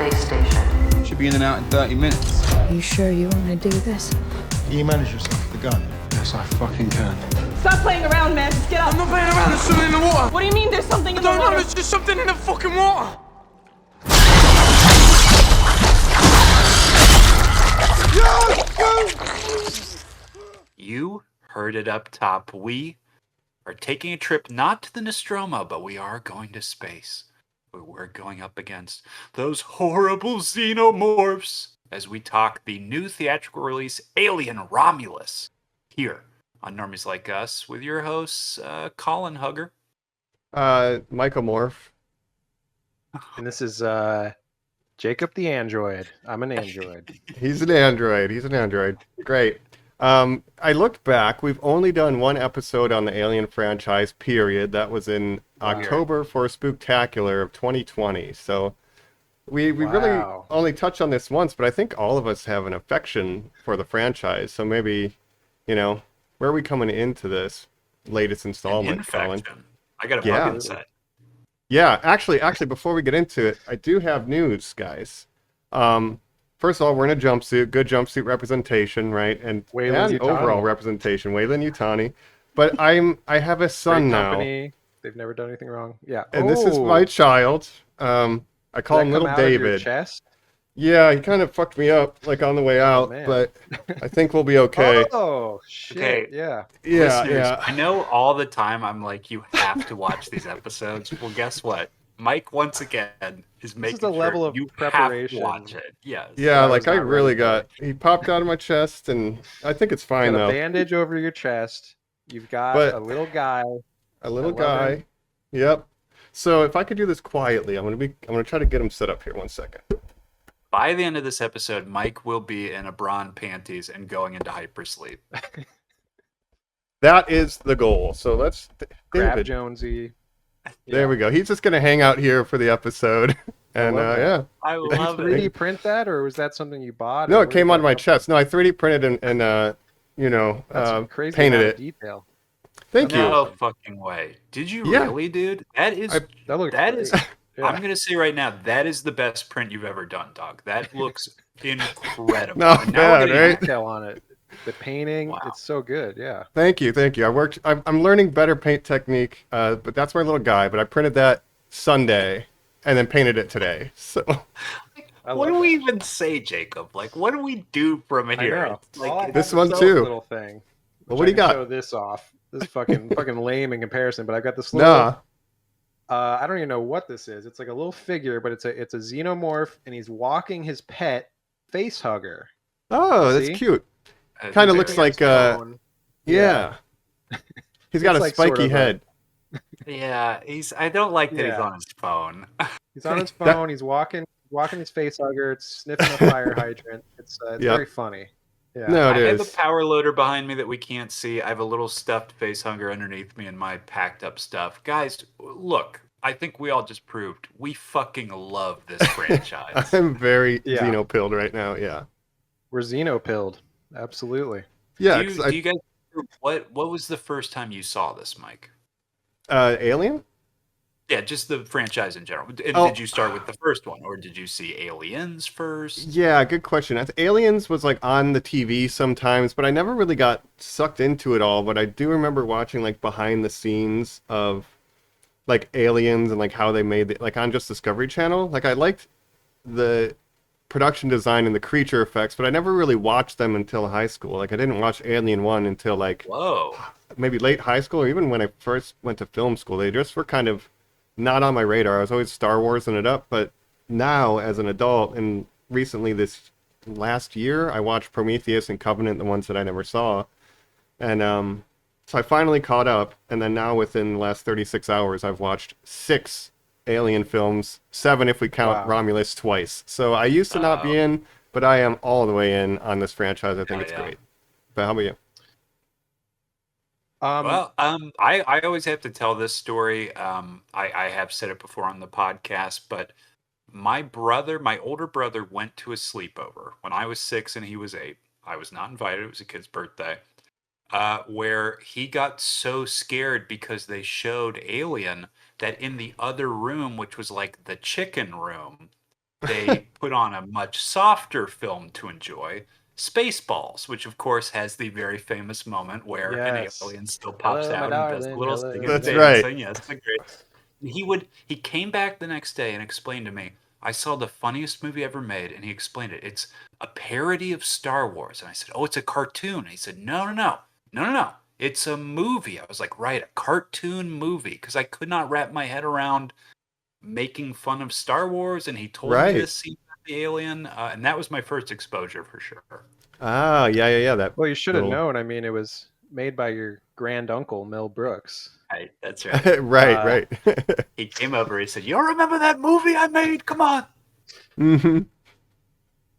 space station. Should be in and out in 30 minutes. Are you sure you want to do this? Can you manage yourself with the gun? Yes, I fucking can. Stop playing around, man. Just get up. I'm not playing around. There's something in the water. What do you mean there's something in the water? No, there's just something in the fucking water. You heard it up top. We are taking a trip not to the Nostromo, but we are going to space. Where we're going up against those horrible Xenomorphs as we talk the new theatrical release Alien Romulus here on Normies Like Us with your hosts, Colin Hugger. Michael Morph. And this is Jacob the Android. I'm an android. He's an android. Great. I looked back. We've only done one episode on the Alien franchise, period. That was in October for Spooktacular of 2020. So we really only touched on this once, but I think all of us have an affection for the franchise. So maybe, where are we coming into this latest installment, Colin? I got a fucking set. Yeah, actually, before we get into it, I do have news, guys. First of all, we're in a jumpsuit, good jumpsuit representation, right? And overall representation, Weyland-Yutani. But I have a son now. They've never done anything wrong. Yeah. And this is my child. I call him Little David. Chest? Yeah, he kind of fucked me up like on the way out, but I think we'll be okay. Oh shit! Okay. Yeah. Yeah. I know all the time I'm like, you have to watch these episodes. Well, guess what? Mike once again is making the level of you preparation. have to watch it. Yes. Yeah, like I really he popped out of my chest, and I think it's fine though. A bandage over your chest. You've got a little guy. A little guy. Yep. So if I could do this quietly, I'm gonna try to get him set up here. 1 second. By the end of this episode, Mike will be in a bra panties and going into hypersleep. That is the goal. So let's grab Jonesy. There we go. He's just gonna hang out here for the episode, and I love it. 3D print that, or was that something you bought? No, it came on my chest. No, I 3D printed and That's crazy painted it. Detail. Thank you. No fucking way. Did you really, dude? That is. I'm gonna say right now, that is the best print you've ever done, dog. That looks incredible. Not bad, right? Detail on it. The painting, it's so good. Yeah. Thank you. I'm learning better paint technique, but that's my little guy. But I printed that Sunday and then painted it today. So. What do we even say, Jacob? Like, what do we do from here? Like this one too. Little thing. Well, what do you got? Show this off. This is fucking lame in comparison, but I got this little. I don't even know what this is. It's like a little figure, but it's a xenomorph, and he's walking his pet face hugger. Oh, that's cute. Kind of looks like yeah. He's got a spiky head. Yeah, I don't like that he's on his phone. He's on his phone. He's walking his face hugger. It's sniffing a fire hydrant. It's very funny. Yeah. No, it is. I have a power loader behind me that we can't see. I have a little stuffed face hugger underneath me and my packed up stuff. Guys, look, I think we all just proved we fucking love this franchise. I'm very Xenopilled right now, yeah. We're Xenopilled. Absolutely. Yeah. Do you guys what was the first time you saw this, Mike? Alien? Yeah, just the franchise in general. Did you start with the first one, or did you see Aliens first? Yeah, good question. Aliens was like on the TV sometimes, but I never really got sucked into it all. But I do remember watching like behind the scenes of like Aliens and like how they made it, like on just Discovery Channel. Like I liked the production design and the creature effects, but I never really watched them until high school. Like I didn't watch Alien 1 until like maybe late high school, or even when I first went to film school. They just were kind of not on my radar. I was always Star Warsing it up, but now as an adult and recently this last year, I watched Prometheus and Covenant, the ones that I never saw. And so I finally caught up, and then now within the last 36 hours, I've watched 6 Alien films, 7 if we count Romulus twice. So I used to not be in, but I am all the way in on this franchise. I think it's great. But how about you? I always have to tell this story. I have said it before on the podcast, but my older brother went to a sleepover when I was 6 and he was 8. I was not invited. It was a kid's birthday. Where he got so scared because they showed Alien that in the other room, which was like the chicken room, they put on a much softer film to enjoy, Spaceballs, which of course has the very famous moment where an Yes. alien still pops Hello, my out and does the darling. little Hello, sing my and That's dance right. thing. Yes, it's a great. He came back the next day and explained to me, I saw the funniest movie ever made, and he explained it. It's a parody of Star Wars. And I said, oh, it's a cartoon. And he said, no. It's a movie. I was like, right, a cartoon movie. Because I could not wrap my head around making fun of Star Wars. And he told me Right. this scene with the alien. And that was my first exposure for sure. Ah, yeah. That Well, you should have little... known. I mean, it was made by your grand uncle, Mel Brooks. Right, that's right. right. He came over. He said, you remember that movie I made? Come on. hmm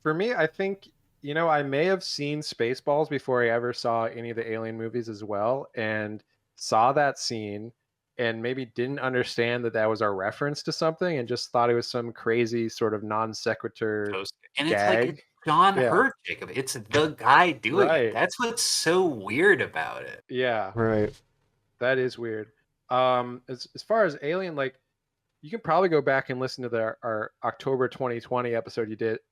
For me, I think, I may have seen Spaceballs before I ever saw any of the Alien movies as well, and saw that scene and maybe didn't understand that that was our reference to something and just thought it was some crazy sort of non sequitur And it's like gag. it's John Yeah. Hurt, Jacob. It's the guy doing it. Right. That's what's so weird about it. Yeah, Right. that is weird. As far as Alien, like, you can probably go back and listen to our October 2020 episode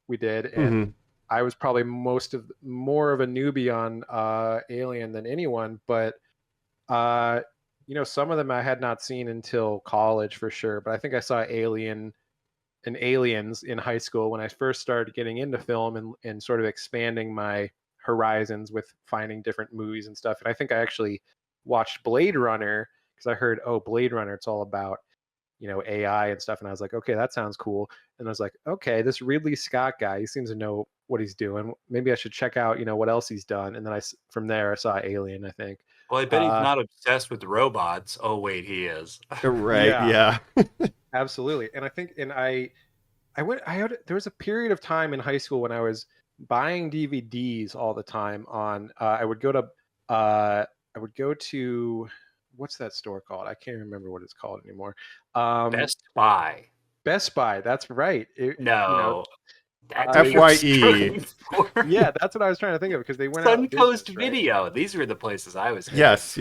we did, and Mhm. I was probably more of a newbie on Alien than anyone, but some of them I had not seen until college for sure. But I think I saw Alien and Aliens in high school when I first started getting into film and sort of expanding my horizons with finding different movies and stuff. And I think I actually watched Blade Runner because I heard, oh, Blade Runner, it's all about AI and stuff, and I was like, okay, that sounds cool. And I was like, okay, this Ridley Scott guy, he seems to know what he's doing. Maybe I should check out what else he's done. And then from there I saw Alien, I think. Well, I bet he's not obsessed with robots. Oh, wait, he is. Right. Yeah. Absolutely. And I think, and there was a period of time in high school when I was buying DVDs all the time on I would go to what's that store called? I can't remember what it's called anymore. Best Buy. Best Buy, that's right. No. That's Uh, what you're FYE. struggling for. Yeah, that's what I was trying to think of because they went out of Suncoast business, right? Video. These were the places I was. Yes.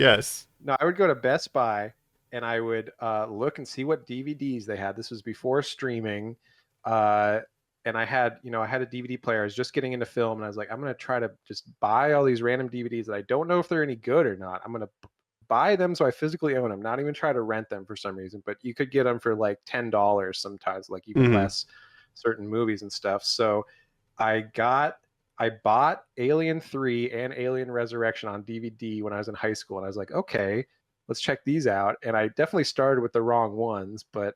No, I would go to Best Buy and I would look and see what DVDs they had. This was before streaming, and I had a DVD player. I was just getting into film, and I was like, I'm gonna try to just buy all these random DVDs that I don't know if they're any good or not. I'm gonna buy them so I physically own them, not even try to rent them for some reason. But you could get them for like $10 sometimes, like even less, certain movies and stuff. So I bought Alien 3 and Alien Resurrection on DVD when I was in high school, and I was like, okay, let's check these out. And I definitely started with the wrong ones, but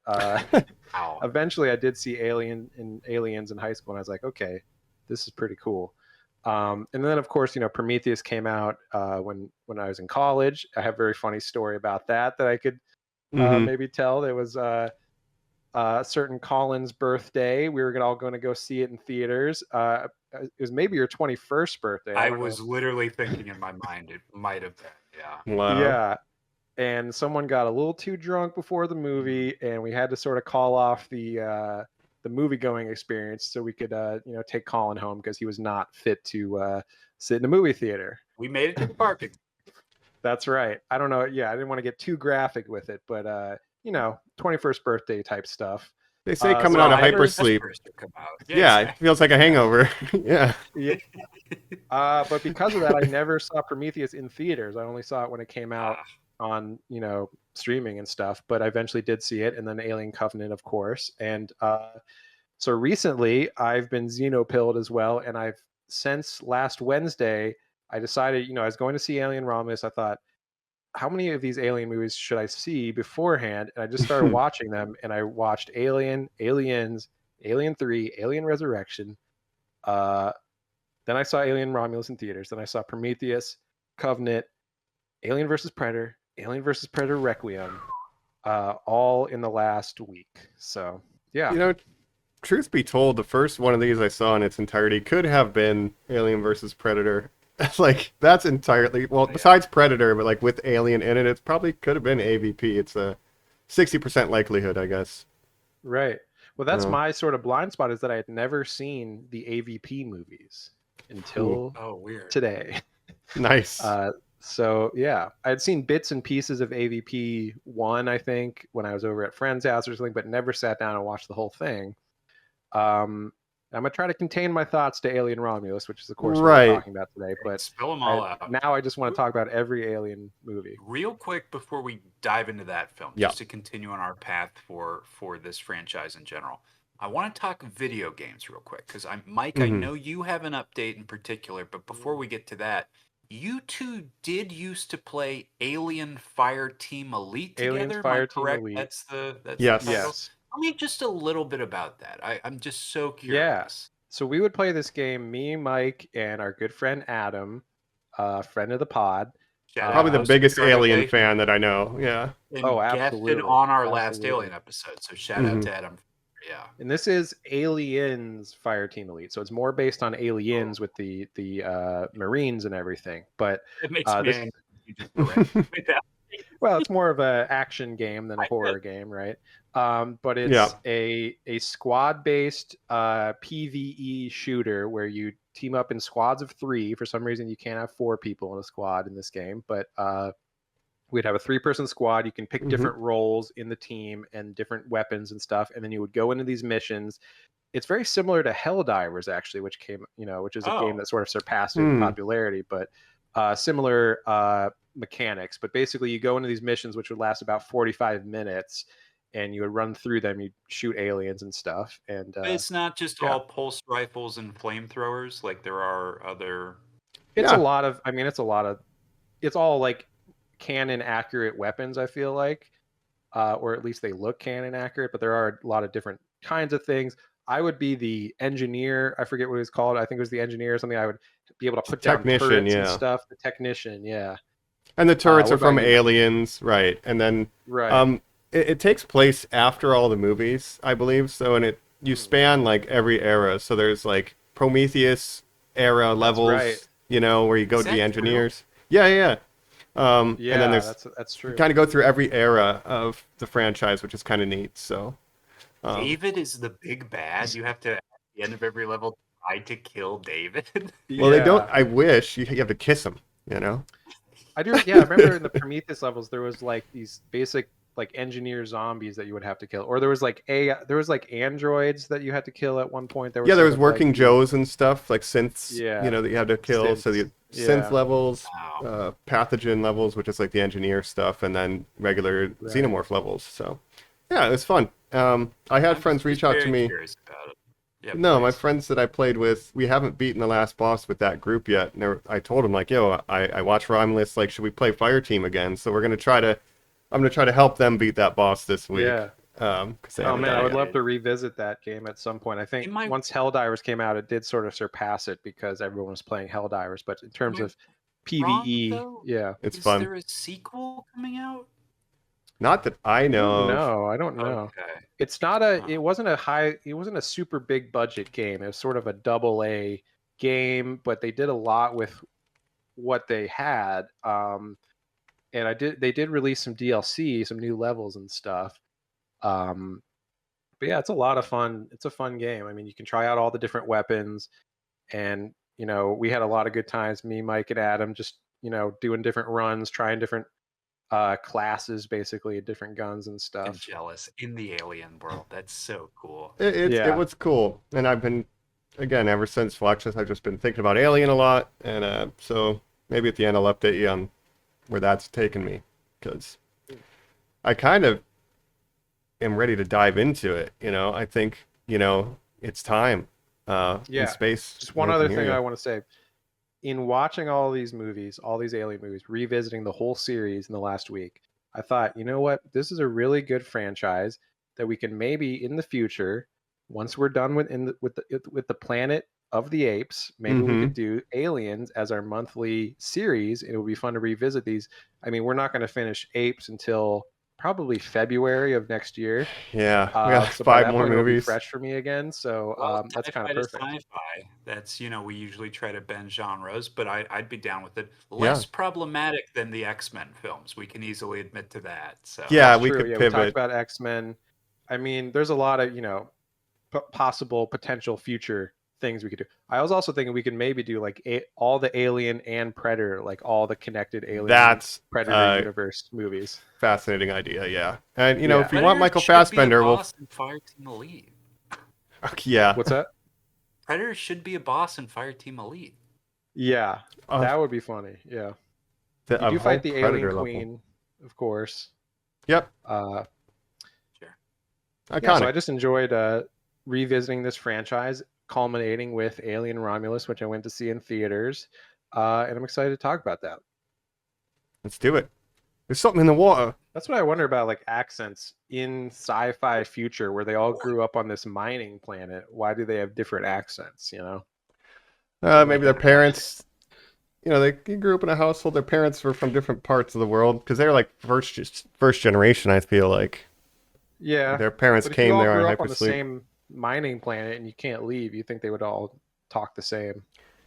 eventually I did see Aliens in high school, and I was like, okay, this is pretty cool. And then of course, Prometheus came out when I was in college. I have a very funny story about that I could maybe tell. There was certain Colin's birthday. We were all going to go see it in theaters. It was maybe your 21st birthday. I was literally thinking in my mind it might have been. Yeah. Wow. Yeah. And someone got a little too drunk before the movie, and we had to sort of call off the movie going experience so we could take Colin home because he was not fit to sit in a movie theater. We made it to the parking. That's right. I don't know. Yeah, I didn't want to get too graphic with it, but 21st birthday type stuff. They say coming out of hypersleep. Yeah, it feels like a hangover. Yeah. But because of that, I never saw Prometheus in theaters. I only saw it when it came out on streaming and stuff. But I eventually did see it, and then Alien Covenant, of course. And so recently, I've been Xenopilled as well, and I've since last Wednesday, I decided, I was going to see Alien Romulus. I thought, how many of these Alien movies should I see beforehand? And I just started watching them, and I watched Alien, Aliens, Alien 3, Alien Resurrection. Then I saw Alien Romulus in theaters. Then I saw Prometheus, Covenant, Alien vs. Predator, Alien vs. Predator Requiem, all in the last week. So, yeah. Truth be told, the first one of these I saw in its entirety could have been Alien vs. Predator. Like, that's entirely, well, besides Predator, but like with Alien in it, it probably could have been AVP. It's a 60% likelihood, I guess. Right. Well, that's my sort of blind spot, is that I had never seen the AVP movies until today. Nice. So yeah, I had seen bits and pieces of AVP 1, I think, when I was over at friend's house or something, but never sat down and watched the whole thing. I'm gonna try to contain my thoughts to Alien Romulus, which is of course what Right. we're talking about today. But Spill them all out. now I just want to talk about every Alien movie. Real quick before we dive into that film, Yeah. just to continue on our path for this franchise in general, I want to talk video games real quick because Mike, I Mhm. know you have an update in particular, but before we get to that, you two did used to play Alien Fireteam Elite Aliens together. Am I Fireteam correct? Elite. That's the Yes. title. Yes. Tell me just a little bit about that. I'm just so Yeah. curious. So we would play this game, me, Mike, and our good friend Adam, friend of the pod. Shout out Probably the Host biggest Ricardo Alien Day, fan that I know. Yeah. and Oh, guested absolutely. on our last Absolutely. Alien episode. So shout out Mhm. to Adam. Yeah. And this is Aliens Fireteam Elite, so it's more based on Aliens with the Marines and everything. But It makes me this- angry. You just corrected that. well, it's more of a action game than a horror game, right? But it's a squad based PVE shooter where you team up in squads of 3. For some reason, you can't have 4 people in a squad in this game, but we'd have a 3-person squad. You can pick different roles in the team and different weapons and stuff, and then you would go into these missions. It's very similar to Helldivers, actually, which is a game that sort of surpassed it in popularity, but similar mechanics. But basically, you go into these missions, which would last about 45 minutes, and you would run through them. You shoot aliens and stuff. And But it's not just all pulse rifles and flamethrowers. Like there are other. It's a lot of. I mean, it's all like canon accurate weapons. I feel like, or at least they look canon accurate. But there are a lot of different kinds of things. I would be the engineer. I forget what it was called. I think it was the engineer or something. I would be able to put down turrets and stuff. The technician, yeah. And the turrets are from Aliens, right? And then, it takes place after all the movies, I believe. So, and you span like every era. So there's like Prometheus era levels, you know, where you go to the engineers. True? Yeah. And then that's true. You kind of go through every era of the franchise, which is kind of neat. So, David is the big bad. You have to at the end of every level try to kill David. Well, they don't. I wish you have to kiss him. You know. I do. Yeah, I remember in the Prometheus levels there was like these basic like engineer zombies that you would have to kill, or there was like androids that you had to kill at one point. There was working Joes and stuff like synths. Yeah, you know that you had to kill. Synths. So the synth levels, pathogen levels, which is like the engineer stuff, and then regular xenomorph levels. So yeah, it was fun. I had friends reach out to me. Yeah, no, my friends that I played with, we haven't beaten the last boss with that group yet. And I told them like, yo, I watched Romulus. Like, should we play Fireteam again? So I'm gonna try to help them beat that boss this week. Yeah. Oh man, I would love to revisit that game at some point. I think once Helldivers came out, it did sort of surpass it because everyone was playing Helldivers. But in terms of PVE, it's fun. Is there a sequel coming out? Not that I know. No, I don't know. Okay. It's not it wasn't a super big budget game. It was sort of a AA game, but they did a lot with what they had. And they did release some DLC, some new levels and stuff. But yeah, it's a lot of fun. It's a fun game. I mean, you can try out all the different weapons, and we had a lot of good times. Me, Mike, and Adam just doing different runs, trying different classes, basically different guns and stuff. I'm jealous in the alien world. That's so cool. It was cool, and I've been, again, ever since Fluxus, I've just been thinking about Alien a lot, and so maybe at the end I'll update you on where that's taken me, because I kind of am ready to dive into it. I think it's time. In space. Just one other thing I want to say. In watching all these movies, all these Alien movies, revisiting the whole series in the last week, I thought, you know what? This is a really good franchise that we can maybe in the future, once we're done with the Planet of the Apes, maybe we could do Aliens as our monthly series. It would be fun to revisit these. I mean, we're not going to finish Apes until probably February of next year. Yeah, we got so 5 more movies. Fresh for me again, so that's kind of perfect. Sci-fi. That's we usually try to bend genres, but I'd be down with it. Less problematic than the X-Men films. We can easily admit to that. So yeah, we could pivot. We talked about X-Men. I mean, there's a lot of possible potential future things we could do. I was also thinking we could maybe do like all the Alien and Predator, like all the connected Alien Predator universe movies. Fascinating idea, yeah. And if you want Michael Fassbender, we'll Fireteam Elite. Yeah. What's that? Predator should be a boss in Fireteam Elite. Yeah, Of- that would be funny. Yeah, The, you a do whole fight the alien Predator level. queen, of course. Yep. Sure. Yeah, so I Iconic. just enjoyed revisiting this franchise, culminating with Alien Romulus, which I went to see in theaters, and I'm excited to talk about that. Let's do it. There's something in the water. That's what I wonder about, like accents in sci-fi future where they all grew up on this mining planet. Why do they have different accents? You know? Maybe their parents, they grew up in a household. Their parents were from different parts of the world because they're like first generation. I feel like Yeah. their parents But if you came all there on grew up on the hypersleep. same mining planet and you can't leave, you think they would all talk the same?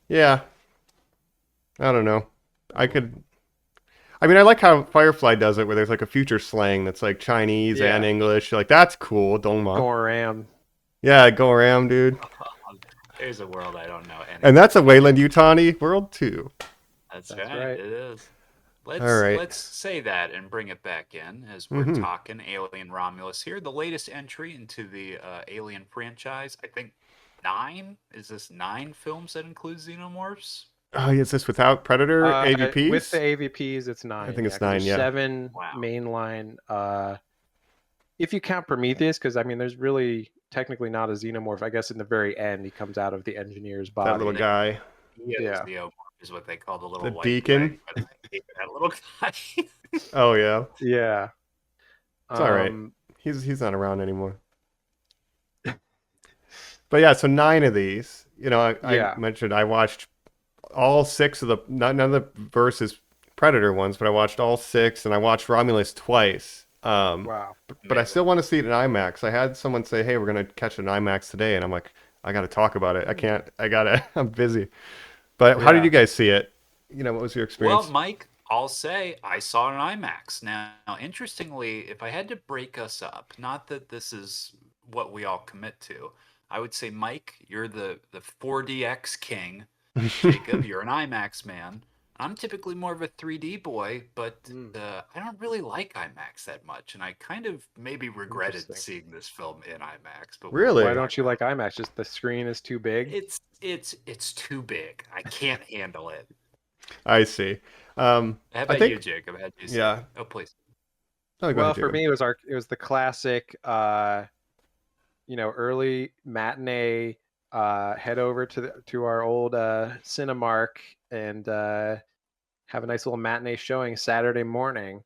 Yeah, I don't know. I like how Firefly does it, where there's like a future slang that's like Chinese Yeah. and English. Like that's cool, Dongma. Goram. Yeah, go around, dude. There's a world I don't know any. And that's a Wayland Yutani world too. That's That's right. right. It is. Let's All right. let's say that and bring it back in as we're Mhm. talking Alien Romulus here. The latest entry into the Alien franchise. I think 9. Is this 9 films that include Xenomorphs? Oh, is this without Predator AVPs? With the AVPs, it's 9. I think it's yeah, 'cause 9, there's yeah. 7 Wow. mainline. If you count Prometheus, because I mean, there's really technically not a xenomorph. I guess in the very end, he comes out of the engineer's body. That little guy. Yeah. Yeah. Xenomorph is what they call the little The white deacon? thing, but I hate that little guy. Oh yeah, Yeah. it's all right. Um, He's not around anymore. But yeah, so 9 of these. Yeah. I mentioned I watched all 6 of the none of the versus Predator ones, but I watched all 6, and I watched Romulus twice. Wow. But I still want to see it in IMAX. I had someone say, "Hey, we're gonna catch an IMAX today," and I'm like, I got to talk about it. I can't. I gotta. I'm busy. But how did Yeah. you guys see it? What was your experience? Well, Mike, I'll say I saw it in IMAX. Now, interestingly, if I had to break us up, not that this is what we all commit to, I would say, Mike, you're the 4DX king. Jacob, you're an IMAX man. I'm typically more of a 3D boy, but I don't really like IMAX that much, and I kind of maybe regretted Interesting. seeing this film in IMAX. But Really? Why don't you like IMAX? Just the screen is too big. It's too big. I can't handle it. I see. How about I think, you, Jacob? How'd you see yeah. it? Oh, please. Oh, go Well, ahead, for Jacob. me, it was the classic, early matinee. Head over to our old Cinemark and have a nice little matinee showing Saturday morning,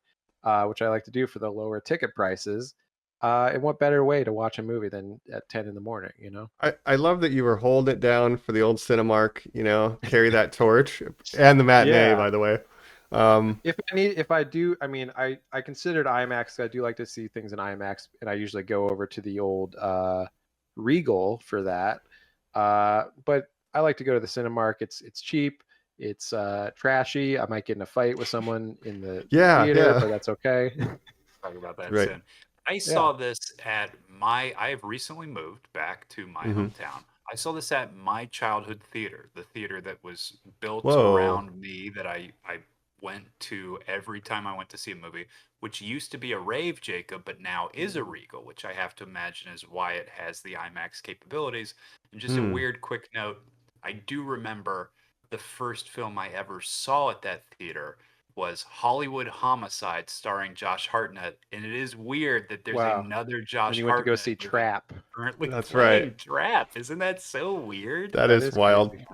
which I like to do for the lower ticket prices. And what better way to watch a movie than at 10 in the morning? I love that you were holding it down for the old Cinemark, carry that torch, and the matinee, Yeah. by the way. If I do, I mean, I considered IMAX. I do like to see things in IMAX, and I usually go over to the old Regal for that. But I like to go to the Cinemark. It's cheap. It's trashy. I might get in a fight with someone in the Yeah, theater, yeah. but that's okay. Talk about that Right. soon. I saw this at I have recently moved back to my Mhm. hometown. I saw this at my childhood theater, the theater that was built Whoa. around me that I went to every time I went to see a movie, which used to be a rave, Jacob, but now is a Regal, which I have to imagine is why it has the IMAX capabilities. And just a weird quick note, I do remember the first film I ever saw at that theater was Hollywood Homicide starring Josh Hartnett, and it is weird that there's Wow. another Josh And you went to go Hartnett see movie Trap. currently That's playing right. Trap. Isn't that so weird? That is wild. crazy.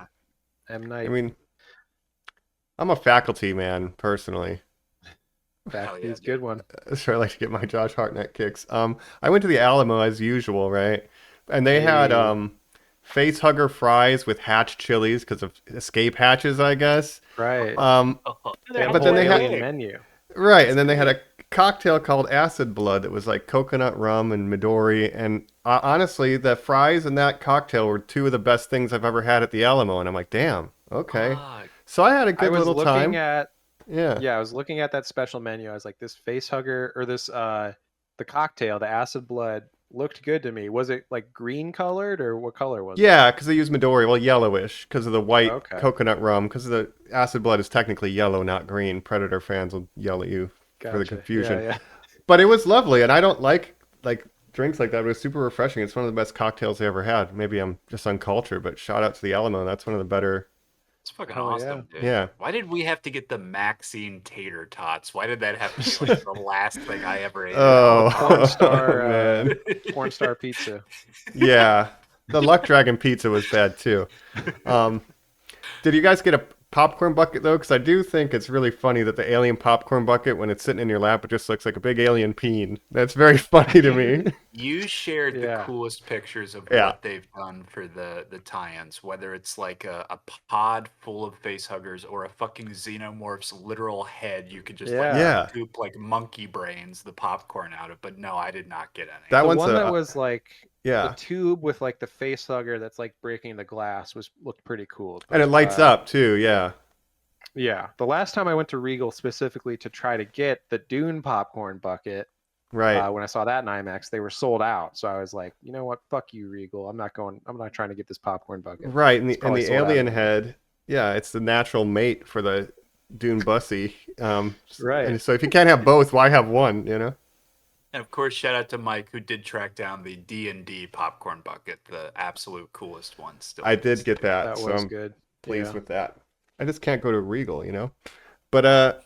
M. Night. I mean, I'm a faculty man, personally. Faculty's yeah, good one. So I like to get my Josh Hartnett kicks. I went to the Alamo as usual, right? And they had face hugger fries with hatch chilies because of escape hatches, I guess. Right. They have but then a they whole had- alien thing. menu. Right, and then they had a cocktail called Acid Blood that was like coconut rum and Midori. And honestly, the fries and that cocktail were two of the best things I've ever had at the Alamo. And I'm like, damn, okay. Fuck. So I had a I good was little looking time. at Yeah. I was looking at that special menu. I was like, this face hugger or this the cocktail, the acid blood looked good to me. Was it like green colored or what color was it? Yeah, because they use Midori, well, yellowish, because of the white Okay. coconut rum, because the Acid Blood is technically yellow, not green. Predator fans will yell at you for the Gotcha. confusion. Yeah, But it was lovely, and I don't like drinks like that. It was super refreshing. It's one of the best cocktails I ever had. Maybe I'm just uncultured, but shout out to the Alamo. That's one of the better. It's fucking Hell awesome, dude. Yeah. Why did we have to get the Maxine tater tots? Why did that have to be like the last thing I ever ate? Oh, Porn star, man. porn star pizza. Yeah. The Luck Dragon pizza was bad too. Did you guys get a popcorn bucket though? Because I do think it's really funny that the alien popcorn bucket, when it's sitting in your lap, it just looks like a big alien peen. That's very funny to me. You shared the Yeah. coolest pictures of Yeah. what they've done for the tie-ins, whether it's like a pod full of facehuggers or a fucking Xenomorph's literal head you could just Yeah. like scoop like monkey brains the popcorn out of. But no, I did not get any. That The one's one a, that was like yeah, the tube with like the face hugger that's like breaking the glass looked pretty cool. and it lights up too. Yeah, Yeah. The last time I went to Regal specifically to try to get the Dune popcorn bucket, right. when I saw that in IMAX, they were sold out. So I was like, you know what? Fuck you, Regal. I'm not trying to get this popcorn bucket. Right, and It's the and probably the sold out alien anyway. head, yeah, it's the natural mate for the Dune Bussy. Right. And so if you can't have both, why have one? You know. And of course, shout out to Mike who did track down the D&D popcorn bucket, the absolute coolest one. Still, I did get that, That so was I'm good. pleased Yeah. with that. I just can't go to Regal, you know. But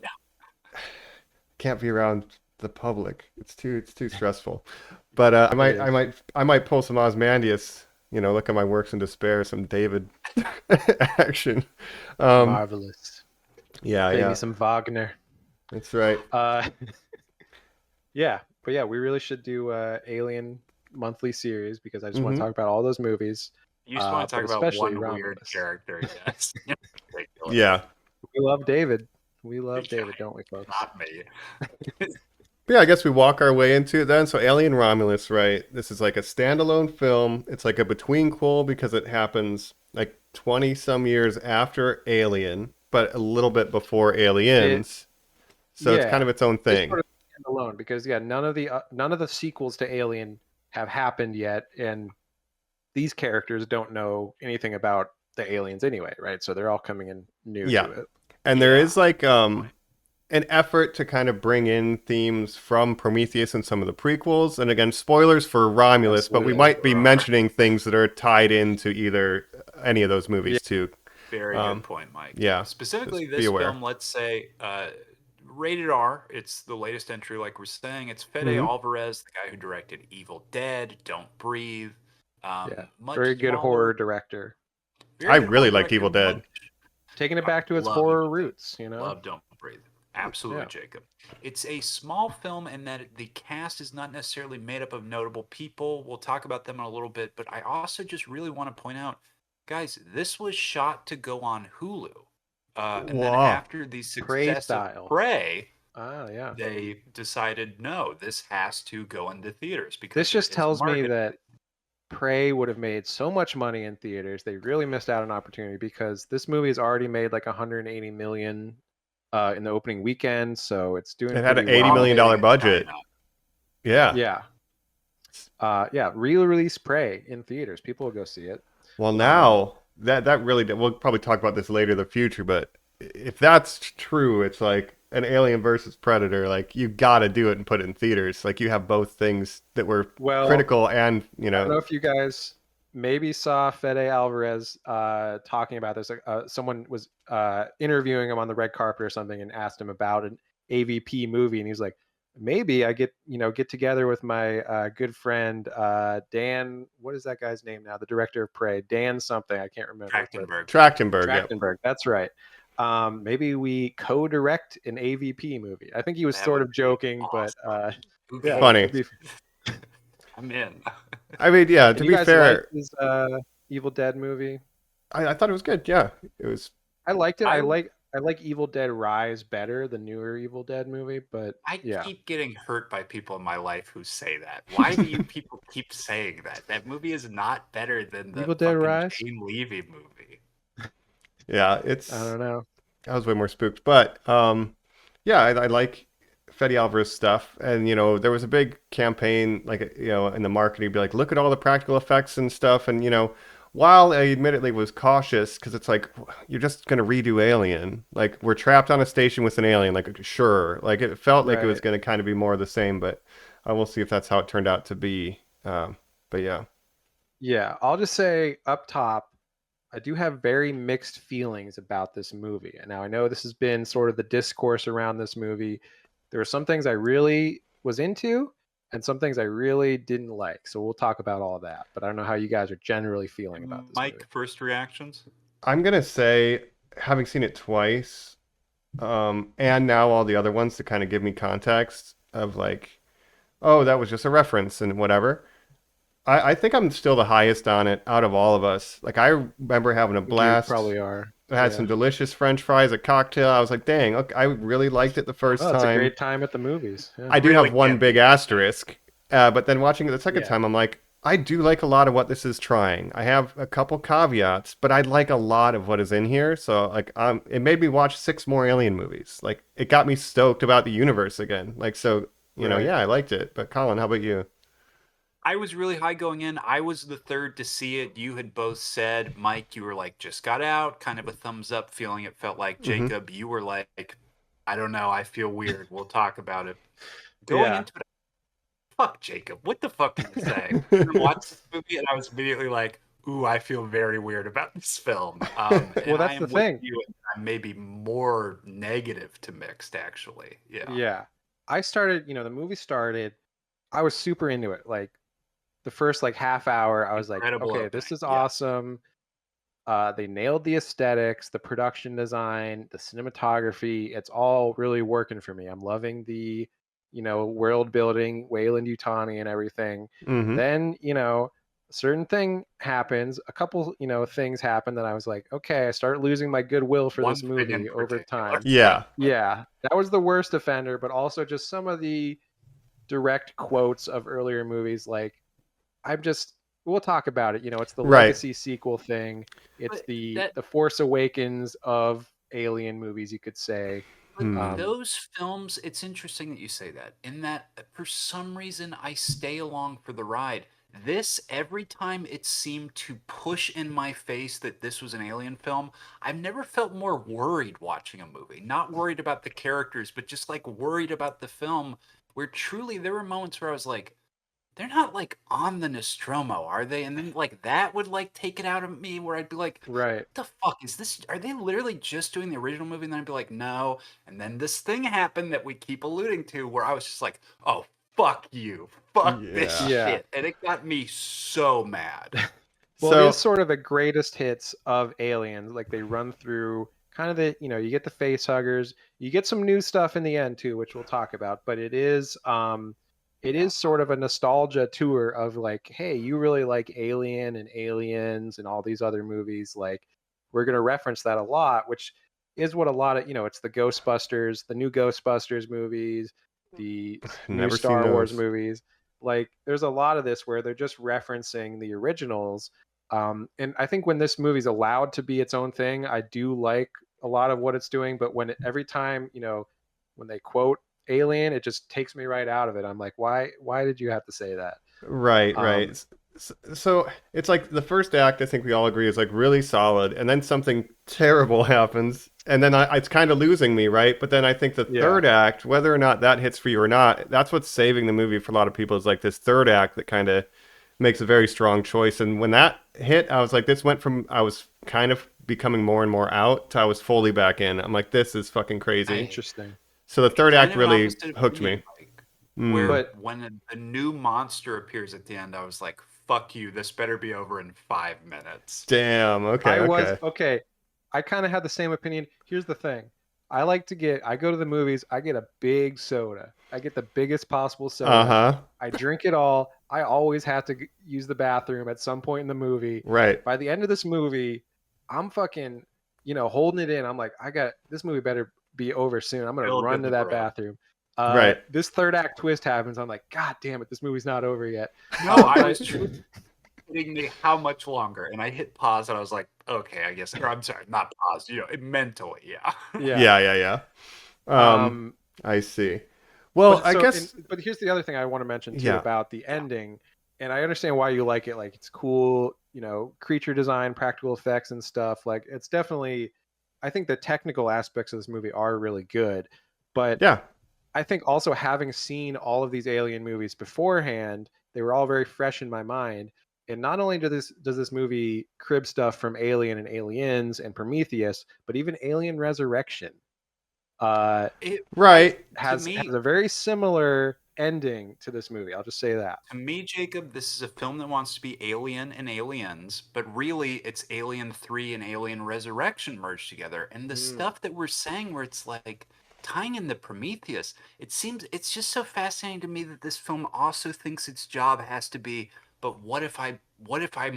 can't be around the public. It's too stressful. But I might pull some Osmandius. You know, look at my works in despair, some David action. Marvelous. Yeah, Maybe yeah, some Wagner. that's right. Yeah, but yeah, we really should do Alien monthly series because I just want Mhm. to talk about all those movies. you just want to talk but about especially one weird Romulus. character, yes. Ridiculous. Yeah. We love David. We love Yeah, David, don't we, folks? Not me. But yeah, I guess we walk our way into it then. So Alien Romulus, right? This is like a standalone film. It's like a betweenquel because it happens like 20 some years after Alien, but a little bit before Aliens. So it's yeah. kind of its own It's thing. sort of standalone because none of the sequels to Alien have happened yet, and these characters don't know anything about the aliens anyway, right? So they're all coming in new Yeah. to it. And there Yeah. is like an effort to kind of bring in themes from Prometheus and some of the prequels. And again, spoilers for Romulus, but we Absolutely. might be mentioning things that are tied into either any of those movies too. Very good point, Mike. Yeah. Specifically, Just be this aware. film, let's say, rated R. It's the latest entry, like we're saying. It's Fede Mhm. Alvarez, the guy who directed Evil Dead, Don't Breathe. Yeah, Much very good smaller- horror director, very I good really horror liked Evil director, Dead. taking it back to its Love horror Evil Dead. roots. You know, Love Don't Breathe. Absolutely, Yeah. Jacob. It's a small film in that the cast is not necessarily made up of notable people. We'll talk about them in a little bit, but I also just really want to point out, guys, this was shot to go on Hulu. And then Wow. after the success style. of Prey, yeah. they decided, no, this has to go into theaters because This just it is tells me marketed. that Prey would have made so much money in theaters. They really missed out on an opportunity because this movie has already made like 180 million in the opening weekend, so it's doing. It had an pretty $80 well. million budget. China. Yeah. Yeah. Re-release Prey in theaters. People will go see it. Well, now that really did. We'll probably talk about this later in the future, but if that's true, it's like an Alien versus Predator. Like you got to do it and put it in theaters. Like you have both things that were Well, critical and I don't know if you guys maybe saw Fede Alvarez talking about this. Someone was interviewing him on the red carpet or something and asked him about an AVP movie, and he was like, maybe I get together with my good friend Dan. What is that guy's name now? The director of Prey, Dan something. I can't remember. but- Trachtenberg. Yeah. Trachtenberg. That's right. Maybe we co-direct an AVP movie. I think he was That sort would of be joking, awesome. but Who yeah, cares? Funny. it'd be- I'm in. I mean, yeah. And To you be guys fair, liked his Evil Dead movie? I thought it was good. Yeah, it was. I liked it. I- I like Evil Dead Rise better, the newer Evil Dead movie, but I yeah. keep getting hurt by people in my life who say that. Why do you people keep saying that? That movie is not better than the Evil Dead fucking Rise? Jane Levy movie. Yeah, it's. I don't know. I was way more spooked, but yeah, I like Fede Alvarez stuff, and there was a big campaign, like in the marketing, be like, look at all the practical effects and stuff, and while I admittedly was cautious, because it's like you're just gonna redo Alien, like we're trapped on a station with an alien, like sure, like it felt like it was Right. gonna kind of be more of the same, but we'll see if that's how it turned out to be. But yeah. Yeah, I'll just say up top, I do have very mixed feelings about this movie. And now I know this has been sort of the discourse around this movie. There are some things I really was into and some things I really didn't like. So we'll talk about all of that. But I don't know how you guys are generally feeling about this Mike, movie. first reactions? I'm gonna say, having seen it twice, and now all the other ones to kind of give me context of like, oh, that was just a reference and whatever. I think I'm still the highest on it out of all of us. Like I remember having a You blast. probably are. I had some delicious French fries, a cocktail. I was like, dang, okay, I really liked it the first Oh, it's a time. great time at the movies. Yeah. I do Really have one can't big asterisk, but then watching it the second Yeah. time, I'm like, I do like a lot of what this is trying. I have a couple caveats, but I like a lot of what is in here. So like, it made me watch 6 more Alien movies. Like, it got me stoked about the universe again. Like, so you know, Right. yeah, I liked it. But Colin, how about you? I was really high going in. I was the third to see it. You had both said, Mike, you were like, just got out, kind of a thumbs up feeling. It felt like Mm-hmm. Jacob, you were like, I don't know, I feel weird. We'll talk about it. Going Yeah. into it, fuck Jacob. What the fuck are you saying? I watched this movie and I was immediately like, ooh, I feel very weird about this film. And Well, that's I the am with thing. you. I'm maybe more negative to mixed, actually. Yeah. Yeah. I started, the movie started, I was super into it. Like the first like half hour, I was like, Incredible okay, opening. this is Yeah. awesome. They nailed the aesthetics, the production design, the cinematography. It's all really working for me. I'm loving the, world building, Wayland Utani and everything. Mm-hmm. Then, a certain thing happens, a couple, things happen that I was like, okay, I start losing my goodwill for One this thing in movie over particular. time. Yeah. Yeah, that was the worst offender, but also just some of the direct quotes of earlier movies. Like, we'll talk about it. It's the Right. legacy sequel thing. It's But the Force Awakens of Alien movies, you could say. But those films, it's interesting that you say that. In that, for some reason, I stay along for the ride. This, every time it seemed to push in my face that this was an alien film, I've never felt more worried watching a movie. Not worried about the characters, but just like worried about the film, where truly there were moments where I was like, they're not like on the Nostromo, are they? And then like that would like take it out of me where I'd be like, Right. what the fuck is this? Are they literally just doing the original movie? And then I'd be like, no. And then this thing happened that we keep alluding to where I was just like, oh, fuck you. Fuck this Yeah. shit. And it got me so mad. Well, So- it is sort of the greatest hits of Aliens. Like they run through kind of the, you get the face huggers. You get some new stuff in the end too, which we'll talk about. But it is sort of a nostalgia tour of like, hey, you really like Alien and Aliens and all these other movies. Like, we're going to reference that a lot, which is what a lot of, it's the Ghostbusters, the new Ghostbusters movies, the new Never Star seen Wars those. movies. Like, there's a lot of this where they're just referencing the originals. And I think when this movie's allowed to be its own thing, I do like a lot of what it's doing. But every time, when they quote Alien, it just takes me right out of it. I'm like, why did you have to say that? Right, right. So it's like the first act, I think we all agree, is like really solid, and then something terrible happens, and then it's kind of losing me, right? But then I think the third act, whether or not that hits for you or not, that's what's saving the movie for a lot of people, is like this third act that kind of makes a very strong choice. And when that hit, I was like, this went from I was kind of becoming more and more out to I was fully back in. I'm like, this is fucking crazy. Interesting. So the third Kind act of really opposite hooked me. opinion, Mike, where But- when a new monster appears at the end, I was like, fuck you, this better be over in 5 minutes. Damn. Okay. I kind of had the same opinion. Here's the thing. I go to the movies, I get a big soda. I get the biggest possible soda. Uh-huh. I drink it all. I always have to use the bathroom at some point in the movie. Right. By the end of this movie, I'm fucking, holding it in. I'm like, this movie better be over soon. I'm going to Build run in to the that road. bathroom. Right. This third act twist happens. I'm like, God damn it, this movie's not over yet. No, I was truly kidding me how much longer. And I hit pause and I was like, okay, I guess. Or I'm sorry, not pause, mentally, yeah. Yeah. I see. Well, But here's the other thing I want to mention too Yeah. about the ending, and I understand why you like it. Like, it's cool, creature design, practical effects, and stuff. Like, it's definitely. I think the technical aspects of this movie are really good, but yeah. I think also having seen all of these Alien movies beforehand, they were all very fresh in my mind. And not only does this movie crib stuff from Alien and Aliens and Prometheus, but even Alien Resurrection uh, It, Right. to has me, a very similar ending to this movie. I'll just say that. To me, Jacob, this is a film that wants to be Alien and Aliens, but really it's Alien 3 and Alien Resurrection merged together. And the stuff that we're saying where it's like tying in the Prometheus, it's just so fascinating to me that this film also thinks its job has to be, but what if I'm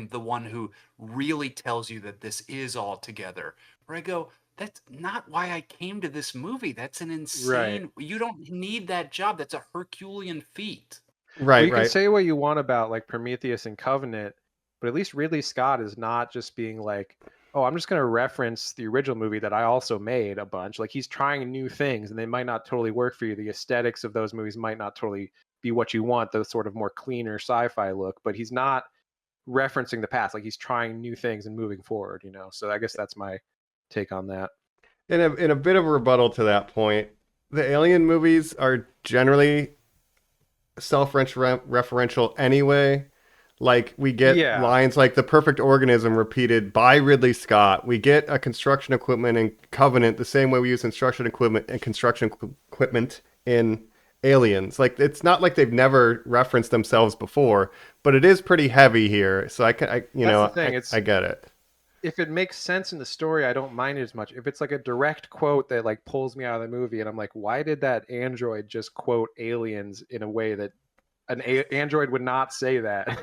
the one who really tells you that this is all together? Where I go, that's not why I came to this movie. That's an insane, you don't need that job. That's a Herculean feat. Well, Right, you can right. say what you want about like Prometheus and Covenant, but at least Ridley Scott is not just being like, oh, I'm just going to reference the original movie that I also made a bunch. Like he's trying new things and they might not totally work for you. The aesthetics of those movies might not totally be what you want, the sort of more cleaner sci-fi look, but he's not referencing the past. Like he's trying new things and moving forward, you know? So I guess that's my take on that. In a bit of a rebuttal to that point, the Alien movies are generally self-referential anyway. Like we get Yeah. lines like the perfect organism repeated by Ridley Scott. We get a construction equipment in Covenant the same way we use construction equipment in Aliens. Like it's not like they've never referenced themselves before, but it is pretty heavy here. So That's the thing. I get it. If it makes sense in the story, I don't mind it as much. If it's like a direct quote that like pulls me out of the movie and I'm like, why did that android just quote aliens in a way that android would not say that?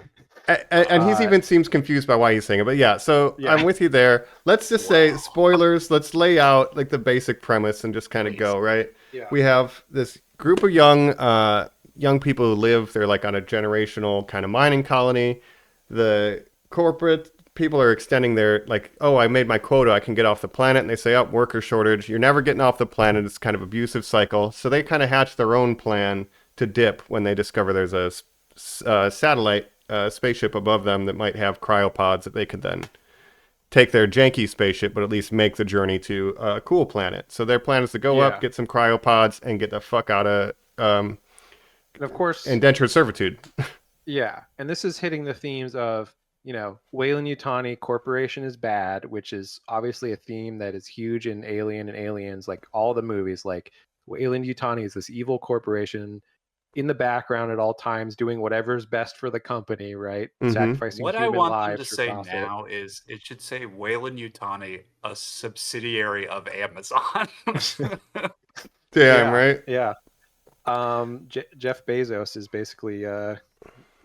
And he's even seems confused by why he's saying it. But yeah, so Yeah. I'm with you there. Let's just say spoilers. Let's lay out like the basic premise and just kind of go, right? Yeah. We have this group of young people who live, they're like on a generational kind of mining colony. The corporate people are extending their like, oh, I made my quota, I can get off the planet. And they say, oh, worker shortage. You're never getting off the planet. It's kind of abusive cycle. So they kind of hatch their own plan to dip when they discover there's a satellite spaceship above them that might have cryopods that they could then take their janky spaceship, but at least make the journey to a cool planet. So their plan is to go up, get some cryopods, and get the fuck out of And of course, indentured servitude. yeah. And this is hitting the themes of, you know, Weyland-Yutani corporation is bad, which is obviously a theme that is huge in Alien and Aliens, like all the movies. Like Weyland-Yutani is this evil corporation in the background at all times, doing whatever's best for the company, right? Mhm. Sacrificing What I human want them lives to for say profit. now is it should say Weyland-Yutani, a subsidiary of Amazon. Damn, right? Yeah. Jeff Bezos is basically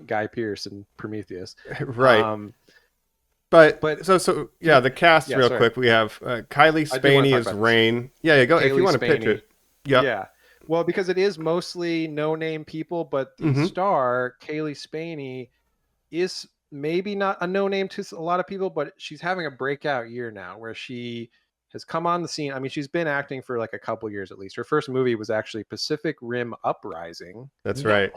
Guy Pearce in Prometheus. Right. But so yeah, the cast Yeah, real sorry. quick. We have Kylie I do wanna Spaney talk as about this. Rain. Yeah, go if you Kaylee want to pitch Spaney. it. Yep. Yeah. Well, because it is mostly no-name people, but the Mhm. star, Kaylee Spaney, is maybe not a no-name to a lot of people, but she's having a breakout year now where she has come on the scene. I mean, she's been acting for like a couple years at least. Her first movie was actually Pacific Rim Uprising. That's right.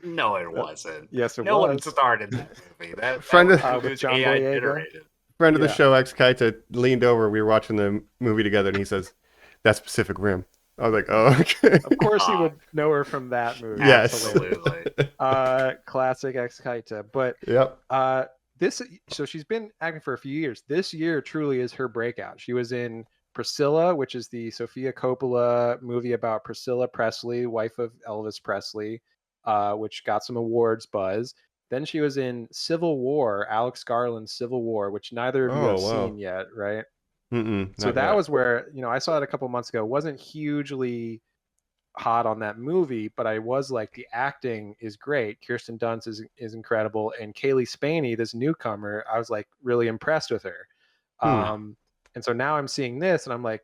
No, it wasn't. Yes, it no one was. started that movie. That Friend of- movie With was John AI Boyega? generated. Friend of the Yeah. show, X Kaita, leaned over. We were watching the movie together, and he says, "That's Pacific Rim." I was like, "Oh, okay." Of course, he would know her from that movie. Yes. Absolutely. Classic Ex Kaita. But Yep. so she's been acting for a few years. This year truly is her breakout. She was in Priscilla, which is the Sofia Coppola movie about Priscilla Presley, wife of Elvis Presley, which got some awards buzz. Then she was in Civil War, Alex Garland's Civil War, which neither of you have Oh, wow. seen yet, right? Mm-mm, So not that yet. was where, I saw it a couple months ago. Wasn't hugely hot on that movie, but I was like, the acting is great. Kirsten Dunst is incredible, and Kaylee Spaney, this newcomer, I was like really impressed with her. And so now I'm seeing this, and I'm like,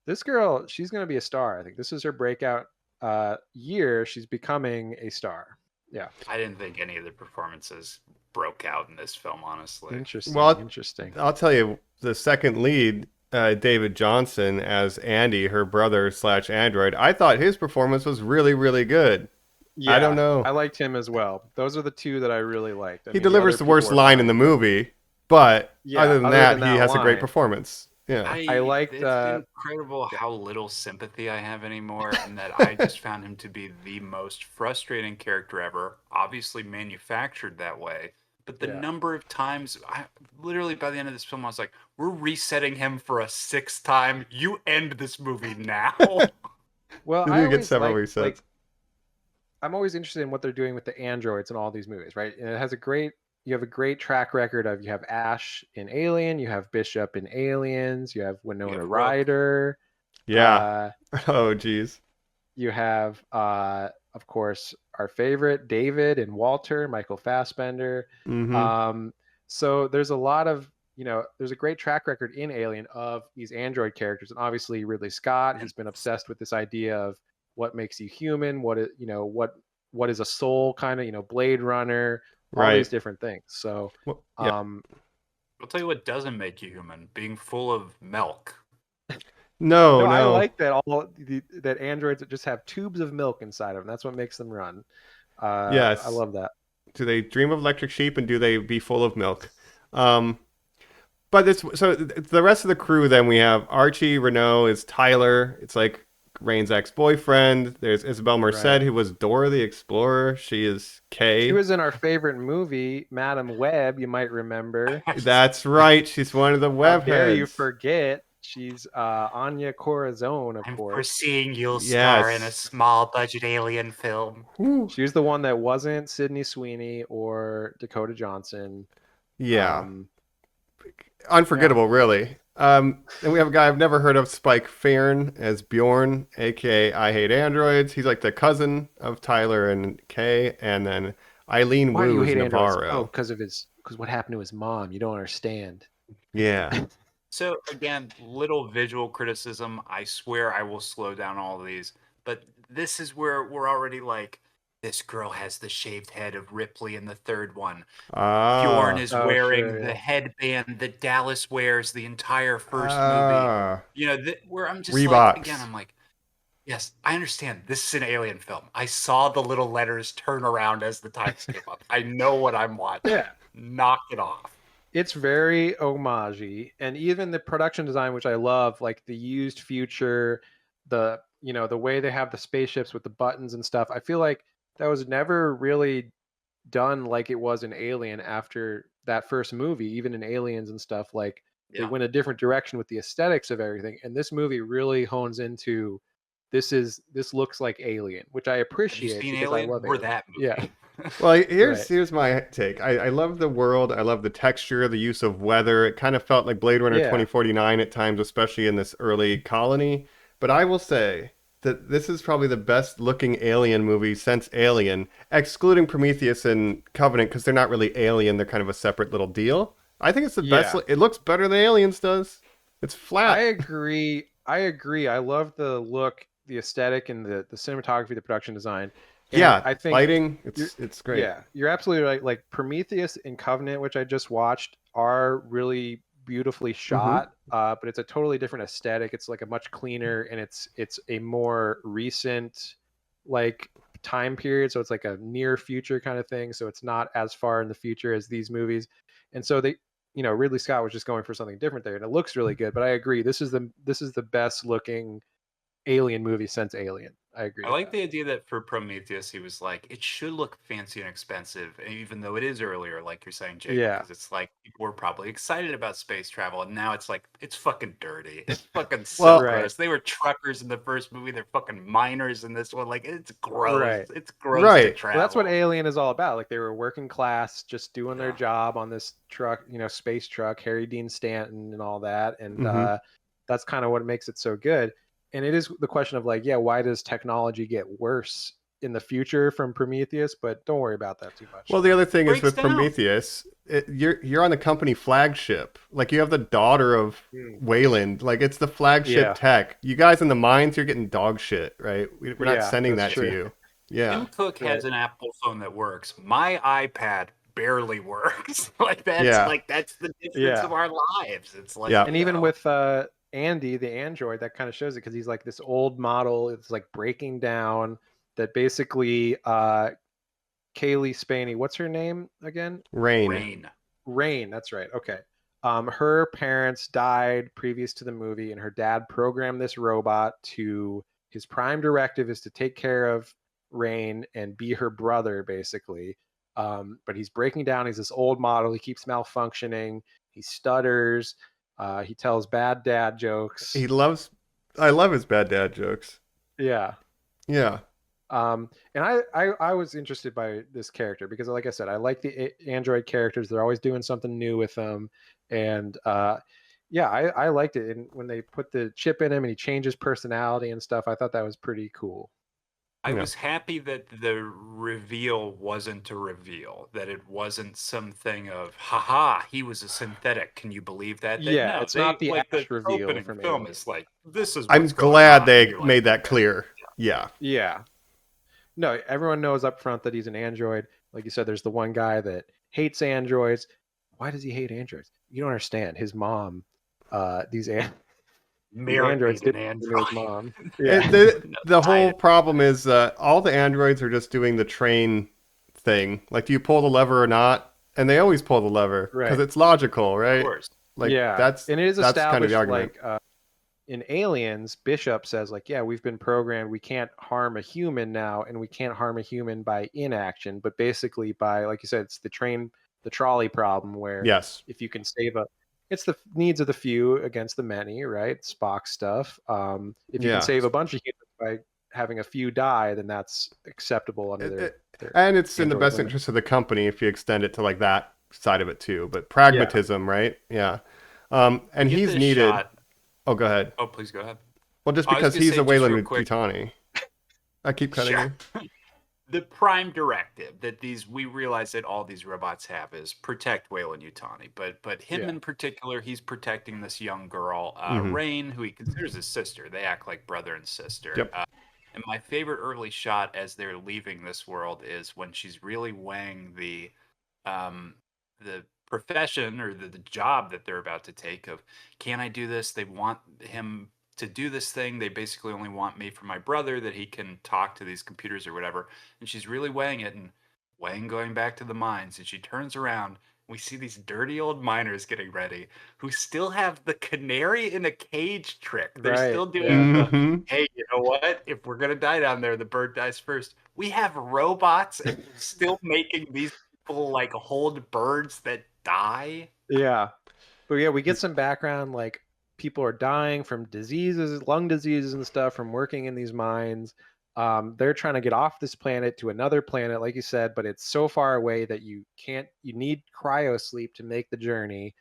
this girl, she's going to be a star. I think this is her breakout year. She's becoming a star. Yeah, I didn't think any of the performances broke out in this film, honestly. interesting. Well, interesting. I'll tell you, the second lead, David Johnson as Andy, her brother / android. I thought his performance was really, really good. Yeah, I don't know. I liked him as well. Those are the two that I really liked. I He mean, delivers other the people worst were line in fine, the movie, but Yeah, other than other that, than he that has a great line. performance. Yeah. I liked, It's incredible how little sympathy I have anymore, and that I just found him to be the most frustrating character ever. Obviously manufactured that way, but the Yeah. number of times, literally by the end of this film, I was like, "We're resetting him for a 6th time. You end this movie now." Well, You I do get always several like resets. I'm always interested in what they're doing with the androids in all these movies, right? And it has you have a great track record of, you have Ash in Alien, you have Bishop in Aliens, you have Winona have Rook. Ryder, Yeah. Oh, geez. you have of course our favorite David and Walter, Michael Fassbender. Mm-hmm. So there's a lot of, there's a great track record in Alien of these android characters, and obviously Ridley Scott, he's been obsessed with this idea of what makes you human, what is a soul, kind of, Blade Runner, all these Right. different things. So Well, yeah. I'll tell you what doesn't make you human: being full of milk. No, I no. like that that androids that just have tubes of milk inside of them. That's what makes them run. I Yes. love that. Do they dream of electric sheep, and do they be full of milk? But the rest of the crew, then we have Archie. Renault is Tyler. It's like Rain's ex-boyfriend. There's Isabel Merced, Right. who was Dora the Explorer. She is Kay. She was in our favorite movie, Madam Web. You might remember. That's right. She's one of the How web dare you heads. forget? She's Anya Corazon, of I'm course. foreseeing you'll star in a Yes. small budget alien film. She was the one that wasn't Sydney Sweeney or Dakota Johnson. Yeah. Unforgettable, really. And we have a guy I've never heard of, Spike Fearn, as Bjorn, aka I Hate Androids. He's like the cousin of Tyler and Kay, and then Eileen Why do you Wu is hate androids? Navarro. Oh, because what happened to his mom. You don't understand. Yeah. So again, little visual criticism. I swear I will slow down all of these. But this is where we're already like, this girl has the shaved head of Ripley in the third one. Bjorn is wearing the headband that Dallas wears the entire first movie. Where I'm just Reeboks. like, again, I'm like, yes, I understand. This is an alien film. I saw the little letters turn around as the times came up. I know what I'm watching. Yeah. Knock it off. It's very homage-y, and even the production design, which I love, like the used future, the way they have the spaceships with the buttons and stuff. I feel like that was never really done like it was in Alien after that first movie. Even in Aliens and stuff, like they went a different direction with the aesthetics of everything, and this movie really hones into this looks like Alien, which I appreciate. Have you seen because Alien? I love We're Alien. that movie. Yeah. Well, here's my take. I love the world. I love the texture, the use of weather. It kind of felt like Blade Runner 2049 at times, especially in this early colony. But I will say that this is probably the best looking alien movie since Alien, excluding Prometheus and Covenant, because they're not really alien. They're kind of a separate little deal. I think it's the best. It looks better than Aliens does. It's flat. I agree. I love the look, the aesthetic, and the cinematography, the production design. And I think lighting, it's great. Yeah, you're absolutely right. Like Prometheus and Covenant, which I just watched, are really beautifully shot, but it's a totally different aesthetic. It's like a much cleaner, and it's a more recent like time period, so it's like a near future kind of thing. So it's not as far in the future as these movies, and so Ridley Scott was just going for something different there, and it looks really good. But I agree, this is the best looking alien movie since Alien. I agree. I like the idea that for Prometheus, he was like, it should look fancy and expensive, even though it is earlier, like you're saying, Jake. Yeah. Because it's like people were probably excited about space travel, and now it's like it's fucking dirty. It's fucking so gross. They were truckers in the first movie. They're fucking miners in this one. Like it's gross. Right. It's gross to travel. Well, that's what Alien is all about. Like they were working class, just doing their job on this truck, space truck, Harry Dean Stanton and all that, and that's kind of what makes it so good. And it is the question of like, why does technology get worse in the future from Prometheus? But don't worry about that too much. Well, the other thing is with Prometheus, you're on the company flagship. Like you have the daughter of Wayland. Like it's the flagship tech. You guys in the mines, you're getting dog shit, right? We're not sending that to you. Yeah. Tim Cook has an Apple phone that works. My iPad barely works. Like that's the difference of our lives. It's like, and even with Andy, the android, that kind of shows it, because he's like this old model. It's like breaking down. That basically, Kaylee Spaney, what's her name again? Rain. Rain. That's right. Okay. Her parents died previous to the movie, and her dad programmed this robot to. His prime directive is to take care of Rain and be her brother, basically. But he's breaking down. He's this old model. He keeps malfunctioning. He stutters. He tells bad dad jokes. I love his bad dad jokes. Yeah. Yeah. And I was interested by this character because, like I said, I like the android characters. They're always doing something new with them. And yeah, I liked it. And when they put the chip in him and he changes personality and stuff, I thought that was pretty cool. I was happy that the reveal wasn't a reveal, that it wasn't something of, haha, he was a synthetic. Can you believe that? Yeah, no, it's not the like the Ash reveal opening from film Alien. is like, this is I'm what's going glad on. they You're made like, that clear. Yeah. Yeah. No, everyone knows up front that he's an android. Like you said, there's the one guy that hates androids. Why does he hate androids? You don't understand. His mom, these androids an didn't know his android. mom. Yeah. The whole problem is all the androids are just doing the train thing. Like, do you pull the lever or not? And they always pull the lever because Right. it's logical, right? Of course. Like, yeah, and it is that's established kind of the argument. like in Aliens, Bishop says like, yeah, we've been programmed. We can't harm a human now, and we can't harm a human by inaction, but basically by, like you said, it's the trolley problem where Yes. if you can it's the needs of the few against the many, right? Spock stuff. If you Yeah. can save a bunch of humans by having a few die, then that's acceptable under their And it's in the android best limit. interest of the company if you extend it to like that side of it too. But pragmatism, right? Yeah. And Get he's this needed. shot- Oh, go ahead. Oh, please go ahead. Well, just I was because gonna he's say, a just real Weyland quick- Yutani. I keep cutting Sure. you. The prime directive that we realize that all these robots have is protect Weyland Yutani, but him Yeah. in particular, he's protecting this young girl, Mhm. Rain, who he considers his sister. They act like brother and sister. Yep. And my favorite early shot as they're leaving this world is when she's really weighing the profession or the job that they're about to take of, can I do this? They want him to do this thing. They basically only want me for my brother, that he can talk to these computers or whatever. And she's really weighing it and going back to the mines. And she turns around. We see these dirty old miners getting ready who still have the canary in a cage trick. They're Right, still doing yeah. the, Mhm. hey, you know what? If we're going to die down there, the bird dies first. We have robots and we're still making these people like hold birds that die. Yeah. But yeah, we get some background, like people are dying from diseases, lung diseases and stuff from working in these mines. They're trying to get off this planet to another planet, like you said, but it's so far away that you need cryo sleep to make the journey.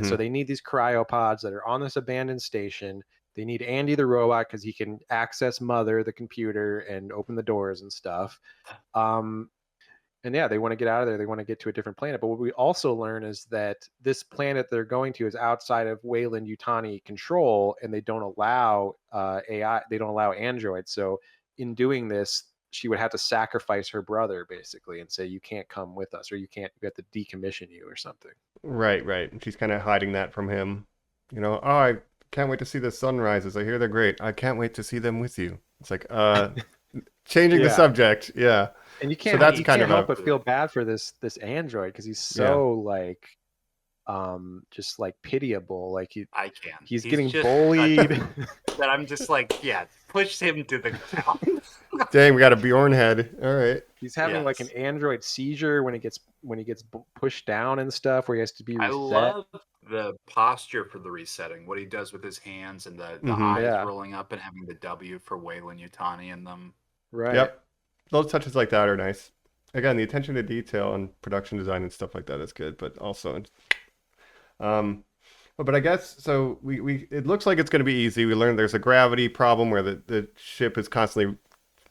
So they need these cryopods that are on this abandoned station. They need Andy the robot because he can access Mother, the computer, and open the doors and stuff. And yeah, they want to get out of there. They want to get to a different planet. But what we also learn is that this planet they're going to is outside of Weyland Yutani control, and they don't allow AI. They don't allow androids. So in doing this, she would have to sacrifice her brother basically and say, "You can't come with us, or we have to decommission you, or something." Right. And she's kind of hiding that from him. You know, oh, I can't wait to see the sunrises. I hear they're great. I can't wait to see them with you. It's like, changing the Yeah. subject. Yeah. And you can't, that's you kind can't of help but feel bad for this android because he's so like, just like pitiable. Like I can. he's getting just bullied. that I'm just like, yeah, push him to the ground. Dang, we got a Bjorn head. All right. He's having like an Yes. android seizure when he gets pushed down and stuff, where he has to be I reset. love the posture for the resetting, what he does with his hands and the Mhm. eyes Yeah. rolling up and having the W for Weyland Yutani in them. Right. Yep. Those touches like that are nice. Again, the attention to detail and production design and stuff like that is good, but also, but I guess so. We it looks like it's going to be easy. We learned there's a gravity problem where the ship is constantly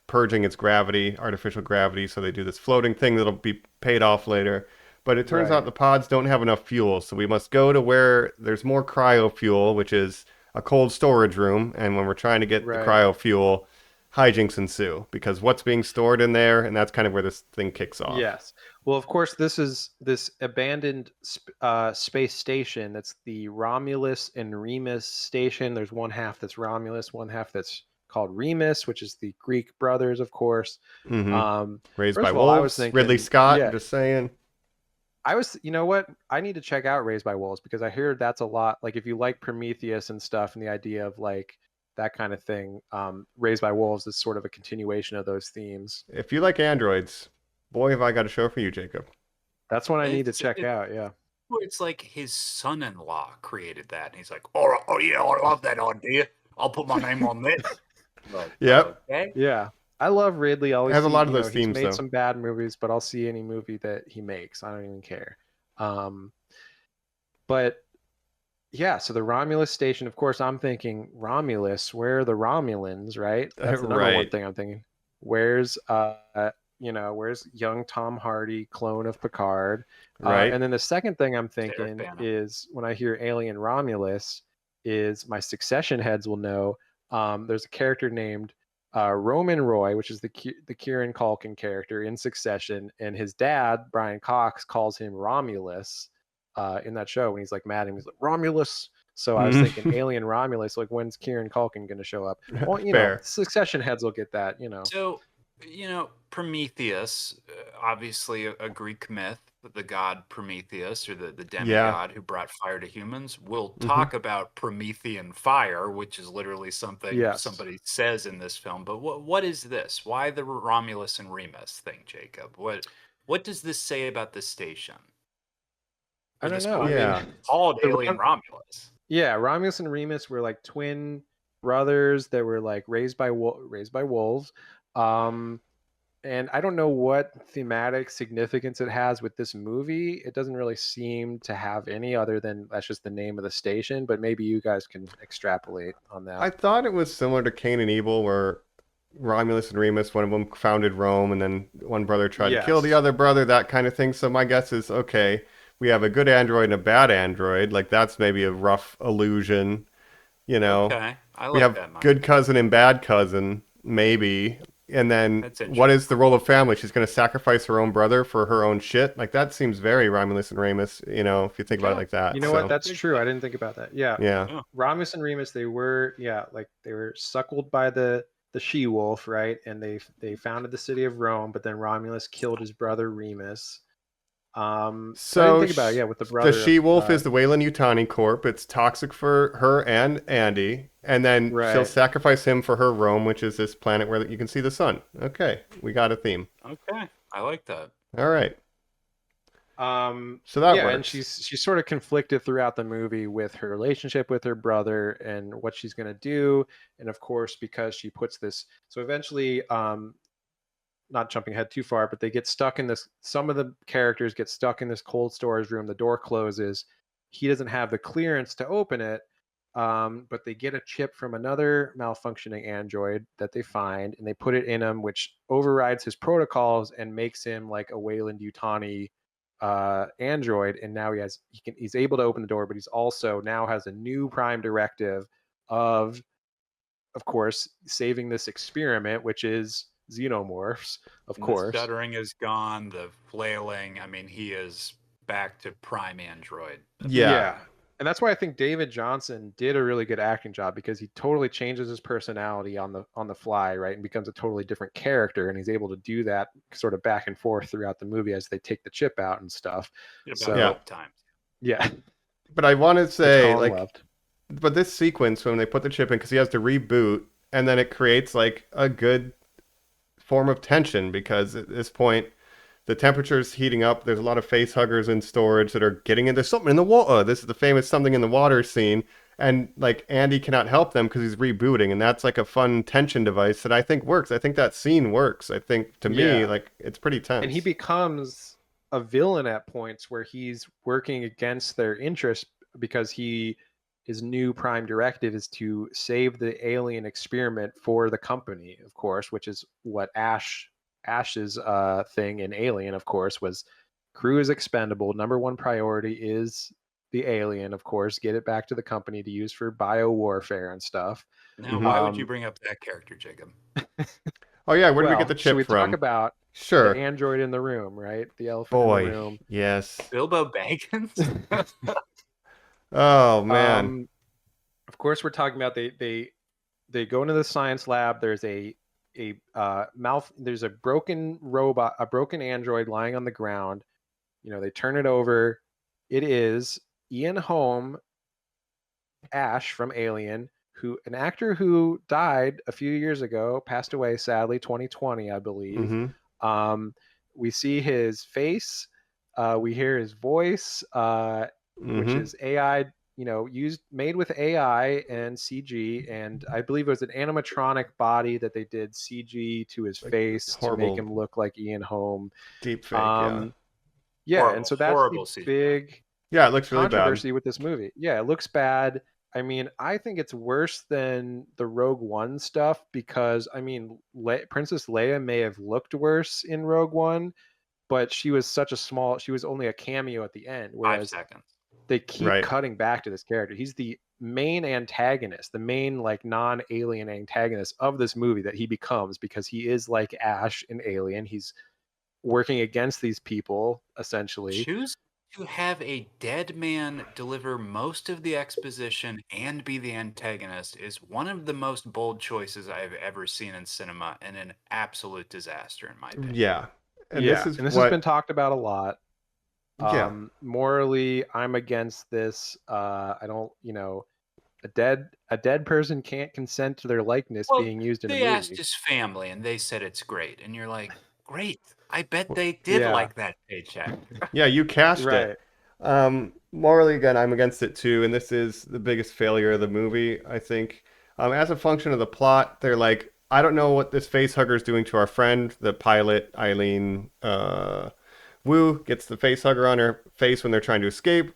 purging its gravity, artificial gravity. So they do this floating thing that'll be paid off later. But it turns Right. out the pods don't have enough fuel, so we must go to where there's more cryo fuel, which is a cold storage room. And when we're trying to get the Right. cryo fuel, hijinks ensue because what's being stored in there, and that's kind of where this thing kicks off. Yes. Well, of course, this is this abandoned space station. That's the Romulus and Remus station. There's one half that's Romulus, one half that's called Remus, which is the Greek brothers, of course. Mhm. Raised First by of all, I was wolves. thinking, Ridley Scott. yeah. Just saying. You know what? I need to check out Raised by Wolves because I hear that's a lot. Like if you like Prometheus and stuff and the idea of like that kind of thing, Raised by Wolves is sort of a continuation of those themes. If you like androids, boy, have I got a show for you, Jacob. That's one I need to check out. Yeah. It's like his son-in-law created that, and he's like, "Oh yeah, I love that idea. I'll put my name on this." Like, Yep. okay. Yeah. I love Ridley. I always Has a see, lot of you know, those he's themes, made though. some bad movies, but I'll see any movie that he makes. I don't even care. But yeah, so the Romulus station, of course, I'm thinking Romulus, where are the Romulans, right? That's the number one Right. thing I'm thinking. Where's where's young Tom Hardy, clone of Picard? Right. And then the second thing I'm thinking Banner. is when I hear Alien Romulus, is my Succession heads will know. There's a character named Roman Roy, which is the Kieran Culkin character in Succession, and his dad Brian Cox calls him Romulus in that show when he's like mad and he's like Romulus. So I was thinking Alien Romulus, like when's Kieran Culkin going to show up? Well, you know, Fair. Succession heads will get that, you know. So, Prometheus, obviously a Greek myth, the god Prometheus, or the demigod who brought fire to humans. We'll talk about Promethean fire, which is literally something somebody says in this film. But what is this? Why the Romulus and Remus thing, Jacob? What does this say about this station? I don't know. Yeah. Called Alien Romulus. Yeah, Romulus and Remus were like twin brothers that were like raised by wolves. And I don't know what thematic significance it has with this movie. It doesn't really seem to have any other than that's just the name of the station, but maybe you guys can extrapolate on that. I thought it was similar to Cain and Abel, where Romulus and Remus, one of them founded Rome, and then one brother tried to kill the other brother, that kind of thing. So my guess is, okay, we have a good android and a bad android. Like, that's maybe a rough illusion, you know? Okay, I like we have that. good cousin and bad cousin, maybe. And then what is the role of family? She's going to sacrifice her own brother for her own shit? Like, that seems very Romulus and Remus, you know, if you think about it like that. You know what? That's true. I didn't think about that. Yeah. Romulus and Remus, they were suckled by the she-wolf, right? And they founded the city of Rome, but then Romulus killed his brother Remus. So I didn't think about it, with the brother. The she-wolf is the Weyland-Yutani Corp. It's toxic for her and Andy. And then she'll sacrifice him for her Rome, which is this planet where you can see the sun. Okay, we got a theme. Okay, I like that. All right. So that works. And she's sort of conflicted throughout the movie with her relationship with her brother and what she's going to do. And of course, because she puts this, so eventually, not jumping ahead too far, but they get stuck in this. Some of the characters get stuck in this cold storage room. The door closes. He doesn't have the clearance to open it, but they get a chip from another malfunctioning android that they find, and they put it in him, which overrides his protocols and makes him like a Weyland-Yutani android. And now he's able to open the door, but he's also now has a new prime directive of course, saving this experiment, which is Xenomorphs, of course. The stuttering is gone, the flailing. I mean, he is back to prime android. Yeah. And that's why I think David Johnson did a really good acting job, because he totally changes his personality on the fly, right? And becomes a totally different character. And he's able to do that sort of back and forth throughout the movie as they take the chip out and stuff. Time. Yeah. But I want to say, loved. But this sequence, when they put the chip in, because he has to reboot, and then it creates like a good form of tension, because at this point the temperature's heating up. There's a lot of face huggers in storage that are getting in. There's something in the water. This is the famous something in the water scene, and like Andy cannot help them because he's rebooting, and that's like a fun tension device that I think works. I think that scene works. I think to me, like, it's pretty tense. And he becomes a villain at points where he's working against their interests, because his new prime directive is to save the alien experiment for the company, of course, which is what Ash's thing in Alien, of course, was crew is expendable. Number one priority is the alien, of course, get it back to the company to use for bio warfare and stuff. Now, why would you bring up that character, Jacob? Oh yeah, where did we get the chip from? We talk about the android in the room, right? The elephant in the room. Yes. Bilbo Baggins? Oh man. Of course, we're talking about they go into the science lab. There's there's a broken robot, a broken android lying on the ground. They turn it over. It is Ian Holm, Ash from Alien, an actor who died a few years ago, passed away sadly, 2020, I believe. We see his face, we hear his voice, which is AI, made with AI and CG, and I believe it was an animatronic body that they did CG to his face to make him look like Ian Holm. Deep fake, yeah. Horrible, And so that's horrible the CGI. big it looks really controversy bad. with this movie. Yeah, it looks bad. I mean, I think it's worse than the Rogue One stuff because, I mean, Princess Leia may have looked worse in Rogue One, but she was she was only a cameo at the end, 5 whereas seconds. they keep Right. cutting back to this character. He's the main antagonist, the main like non-alien antagonist of this movie that he becomes because he is like Ash in Alien. He's working against these people essentially. Choose to have a dead man deliver most of the exposition and be the antagonist is one of the most bold choices I've ever seen in cinema and an absolute disaster in my opinion. Yeah. And yeah, this is and this what has been talked about a lot. Yeah. Morally, I'm against this. I don't, a dead person can't consent to their likeness Well, being used in a they movie. asked his family and they said it's great. And you're like, great. I bet they did Yeah. like that paycheck. Yeah, you cashed Right. it. Morally, again, I'm against it too, and this is the biggest failure of the movie, I think. As a function of the plot, they're like, I don't know what this face hugger is doing to our friend, the pilot, Eileen. Wu gets the face hugger on her face when they're trying to escape.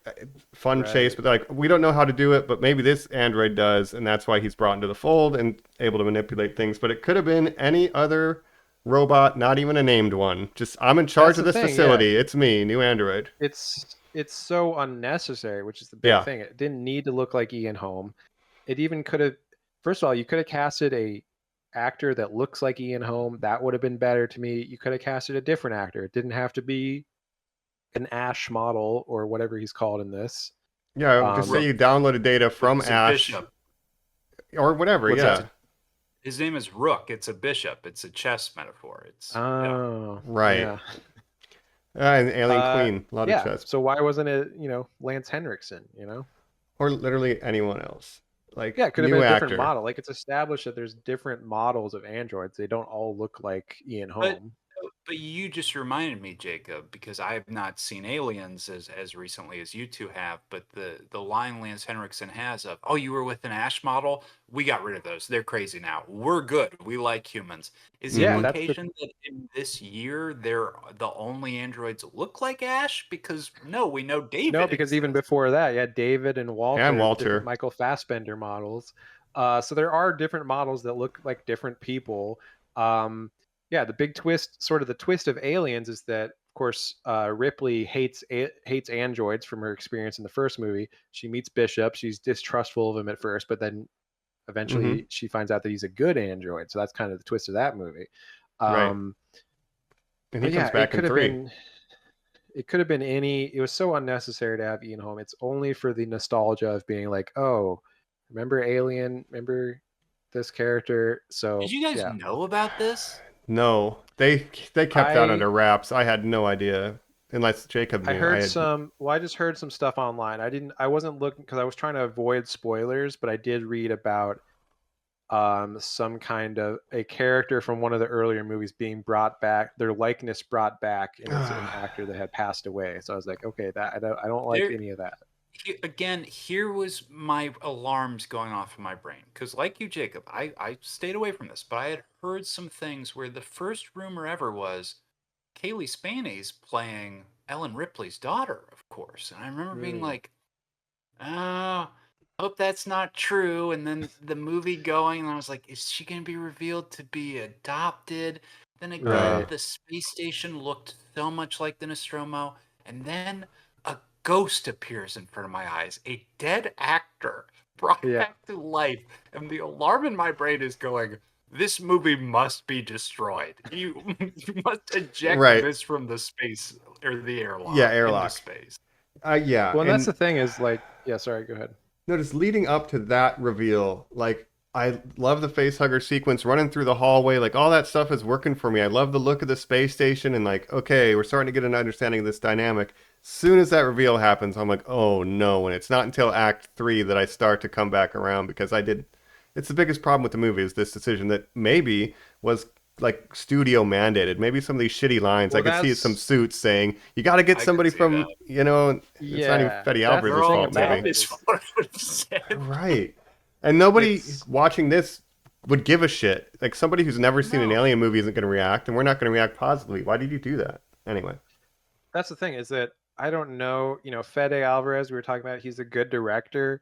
Fun chase, but they're like, we don't know how to do it, but maybe this android does, and that's why he's brought into the fold and able to manipulate things. But it could have been any other robot, not even a named one. Just, I'm in charge of this facility. Yeah. It's me, new android. It's so unnecessary, which is the big thing. It didn't need to look like Ian Holm. It even could have, first of all, you could have casted a actor that looks like Ian Holm. That would have been better to me. You could have casted a different actor. It didn't have to be an Ash model or whatever he's called in this. Yeah, just say you downloaded data from Ash bishop. Or whatever. His name is Rook. It's a bishop. It's a chess metaphor. It's right. Yeah. And Alien Queen, a lot of chess. So why wasn't it, Lance Henriksen, or literally anyone else? Like, it could have been a different actor. model. Like, it's established that there's different models of androids. They don't all look like Ian Holm. But you just reminded me, Jacob, because I have not seen Aliens as recently as you two have, but the line Lance Henriksen has of, oh, you were with an Ash model? We got rid of those. They're crazy now. We're good. We like humans. Is the implication that in this year, they're the only androids look like Ash? Because, no, we know David. No, because even before that, you had David and Walter. And Walter. Michael Fassbender models. So there are different models that look like different people. The big twist, sort of the twist of Aliens, is that, of course, Ripley hates androids from her experience in the first movie. She meets Bishop. She's distrustful of him at first, but then eventually she finds out that he's a good android. So that's kind of the twist of that movie. Right. And he comes back in 3. It could have been it was so unnecessary to have Ian Holm. It's only for the nostalgia of being like, oh, remember Alien? Remember this character? So did you guys know about this? No, they kept that under wraps. I had no idea, unless Jacob knew. I just heard some stuff online. I wasn't looking because I was trying to avoid spoilers, but I did read about some kind of a character from one of the earlier movies being brought back, their likeness brought back, and it's an actor that had passed away. So I was like, okay, that I don't like any of that. Again, here was my alarms going off in my brain. Because like you, Jacob, I stayed away from this, but I had heard some things where the first rumor ever was Kaylee Spaney's playing Ellen Ripley's daughter, of course. And I remember being like, oh, hope that's not true. And then the movie going, and I was like, is she going to be revealed to be adopted? Then again, the space station looked so much like the Nostromo. And then a ghost appears in front of my eyes, a dead actor brought back to life, and the alarm in my brain is going, this movie must be destroyed. You must eject this from the space or the airlock. Airlock. Into space. Well, and that's the thing is like, sorry, go ahead. No, just leading up to that reveal, like, I love the face hugger sequence running through the hallway. Like all that stuff is working for me. I love the look of the space station and like, okay, we're starting to get an understanding of this dynamic. Soon as that reveal happens, I'm like, oh no. And it's not until Act 3 that I start to come back around because it's the biggest problem with the movie is this decision that maybe was like studio mandated. Maybe some of these shitty lines, Well, I could see some that's suits saying, you got to get I somebody could see from, that. it's not even yeah. Fetty That's Alvarez's the thing fault, about maybe. it. It's what I would have said. Right. And nobody It's watching this would give a shit. Like somebody who's never seen an No. alien movie isn't going to react, and we're not going to react positively. Why did you do that? Anyway. that's the thing is that I don't know. Fede Alvarez, we were talking about. He's a good director.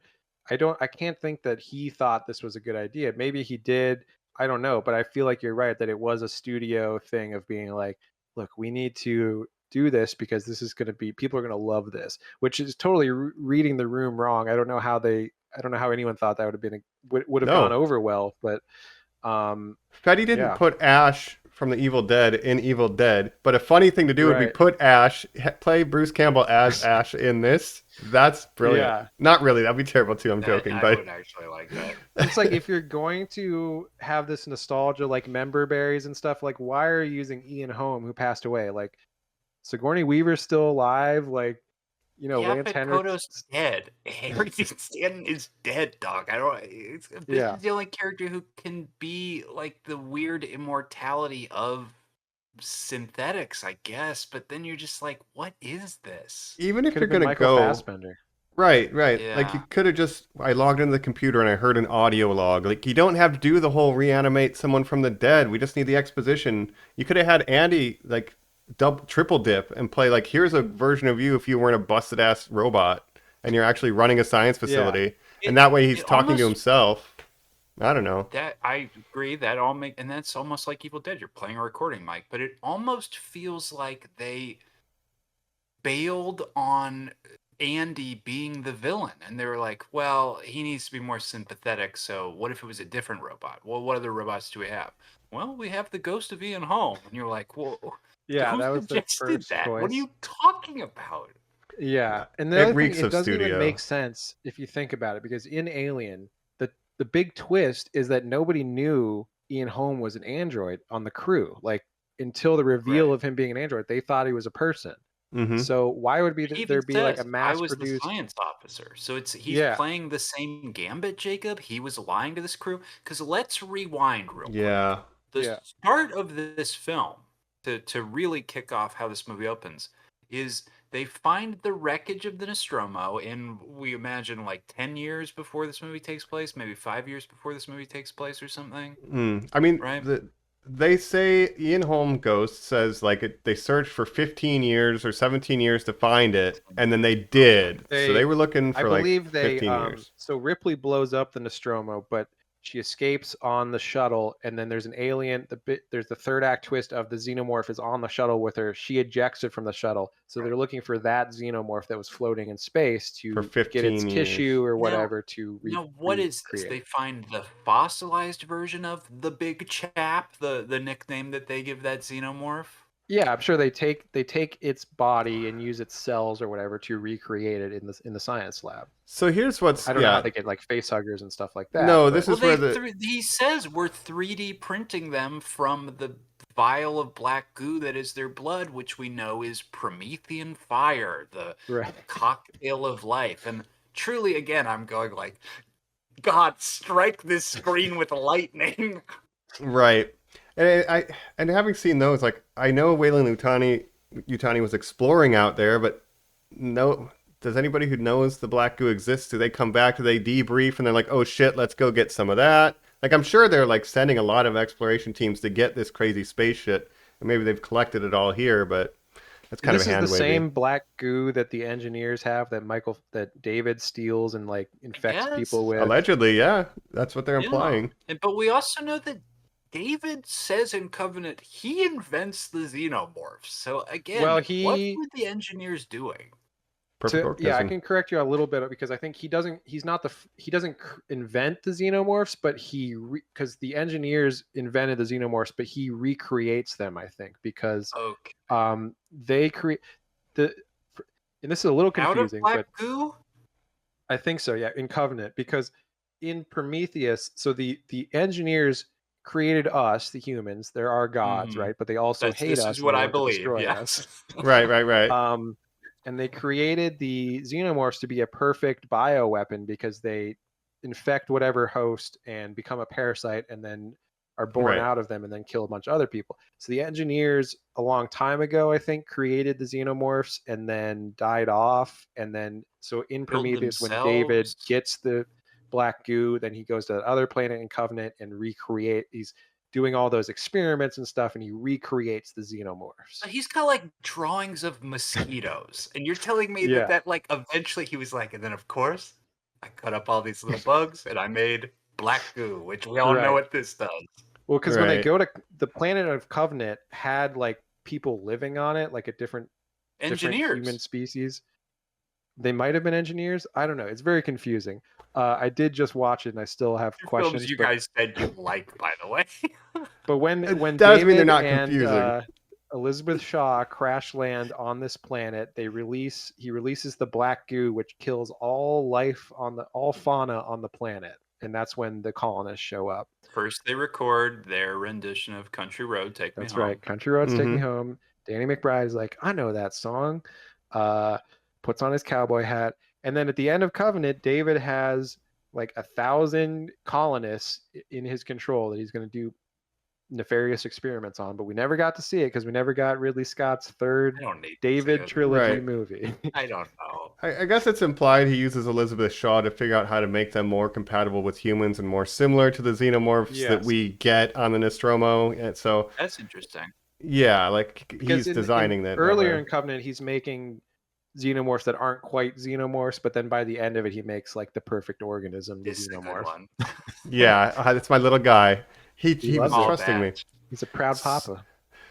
I can't think that he thought this was a good idea. Maybe he did. I don't know, but I feel like you're right that it was a studio thing of being like, look, we need to do this because this is going to be people are going to love this, which is totally reading the room wrong. I don't know how anyone thought that would have been would have gone No. over well, but Fetty didn't yeah, put Ash from the Evil Dead in Evil Dead, but a funny thing to do would be right, put Ash, play Bruce Campbell as Ash in this. That's brilliant. yeah. Not really. That'd be terrible too. I'm joking, I but would actually like that. It's like if you're going to have this nostalgia, like member berries and stuff, like why are you using Ian Holm who passed away? Like Sigourney Weaver's still alive, like Yeah, Lance but Henriksen. Kodo's dead. Harry Dean Stanton is dead, dog. I don't. This Yeah, is the only character who can be like the weird immortality of synthetics, I guess. But then you're just like, what is this? even if could you're have been going to Michael go Fassbender. right, right. Like you Yeah. could have just I logged into the computer and I heard an audio log. Like you don't have to do the whole reanimate someone from the dead. We just need the exposition. You could have had Andy like triple dip and play like here's a version of you if you weren't a busted ass robot and you're actually running a science facility. And that way he's It talking to almost himself. I don't know. that I agree that all make and that's almost like Evil Dead. You're playing a recording mic, but it almost feels like they bailed on Andy being the villain. And they were like, well, he needs to be more sympathetic. So what if it was a different robot? Well, what other robots do we have? Well, we have the ghost of Ian Holm. And you're like, well, Yeah, who that was their suggested first that? What are choice. you talking about? Yeah, and the It other thing, reeks it of doesn't even studio. make sense if you think about it, because in Alien, the big twist is that nobody knew Ian Holm was an android on the crew. Like until the reveal Right. of him being an android, they thought he was a person. Mm-hmm. So why would He even there be like a says, I was the mass-produced? science officer. So he's Yeah, playing the same gambit, Jacob. He was lying to this crew. Because let's rewind real quick. Yeah. The yeah, start of this film, to really kick off how this movie opens, is they find the wreckage of the Nostromo in, we imagine, like 10 years before this movie takes place, maybe 5 years before this movie takes place or something, I mean, right? they say Ian Holm Ghost says like they searched for 15 years or 17 years to find it, and then they did. So they were looking I for like believe they 15 years. so Ripley blows up the Nostromo, but she escapes on the shuttle, and then there's an alien. There's the third act twist of the Xenomorph is on the shuttle with her. She ejects it from the shuttle, so they're looking for that Xenomorph that was floating in space For to 15 get its years. tissue or Now, whatever to what is this? recreate. They find the fossilized version of the big chap, the nickname that they give that Xenomorph. Yeah, I'm sure they take its body and use its cells or whatever to recreate it in the science lab. So here's what's I don't know how they get like face huggers and stuff like that. No, but- this Well, is where the he says we're 3D printing them from the vial of black goo that is their blood, which we know is Promethean fire, the Right. cocktail of life. And truly, again, I'm going like, God, strike this screen with lightning. right. And having seen those, like I know Wayland Yutani was exploring out there, but no, does anybody who knows the black goo exists? Do they come back? Do they debrief and they're like, oh shit, let's go get some of that? Like I'm sure they're like sending a lot of exploration teams to get this crazy space shit, and maybe they've collected it all here, but that's kind This of a hand is the wavy. same black goo that the engineers have that David steals and like infects Yes. people with. Allegedly, yeah, that's what they're Yeah. implying. But we also know that David says in Covenant he invents the Xenomorphs. So again, Well, what he- were the engineers doing? Perfect Yeah, I orgasm. can correct you a little bit because I think he doesn't invent the Xenomorphs, but because the engineers invented the Xenomorphs, but he recreates them, I think, because Okay. they create and this is a little Out of confusing, black but goo? I think so, yeah, in Covenant, because in Prometheus, so the engineers created us, the humans. They're our gods, Mhm. right? But they also hate This us is and what they I want to believe. destroy Yes. us. Right. And they created the Xenomorphs to be a perfect bioweapon because they infect whatever host and become a parasite and then are born Right. out of them and then kill a bunch of other people. So the engineers a long time ago, I think, created the Xenomorphs and then died off. And then so in Killed Prometheus, when David themselves. gets the black goo, then he goes to the other planet in Covenant and he's doing all those experiments and stuff, and he recreates the Xenomorphs. So he's got like drawings of mosquitoes, and you're telling me Yeah. that like eventually he was like, and then of course I cut up all these little bugs and I made black goo, which we all know Right. what this does. Well, because when they Right. go to the planet of Covenant, had like people living on it, like a different Engineers. human species. They might have been engineers. I don't know. It's very confusing. I did just watch it, and I still have Two questions. films you but, guys said you like, by the way. but when That doesn't mean they're David not and confusing. Elizabeth Shaw crash land on this planet, he releases the black goo, which kills all life all fauna on the planet, and that's when the colonists show up. First, they record their rendition of "Country Road, Take Me That's Home." right. Country Roads Take Me Mhm. Home. Danny McBride is like, I know that song. Puts on his cowboy hat. And then at the end of Covenant, David has like 1,000 colonists in his control that he's going to do nefarious experiments on. But we never got to see it because we never got Ridley Scott's third I don't need to see David it. trilogy Right. movie. I don't know. I guess it's implied he uses Elizabeth Shaw to figure out how to make them more compatible with humans and more similar to the Xenomorphs that Yes. we get on the Nostromo. And so, That's interesting. yeah, like Because he's designing that. Earlier way. in Covenant, he's making xenomorphs that aren't quite xenomorphs, but then by the end of it, he makes like the perfect organism, the This is a good xenomorph. one. Yeah, that's my little guy. He was loves it. trusting me. He's a proud papa.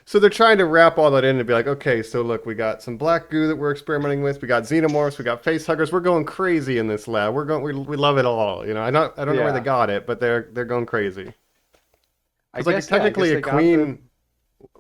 So they're trying to wrap all that in and be like, okay, so look, we got some black goo that we're experimenting with. We got xenomorphs. We got face huggers. We're going crazy in this lab. We love it all. You know, I don't know where they Yeah. got it, but they're going crazy. I It's like guess technically they a got queen.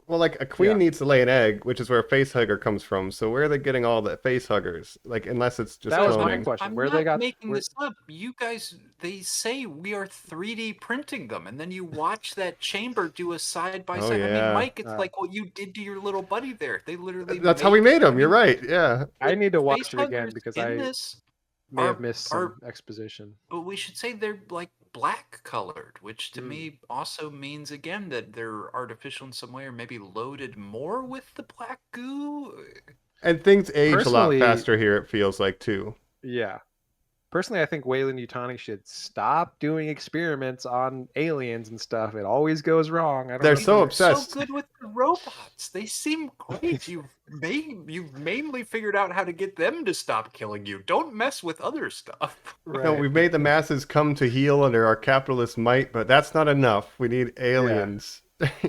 Well, like a queen Yeah. needs to lay an egg, which is where a face hugger comes from. So where are they getting all the face huggers? Like, unless it's just That was my cloning. question. I'm Where not they got making where- this up. You guys, they say we are 3D printing them, and then you watch that chamber do a side by Oh, side. I yeah. mean, Mike, it's like what you did to your little buddy there. They literally. That's how we made them. You're right. Yeah. I need to watch face it again huggers because in I this may have are- missed some exposition. But we should say they're like black colored, which to Hmm. me also means again that they're artificial in some way, or maybe loaded more with the black goo. And things age a lot Personally- faster here, it feels like, too. Yeah. Personally, I think Weyland-Yutani should stop doing experiments on aliens and stuff. It always goes wrong. I don't They're know. so You're obsessed. So good with the robots. They seem great. You've mainly figured out how to get them to stop killing you. Don't mess with other stuff. You know, we've made the masses come to heel under our capitalist might, but that's not enough. We need aliens.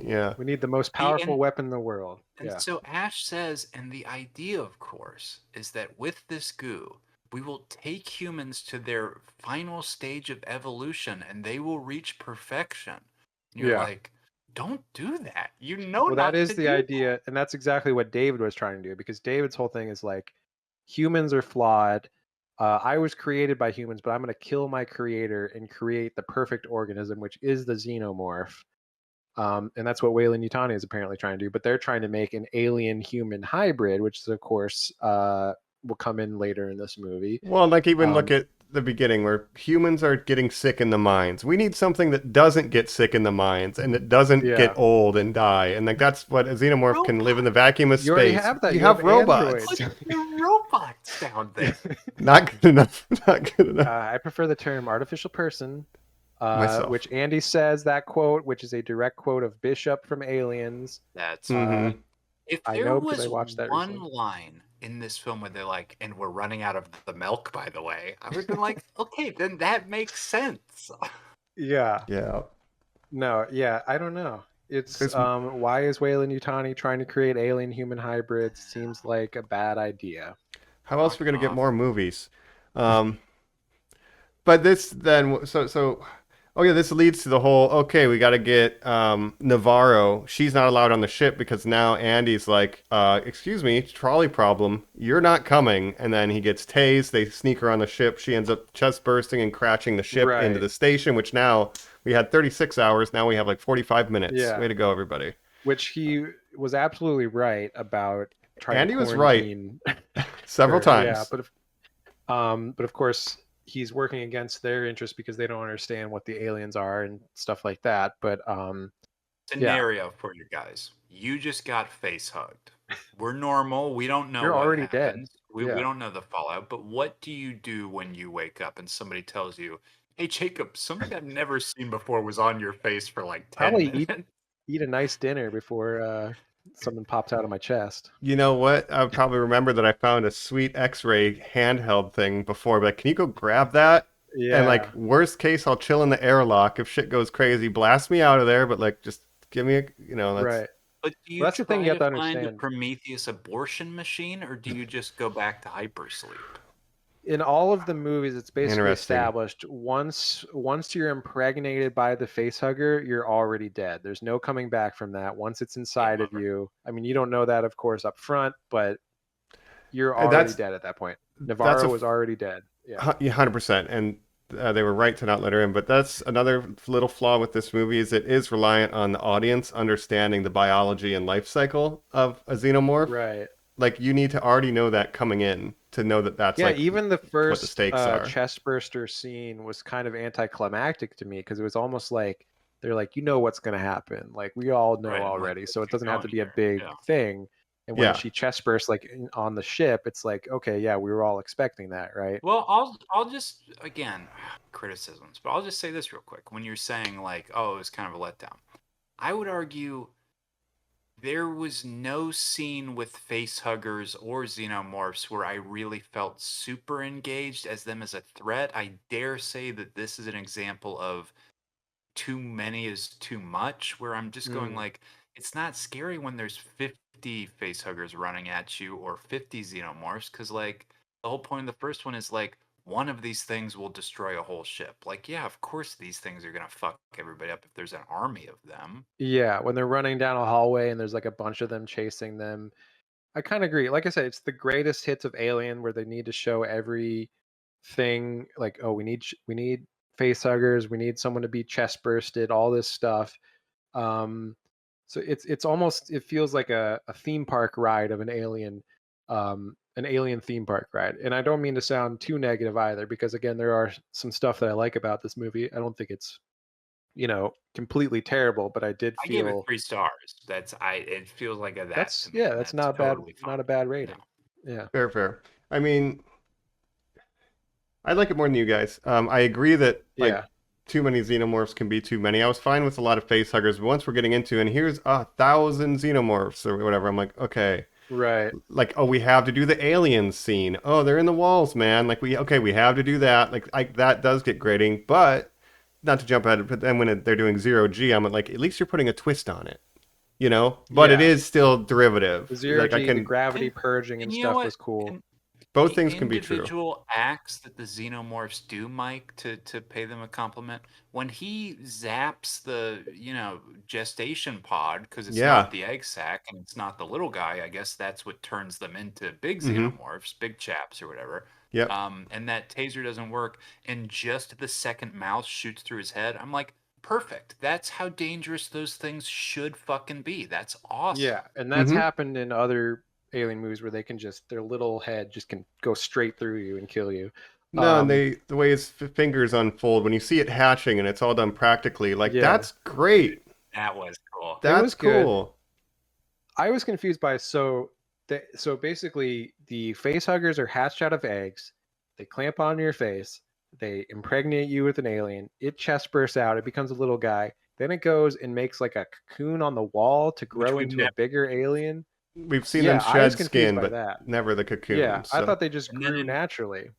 Yeah. We need the most powerful weapon in the world. And Yeah. so Ash says, and the idea, of course, is that with this goo, we will take humans to their final stage of evolution and they will reach perfection. And you're Yeah. like, don't do that. You know, Well, not that is to the do idea, and that's exactly what David was trying to do, because David's whole thing is like, humans are flawed. I was created by humans, but I'm going to kill my creator and create the perfect organism, which is the xenomorph. And that's what Weyland-Yutani is apparently trying to do. But they're trying to make an alien-human hybrid, which is, of course, will come in later in this movie. Well, like even look at the beginning where humans are getting sick in the minds. We need something that doesn't get sick in the minds and that doesn't get old and die. And like that's what a xenomorph can live in the vacuum of You already space. have that. You You have have robots. androids. Put your robots down there. Not good enough. Not good enough. I prefer the term artificial person, Myself. which Andy says that quote, which is a direct quote of Bishop from Aliens. That's Mhm. if I there know because was I watched that one recently. line in this film where they're like, and we're running out of the milk, by the way, I would have been like, okay, then that makes sense. Yeah. Yeah. No, yeah, I don't know. It's There's- why is Weyland-Yutani trying to create alien human hybrids? Seems like a bad idea. How else are we gonna get more movies? But this then so Oh yeah, this leads to the whole, okay, we got to get Navarro. She's not allowed on the ship because now Andy's like, excuse me, trolley problem. You're not coming. And then he gets tased. They sneak her on the ship. She ends up chest bursting and crashing the ship into Right. the station, which now we had 36 hours. Now we have like 45 minutes. Yeah. Way to go, everybody. Which he was absolutely right about trying Andy to was right quarantine. several Sure, times. Yeah, but of course he's working against their interest because they don't understand what the aliens are and stuff like that. But Scenario for you guys. You just got face hugged. We're normal. We don't know You're what already dead. happens. We Yeah. don't know the fallout. But what do you do when you wake up and somebody tells you, hey, Jacob, something I've never seen before was on your face for like 10 Probably minutes? eat a nice dinner before something pops out of my chest. You know what? I probably remember that I found a sweet X-ray handheld thing before, but can you go grab that? Yeah. And like worst case, I'll chill in the airlock. If shit goes crazy, blast me out of there. But like, just give me a, that's, Right. But do you Well, that's the try thing you have to find a understand. Prometheus abortion machine, or do you just go back to hypersleep? In all of the movies, it's basically Interesting. established once you're impregnated by the facehugger, you're already dead. There's no coming back from that. Once it's inside of you, I mean, you don't know that, of course, up front, but you're already That's- dead at that point. that's Navarro a- was already dead. Yeah. 100%. And they were right to not let her in. But that's another little flaw with this movie is it is reliant on the audience understanding the biology and life cycle of a xenomorph. Right. Like you need to already know that coming in to know that that's Yeah, like even the first stakes are. chest burster scene was kind of anticlimactic to me because it was almost like they're like, you know what's going to happen. Like we all know Right, already, like, so it let's doesn't keep have to going be a here. big Yeah. thing. And when Yeah. she chest bursts like on the ship, it's like, okay, yeah, we were all expecting that, right? Well, I'll just again criticisms, but I'll just say this real quick. When you're saying like, oh, it was kind of a letdown, I would argue there was no scene with facehuggers or xenomorphs where I really felt super engaged as them as a threat. I dare say that this is an example of too many is too much, where I'm just going like, it's not scary when there's 50 facehuggers running at you or 50 xenomorphs, because like the whole point of the first one is like one of these things will destroy a whole ship. Like, yeah, of course these things are gonna fuck everybody up if there's an army of them. Yeah, when they're running down a hallway and there's like a bunch of them chasing them. I kind of agree. Like I said, it's the greatest hits of Alien where they need to show every thing like, oh, we need face huggers, we need someone to be chest bursted, all this stuff. So it's almost, it feels like a theme park ride of an alien theme park ride. And I don't mean to sound too negative either, because again, there are some stuff that I like about this movie. I don't think it's completely terrible, but I did I gave it feel 3 stars. It feels like a that that's to me. yeah, that's not bad, totally not fine. a bad rating. No. Yeah. Fair. I mean, I like it more than you guys. I agree that like Yeah. too many xenomorphs can be too many. I was fine with a lot of face huggers, but once we're getting into and here's 1,000 xenomorphs or whatever, I'm like, okay. Right. Like, oh, we have to do the aliens scene. Oh, they're in the walls, man. Like we have to do that. Like that does get grating, but not to jump ahead, but then when they're doing 0G, I'm like, at least you're putting a twist on it. But it Yeah. is still derivative. The zero Like, G, the gravity purging and you know stuff what? was cool. And both the things can be true. individual acts that the xenomorphs do, Mike, to pay them a compliment, when he zaps the gestation pod because it's Yeah. not the egg sac and it's not the little guy, I guess that's what turns them into big xenomorphs, big chaps or whatever. Yep. And that taser doesn't work, and just the second mouse shoots through his head. I'm like, perfect. That's how dangerous those things should fucking be. That's awesome. Yeah, and that's Mhm. happened in other alien movies where they can just, their little head just can go straight through you and kill you. No, and the way his fingers unfold when you see it hatching and it's all done practically, like Yeah. that's great. That was cool. That's was good. cool. I was confused by so basically the face huggers are hatched out of eggs. They clamp onto your face. They impregnate you with an alien. It chest bursts out. It becomes a little guy. Then it goes and makes like a cocoon on the wall to grow we've into never a bigger alien. We've seen Yeah, them I was shed confused skin, by but that. never the cocoon. Yeah, I so- thought they just And then grew in- naturally.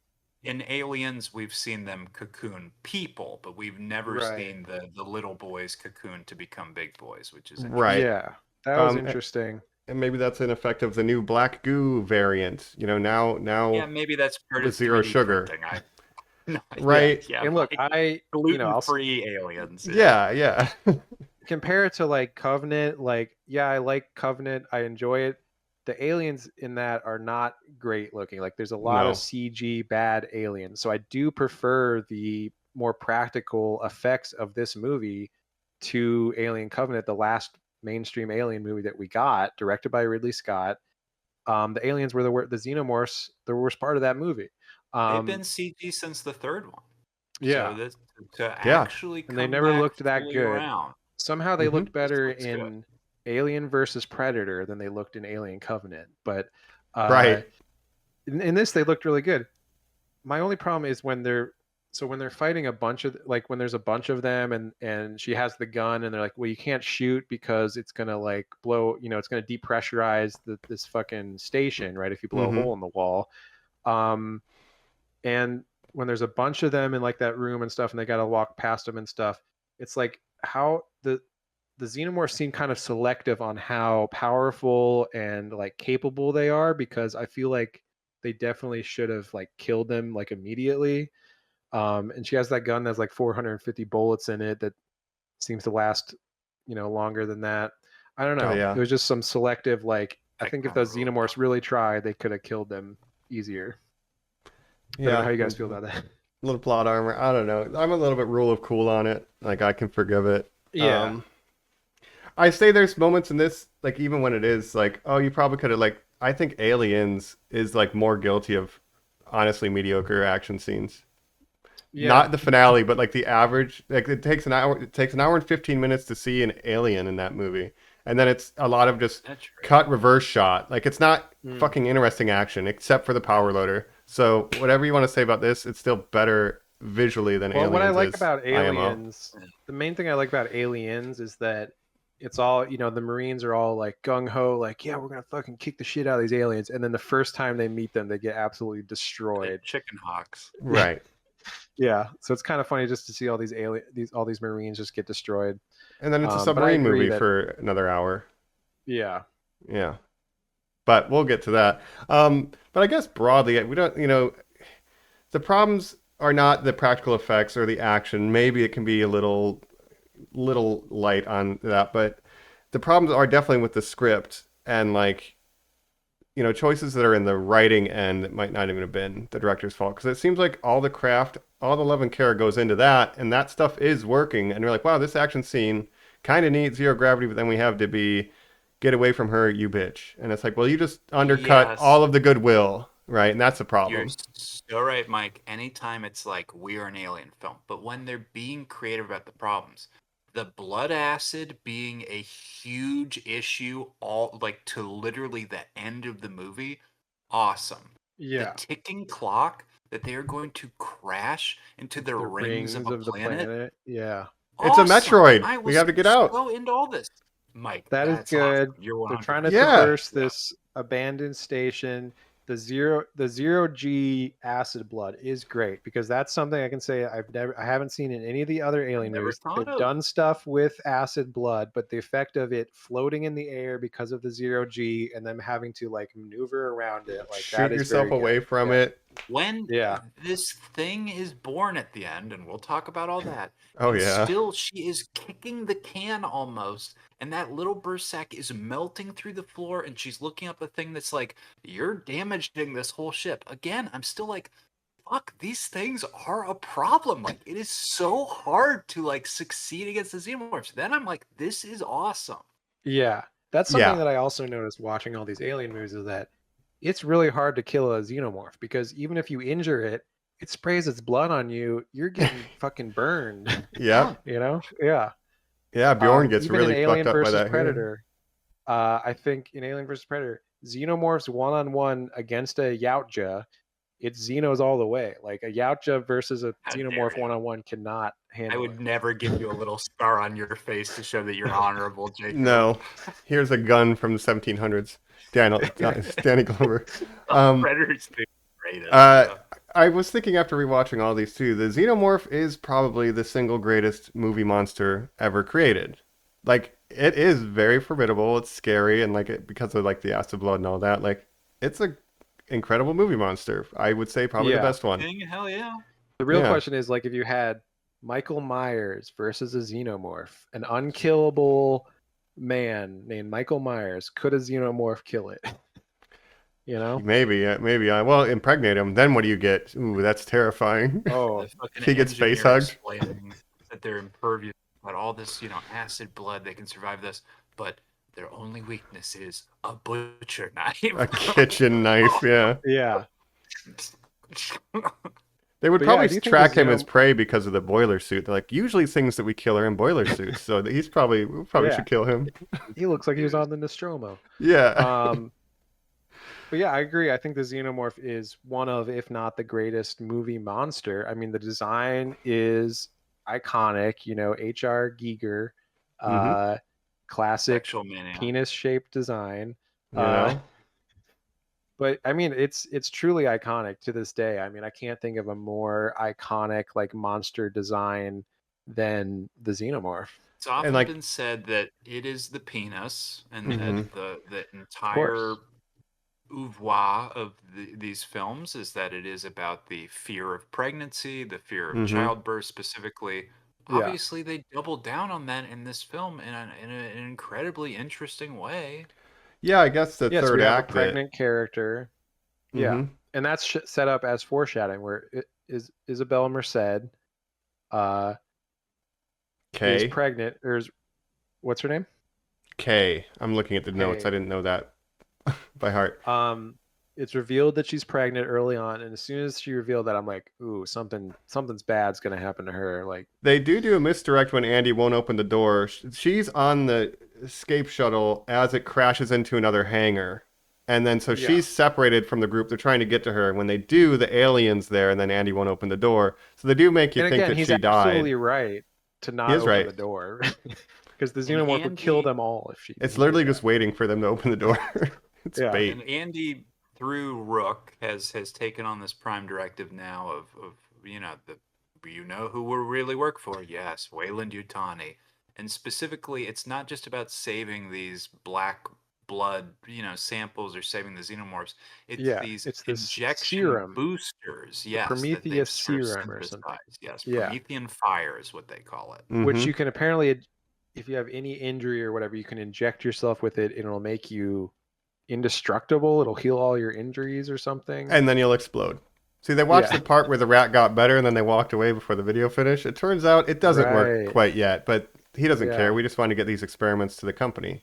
In Aliens, we've seen them cocoon people, but we've never Right. seen the little boys cocoon to become big boys, which is Right. Yeah, that was Um, interesting. And maybe that's an effect of the new black goo variant. Now Yeah, maybe that's part with of zero 3D sugar. printing. No, Right. Yeah. And look, I'll gluten-free aliens. Yeah. compare it to like Covenant. Like, yeah, I like Covenant. I enjoy it. The aliens in that are not great looking. Like, there's a lot of No. CG bad aliens. So I do prefer the more practical effects of this movie to Alien Covenant, the last mainstream alien movie that we got, directed by Ridley Scott. The aliens were the Xenomorphs, the worst part of that movie. They've been CG since the third one. Yeah, So this, to Yeah. actually and they come never back looked that fully good. around, Somehow they Mhm. looked better looks good. in Alien versus Predator than they looked in Alien Covenant. But Right. in this, they looked really good. My only problem is when they're fighting a bunch of, like, when there's a bunch of them and she has the gun and they're like, well, you can't shoot because it's gonna like blow, it's gonna depressurize this fucking station, right? If you blow a Mhm. hole in the wall. And when there's a bunch of them in like that room and stuff, and they got to walk past them and stuff, it's like how the xenomorphs seem kind of selective on how powerful and like capable they are, because I feel like they definitely should have like killed them like immediately. And she has that gun that's like 450 bullets in it that seems to last, longer than that. I don't Oh know. yeah. It was just some selective, like, I think if those Techno xenomorphs really tried, they could have killed them easier. I don't know Yeah. how you guys feel about that. Little plot armor. I don't know. I'm a little bit rule of cool on it. Like I can forgive it. Yeah. I say there's moments in this, like even when it is like, oh, you probably could have like. I think Aliens is like more guilty of honestly mediocre action scenes. Yeah. Not the finale, but like the average. Like it takes an hour. It takes an hour and 15 minutes to see an alien in that movie, and then it's a lot of just That's right. cut reverse shot. Like it's not Mm. fucking interesting action except for the power loader. So whatever you want to say about this, it's still better visually than Well, Aliens. what I like is about IMO. Aliens, the main thing I like about Aliens is that it's all, the Marines are all like gung ho, like, yeah, we're gonna fucking kick the shit out of these aliens, and then the first time they meet them, they get absolutely destroyed. Like chicken hawks. Right. Yeah, so it's kind of funny just to see all these all these Marines just get destroyed. And then it's a But I submarine agree movie that- for another hour. Yeah. Yeah. But we'll get to that. But I guess broadly, we don't, the problems are not the practical effects or the action. Maybe it can be a little light on that, but the problems are definitely with the script and like, choices that are in the writing end that might not even have been the director's fault. Because it seems like all the craft, all the love and care goes into that, and that stuff is working. And you're like, wow, this action scene kind of needs zero gravity, but then we have to be get away from her, you bitch. And it's like, well, you just undercut Yes. all of the goodwill, right? And that's the problem. You're so right, Mike. Anytime it's like we're an alien film, but when they're being creative about the problems, the blood acid being a huge issue, all like to literally the end of the movie, awesome. Yeah. The ticking clock that they are going to crash into the rings of a the planet. Yeah. It's a Awesome. Metroid. I We was have to get out. so into all this, Mike. That is that's good. Awesome. You're They're 100%. trying to Yeah. traverse this abandoned station. The zero G acid blood is great, because that's something I can say I haven't seen in any of the other alien never movies. thought They've of. done stuff with acid blood, but the effect of it floating in the air because of the zero G and them having to like maneuver around it, like Shoot that is yourself very away good. from Yeah. it. When Yeah. this thing is born at the end, and we'll talk about all that. Oh, and yeah. Still, she is kicking the can almost, and that little burst sack is melting through the floor, and she's looking up the thing that's like, "You're damaging this whole ship." Again, I'm still like, "Fuck, these things are a problem." Like, it is so hard to like succeed against the xenomorphs. Then I'm like, "This is awesome." Yeah. That's something Yeah. that I also noticed watching all these alien movies, is that it's really hard to kill a xenomorph, because even if you injure it, it sprays its blood on you, you're getting fucking burned. Yep. Yeah. Yeah, Bjorn gets Even really in Alien fucked up by versus that. here. Predator, I think in Alien versus Predator, xenomorphs one-on-one against a Yautja, it's Xenos all the way. Like a Yautja versus a How dare xenomorph you. one-on-one cannot I handle would it. never give you a little scar on your face to show that you're honorable, Jacob. No, here's a gun from the 1700s. Danny Glover. Predator's the greatest. I was thinking after rewatching all these too, the Xenomorph is probably the single greatest movie monster ever created. Like, it is very formidable. It's scary, and like it, because of like the acid blood and all that. Like, it's a incredible movie monster. I would say probably Yeah. the best one. Hell yeah. The real Yeah. question is like if you had Michael Myers versus a xenomorph, an unkillable man named Michael Myers, could a xenomorph kill it? You know? Maybe, well, impregnate him. Then what do you get? Ooh, that's terrifying. Oh, The fucking If he gets face engineer hugged. explaining that they're impervious, got all this, acid blood, they can survive this, but their only weakness is a butcher knife. A kitchen knife, yeah. yeah. They would But yeah, I probably do think track the him as prey because of the boiler suit. They're like, usually things that we kill are in boiler suits, so we probably Yeah. should kill him. He looks like he was on the Nostromo. Yeah. But yeah, I agree. I think the xenomorph is one of, if not the greatest movie monster. I mean, the design is iconic. H.R. Giger, classic Sexual mania. penis-shaped design. You know? But I mean, it's truly iconic to this day. I mean, I can't think of a more iconic like monster design than the xenomorph. It's often like- been said that it is the penis, and Mhm. that the entire oeuvre of these films is that it is about the fear of pregnancy, the fear of Mhm. childbirth specifically. Yeah. Obviously, they doubled down on that in this film in an incredibly interesting way. Yeah, I guess the Yes, third we have act. a pregnant character. Yeah, Mhm. and that's set up as foreshadowing, where it is Isabella Merced is K. pregnant. What's her name? K. I'm looking at the notes. K. I didn't know that by heart. It's revealed that she's pregnant early on, and as soon as she revealed that, I'm like, ooh, something's bad's gonna happen to her. Like, They do a misdirect when Andy won't open the door. She's on the escape shuttle as it crashes into another hangar. And then so she's separated from the group. They're trying to get to her. And when they do, the alien's there, and then Andy won't open the door. So they do make you and think again, that he's she died. absolutely right to not He is open right. the door because the xenomorph would kill Andy- them all if she. It's didn't literally do just waiting for them to open the door. It's Yeah. bait. And Andy, through Rook, has taken on this prime directive now of who we really work for. Yes, Wayland Yutani. And specifically, it's not just about saving these black blood, samples or saving the xenomorphs. It's it's this injection serum. boosters. Yes, that they've Prometheus sort of serum or something. synthesized. Yes, Yeah. Promethean fire is what they call it. Which Mhm. you can apparently, if you have any injury or whatever, you can inject yourself with it, and it'll make you indestructible. It'll heal all your injuries or something. And then you'll explode. See, they watched Yeah. the part where the rat got better and then they walked away before the video finished. It turns out it doesn't work Right. quite yet, but he doesn't Yeah. care. We just want to get these experiments to the company,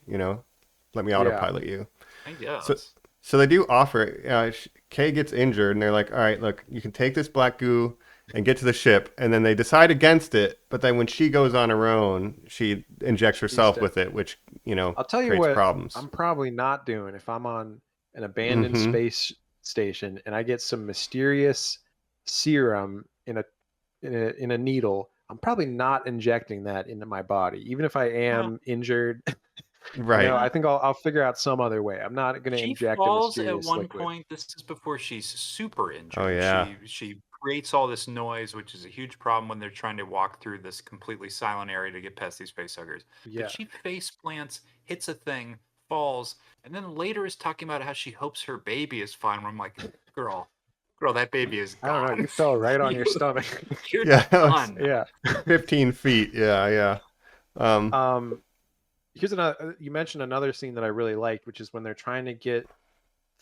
Let me autopilot you. I guess. So they do offer, Kay gets injured and they're like, all right, look, you can take this black goo and get to the ship. And then they decide against it. But then when she goes on her own, she injects herself dead. with it, which, I'll tell you creates what problems. I'm probably not doing if I'm on an abandoned Mhm. space station and I get some mysterious serum in a needle. I'm probably not injecting that into my body, even if I am injured. Right. I think I'll figure out some other way. I'm not going to She inject a falls at mysterious one liquid. point. This is before she's super injured. Oh, yeah. She creates all this noise, which is a huge problem when they're trying to walk through this completely silent area to get past these facehuggers. Yeah. But she face plants, hits a thing, falls, and then later is talking about how she hopes her baby is fine. Where I'm like, girl, that baby is I gone. don't know. You fell right on your stomach. You're Yeah, done. Yeah. 15 feet. Yeah. Here's another. You mentioned another scene that I really liked, which is when they're trying to get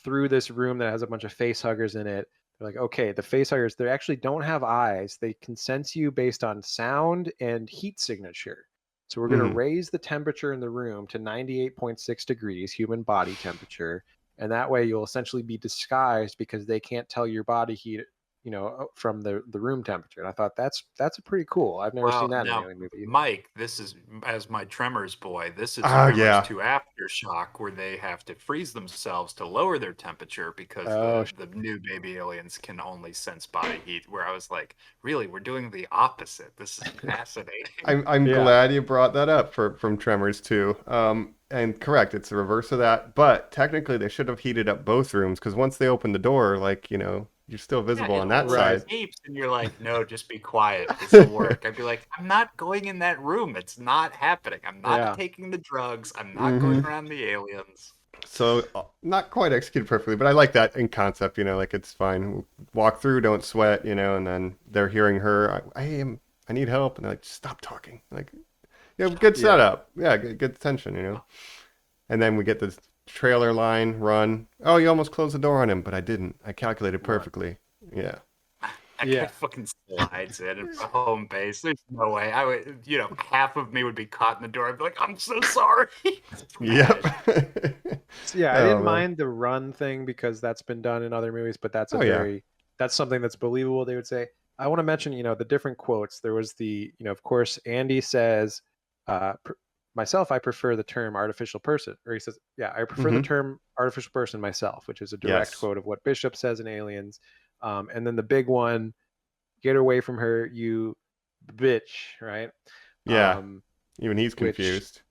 through this room that has a bunch of face huggers in it. They're like, okay, the face huggers, they actually don't have eyes. They can sense you based on sound and heat signature. So we're going to Mhm. raise the temperature in the room to 98.6 degrees, human body temperature. And that way you'll essentially be disguised because they can't tell your body heat, from the room temperature. And I thought that's pretty cool. I've never seen that in now, an alien movie. Mike, this is, as my Tremors boy, this is Oh, Tremors yeah. 2 Aftershock, where they have to freeze themselves to lower their temperature because Oh, the new baby aliens can only sense body heat. Where I was like, really, we're doing the opposite. This is fascinating. I'm Yeah. glad you brought that up from Tremors 2. And correct, it's the reverse of that. But technically, they should have heated up both rooms because once they open the door, you're still visible Yeah, on that it side. escapes, and you're like, no, just be quiet. This will work. I'd be like, I'm not going in that room. It's not happening. I'm not Yeah. taking the drugs. I'm not going around the aliens. So not quite executed perfectly, but I like that in concept. Like it's fine. Walk through, don't sweat. And then they're hearing her. I need help, and they're like, stop talking. Like, good Yeah. setup. Yeah, good tension. And then we get this trailer line run. Oh, you almost closed the door on him, but I didn't. I calculated perfectly. Yeah. That Yeah. guy fucking slides in at home base. There's no way. I would, half of me would be caught in the door. I'd be like, I'm so sorry. Yep. So, yeah, I Oh, didn't man. mind the run thing because that's been done in other movies, but that's Oh, yeah. that's something that's believable, they would say. I want to mention, the different quotes. There was of course, Andy says, myself, I prefer the term artificial person. Or he says, yeah, I prefer the Mhm. term artificial person myself, which is a direct Yes. quote of what Bishop says in Aliens. And then the big one, get away from her, you bitch, right? Yeah. Um, Even he's which confused.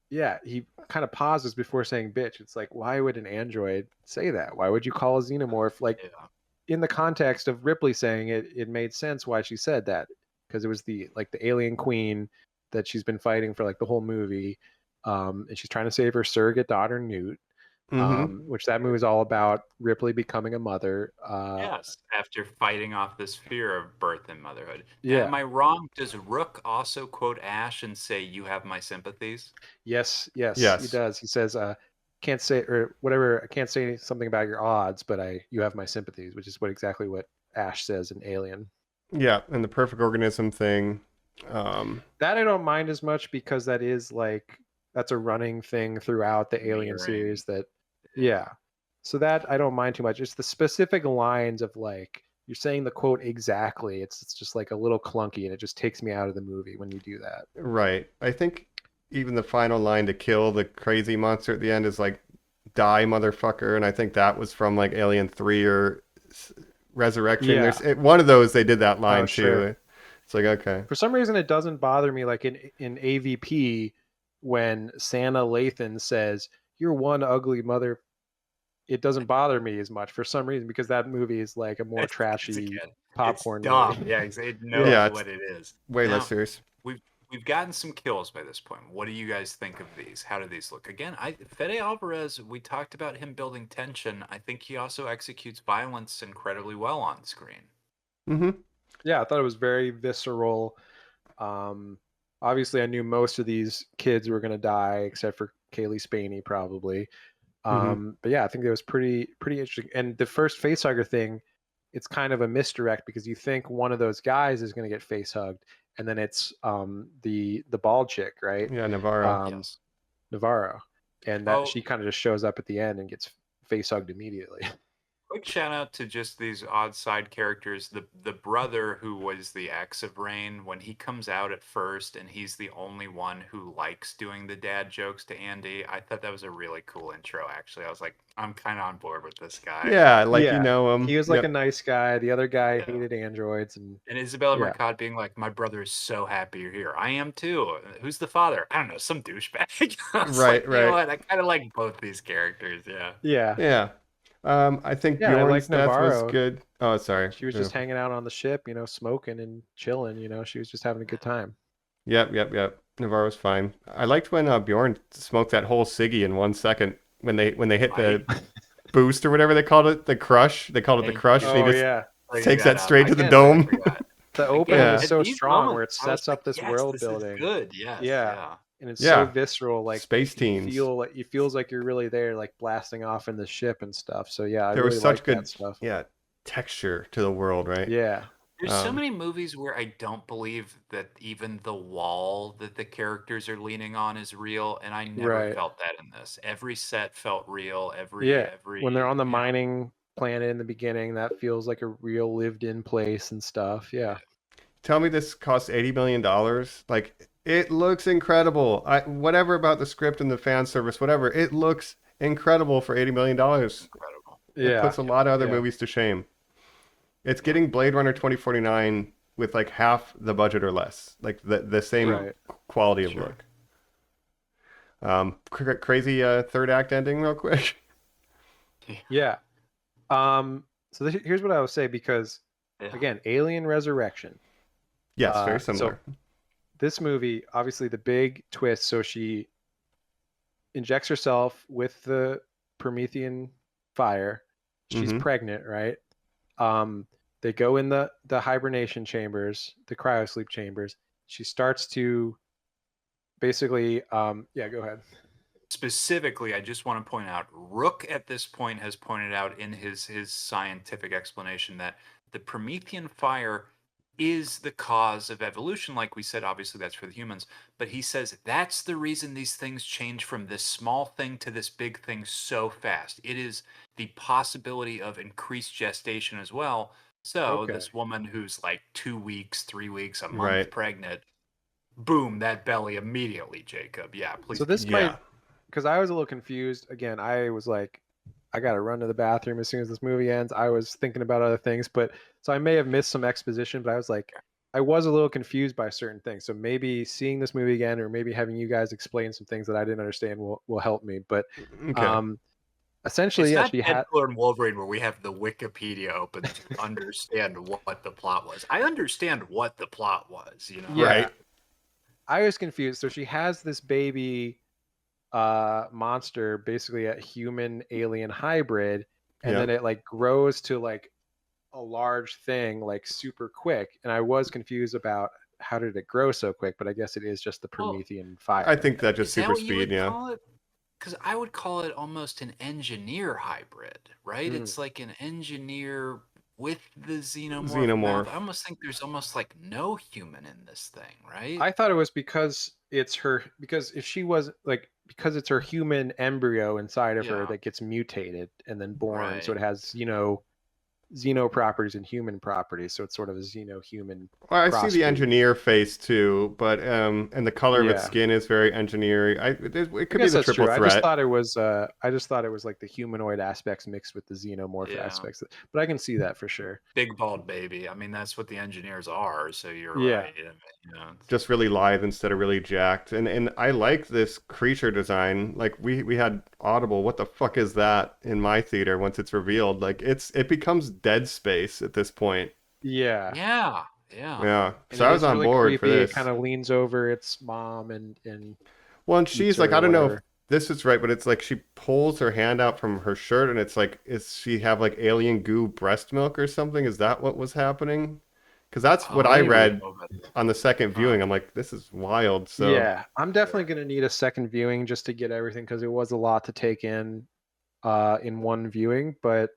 yeah, he kind of pauses before saying bitch. It's like, why would an android say that? Why would you call a xenomorph? Like, Yeah. in the context of Ripley saying it, it made sense why she said that, because it was the alien queen that she's been fighting for like the whole movie, and she's trying to save her surrogate daughter Newt, Mm-hmm. which that movie is all about Ripley becoming a mother. Yes, after fighting off this fear of birth and motherhood. Now, Yeah, am I wrong? Does Rook also quote Ash and say, "You have my sympathies"? yes, he Yes. does. He says, can't say or whatever. I can't say something about your odds, but you have my sympathies, which is exactly what Ash says in Alien. Yeah, and the perfect organism thing. Um, That I don't mind as much because that's a running thing throughout the Alien Mirroring. series. Yeah. So that I don't mind too much. It's the specific lines of like you're saying the quote exactly. It's just like a little clunky, and it just takes me out of the movie when you do that. right. I think even the final line to kill the crazy monster at the end is like, die, motherfucker. And I think that was from like Alien 3 or Resurrection. Yeah. One of those, they did that Oh, line sure. too. It's like, okay. For some reason, it doesn't bother me like in AVP when Santa Lathan says, "You're one ugly mother." It doesn't bother me as much for some reason because that movie is like a more It's a trashy kid. It's popcorn dumb. movie. Yeah, it knows Yeah. Yeah, it's what it is. way less Now, serious. we've gotten some kills by this point. What do you guys think of these? How do these look? Again, Fede Alvarez, we talked about him building tension. I think he also executes violence incredibly well on screen. Mm-hmm. Yeah, I thought it was very visceral. Um, Obviously, I knew most of these kids were going to die, except for Kaylee Spaney, probably. Mm-hmm. But yeah, I think it was pretty interesting. And the first facehugger thing, it's kind of a misdirect because you think one of those guys is going to get face hugged, and then it's the bald chick, right? Yeah, Navarro. Um, Yes. Navarro, and that Oh, she kind of just shows up at the end and gets face hugged immediately. quick shout out to just these odd side characters. The brother who was the ex of Rain, when he comes out at first and he's the only one who likes doing the dad jokes to Andy, I thought that was a really cool intro, actually. I was like, I'm kind of on board with this guy. Yeah, like you Yeah, know him. he was like a Yep. nice guy. The other guy Yeah. hated androids, and And Isabella yeah, Marcotte being like, my brother is so happy you're here. I am too. Who's the father? I don't know, some douchebag. I was Right, like, you know right. what? I kind of like both these characters. Yeah. yeah, Yeah. I think yeah. And I Bjorn's like death was Navarro. good. Oh, sorry. She was Yeah. just hanging out on the ship, smoking and chilling. She was just having a good time. Yep. Navarro's fine. I liked when Bjorn smoked that whole ciggy in 1 second when they hit Right? the boost or whatever they called it, the crush. They called it the Thank crush, you. and he Oh just yeah, Bring takes that up. straight to the Again, I dome. forgot. the opening Again, Yeah. is so these strong where it moments, I was sets like, up this yes, world this is building. good. Yes. Yeah, Yeah. and it's so Yeah. visceral. Like Space you teens. feel like it feels like you're really there, like blasting off in the ship and stuff. So yeah, I There was really such like that good, stuff. yeah, texture to the world, right? Yeah, There's so Um, many movies where I don't believe that even the wall that the characters are leaning on is real, and I never right. felt that in this. Every set felt real. Yeah, Every when they're on the mining planet in the beginning, that feels like a real lived-in place and stuff. Yeah, Tell me this cost $80 million. Like, it looks incredible. Whatever about the script and the fan service, whatever, it looks incredible for $80 million. incredible. It yeah, puts a lot of other yeah. movies to shame. It's Yeah. getting Blade Runner 2049 with like half the budget or less, like the same Right. quality of Sure. look. Crazy third act ending, real quick. Yeah. So here's what I would say because Yeah. again, Alien Resurrection. Yes, very So similar. this movie, obviously, the big twist. So she injects herself with the Promethean fire. She's Mhm. pregnant, right? They go in the hibernation chambers, the cryosleep chambers. She starts to basically, yeah, go ahead. Specifically, I just want to point out, Rook at this point has pointed out in his scientific explanation that the Promethean fire is the cause of evolution. Like we said, obviously that's for the humans, but he says that's the reason these things change from this small thing to this big thing so fast. It is the possibility of increased gestation as well. So Okay. this woman who's like 2 weeks, 3 weeks, a month Right. pregnant, boom, that belly immediately, Jacob. Yeah, please. So this Yeah. might, because I was a little confused. Again, I was like, I got to run to the bathroom as soon as this movie ends. I was thinking about other things, but so I may have missed some exposition, but I was like, I was a little confused by certain things. So maybe seeing this movie again, or maybe having you guys explain some things that I didn't understand will help me. But Okay. essentially, It's yeah, not she had. Deadpool and Wolverine where we have the Wikipedia open to understand what the plot was. I understand what the plot was, you know. Yeah, Right. I was confused. So she has this baby monster, basically a human alien hybrid, and Yeah. then it like grows to like a large thing like super quick, and I was confused about how did it grow so quick, but I guess it is just the Well, Promethean fire. I think that just Is that super what you speed. would Yeah. call it? Because I would call it almost an engineer hybrid, right? Hmm. It's like an engineer with the xenomorph mouth. Xenomorph. I almost think there's almost like no human in this thing, right? I thought it was because it's her, because if she was like, because it's her human embryo inside of her Yeah. that gets mutated and then born, so Right. it has xeno properties and human properties, so it's sort of a xeno-human Well, I see the crossbreed. engineer face too, but and the color of its Yeah. skin is very engineering. It I could be guess the that's triple true. I threat. just thought it was like the humanoid aspects mixed with the xenomorph Yeah. aspects. But I can see that for sure. Big bald baby. I mean, that's what the engineers are. So you're Yeah. right. I mean, you know, Just really lithe instead of really jacked. And I like this creature design. Like we had Audible. What the fuck is that in my theater once it's revealed? Like it becomes Dead Space at this point. Yeah. yeah. Yeah. And So it I was is on really board creepy. for this. It kind of leans over its mom and Well, and eats she's her like, or I don't know if whatever. this is right, but it's like she pulls her hand out from her shirt and it's like, is she have like alien goo breast milk or something? Is that what was happening? Because that's what I don't read know, but- on the second viewing. I'm like, this is wild. So Yeah, I'm definitely going to need a second viewing just to get everything because it was a lot to take in one viewing. But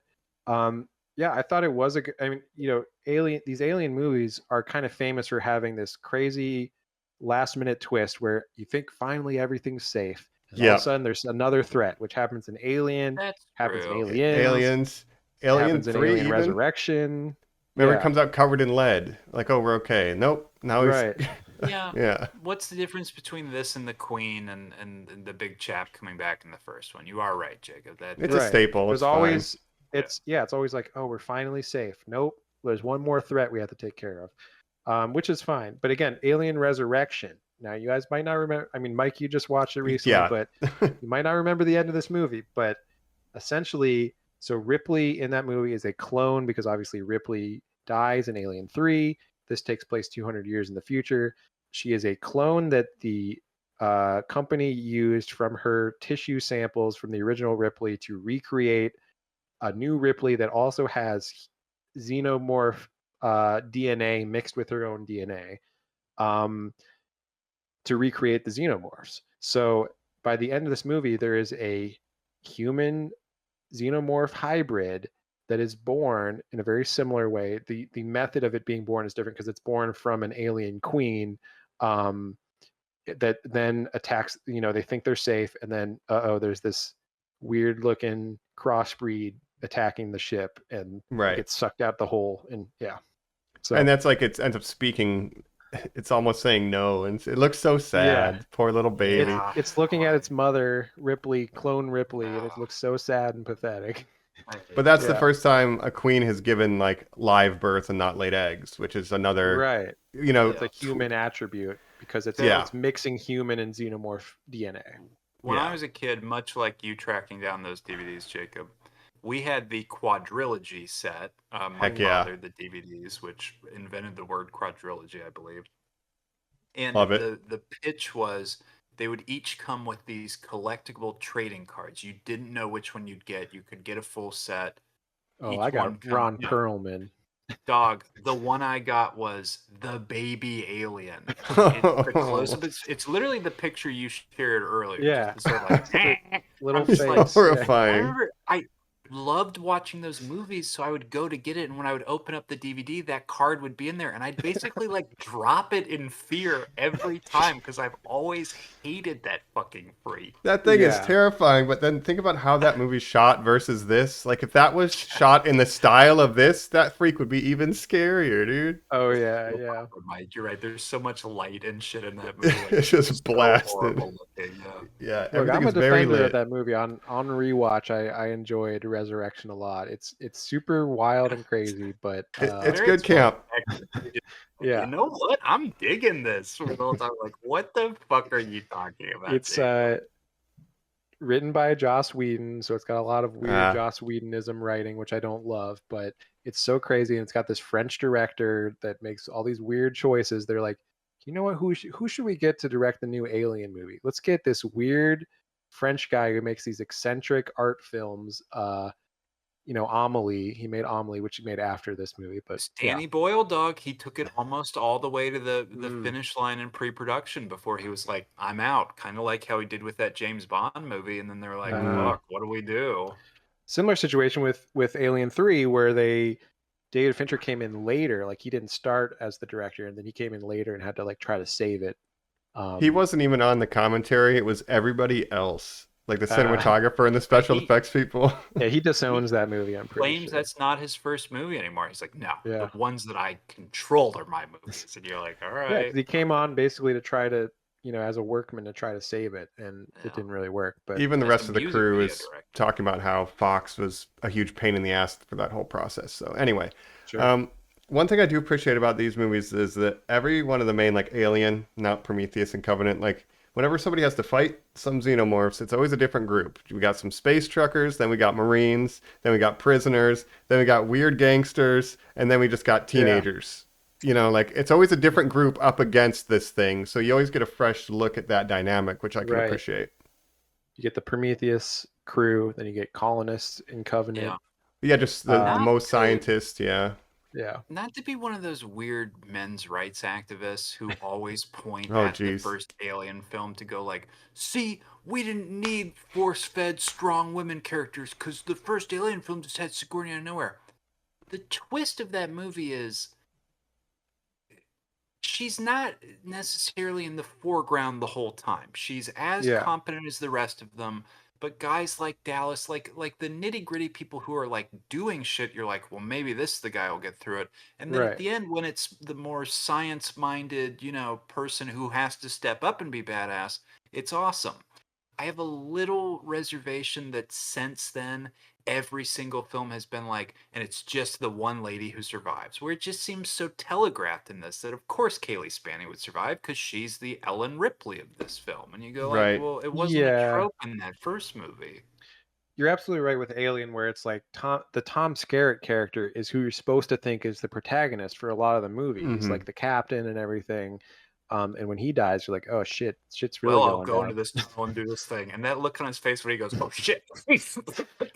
yeah, I thought it was a good. I mean, these alien movies are kind of famous for having this crazy last minute twist where you think finally everything's safe. And all of Yeah. a sudden there's another threat, which happens in Alien, That's happens in true. Aliens, Alien happens in 3 Alien even. Resurrection. Remember, Yeah. it comes out covered in lead. Like, oh, we're okay. Nope. Now Right. he's. Yeah. Yeah. What's the difference between this and the Queen and the big chap coming back in the first one? You are right, Jacob. That It's a staple. There's It's fine. always it's always like, oh, we're finally safe. Nope, there's one more threat we have to take care of, which is fine. But again, Alien Resurrection. Now you guys might not remember. I mean, Mike, you just watched it recently, Yeah. but you might not remember the end of this movie. But essentially, so Ripley in that movie is a clone because obviously Ripley dies in Alien 3. This takes place 200 years in the future. She is a clone that the company used from her tissue samples from the original Ripley to recreate a new Ripley that also has xenomorph DNA mixed with her own DNA to recreate the xenomorphs. So by the end of this movie, there is a human xenomorph hybrid that is born in a very similar way. The method of it being born is different because it's born from an alien queen that then attacks. They think they're safe, and then there's this weird looking crossbreed attacking the ship and Right. gets sucked out the hole. And yeah, so And that's like it ends up speaking. It's almost saying no, and it looks so sad. Yeah. Poor little baby. it's looking at its mother, Ripley, clone Ripley, and it looks so sad and pathetic. But that's the Yeah. first time a queen has given like live birth and not laid eggs, which is another, Right. It's a human attribute because it's Yeah. it's mixing human and xenomorph DNA. When Yeah. I was a kid, much like you tracking down those DVDs, Jacob, we had the quadrilogy set. My Heck yeah. father, the DVDs, which invented the word quadrilogy, I believe. And Love it. the pitch was they would each come with these collectible trading cards. You didn't know which one you'd get. You could get a full set. Oh, Each I got one Ron no, Perlman. dog. The one I got was the baby alien. The close up. It's literally the picture you shared earlier. Yeah. Just the sort of like Little I'm just like, face. Yeah. I Horrifying. remember I loved watching those movies, so I would go to get it, and when I would open up the DVD, that card would be in there, and I'd basically like drop it in fear every time because I've always hated that fucking freak. That thing is Yeah. terrifying, but then think about how that movie's shot versus this. Like, if that was shot in the style of this, that freak would be even scarier, dude. Oh yeah, yeah. Mike, you're right. There's so much light and shit in that movie. Like, It's just so blasted. horrible looking, yeah. Yeah, Look, everything I'm a is very defender of lit. that movie. On rewatch, I enjoyed Resurrection a lot. It's super wild and crazy, but It's Very good camp. yeah, You know what? I'm digging this. For the whole time, like, what the fuck are you talking about? it's dude? written by Joss Whedon, so it's got a lot of weird Ah. Joss Whedonism writing, which I don't love, but it's so crazy, and it's got this French director that makes all these weird choices. They're like, you know what? Who should we get to direct the new Alien movie? Let's get this weird French guy who makes these eccentric art films. Amelie. He made Amelie, which he made after this movie, but It's Danny Boyle, dog. He took it almost all the way to the Mm. finish line in pre-production before he was like, "I'm out." Kind of like how he did with that James Bond movie, and then they're like, "Fuck, what do we do?" Similar situation with Alien 3, where David Fincher came in later. Like, he didn't start as the director, and then he came in later and had to like try to save it. He wasn't even on the commentary. It was everybody else, like the Ah. cinematographer and the special He- effects people. Yeah, he disowns that movie. I'm pretty Claims sure. that's not his first movie anymore. He's like, "No, Yeah. the ones that I control are my movies." And you're like, "All Yeah, right." 'cause he came on basically to try to, as a workman, to try to save it, and Yeah. it didn't really work. But Even the As rest a of the music crew video is director. talking about how Fox was a huge pain in the ass for that whole process. So anyway, sure. one thing I do appreciate about these movies is that every one of the main, like Alien, not Prometheus and Covenant, like whenever somebody has to fight some xenomorphs, it's always a different group. We got some space truckers, then we got Marines, then we got prisoners, then we got weird gangsters, and then we just got teenagers. Like it's always a different group up against this thing. So you always get a fresh look at that dynamic, which I can Right. appreciate. You get the Prometheus crew, then you get colonists in Covenant. Yeah. Yeah, just the Not most good. scientists, yeah. Yeah. Not to be one of those weird men's rights activists who always point Oh, at the geez. first Alien film to go like, "See, we didn't need force-fed strong women characters because the first Alien film just had Sigourney out of nowhere." The twist of that movie is she's not necessarily in the foreground the whole time. She's as Yeah. competent as the rest of them, but guys like Dallas, like the nitty-gritty people who are like doing shit, you're like, well, maybe this the guy will get through it. And then Right. at the end, when it's the more science-minded, person who has to step up and be badass, it's awesome. I have a little reservation that since then, every single film has been like, and it's just the one lady who survives, where it just seems so telegraphed in this that of course Kaylee Spaney would survive because she's the Ellen Ripley of this film. And you go like, Right. well, it wasn't Yeah. a trope in that first movie. You're absolutely right with Alien, where it's like the Tom Skerritt character is who you're supposed to think is the protagonist for a lot of the movie. He's Mhm. like the captain and everything. And when he dies, you're like, oh shit's really Well, going I'll go down. into this tunnel and do this thing. And that look on his face when he goes, oh shit.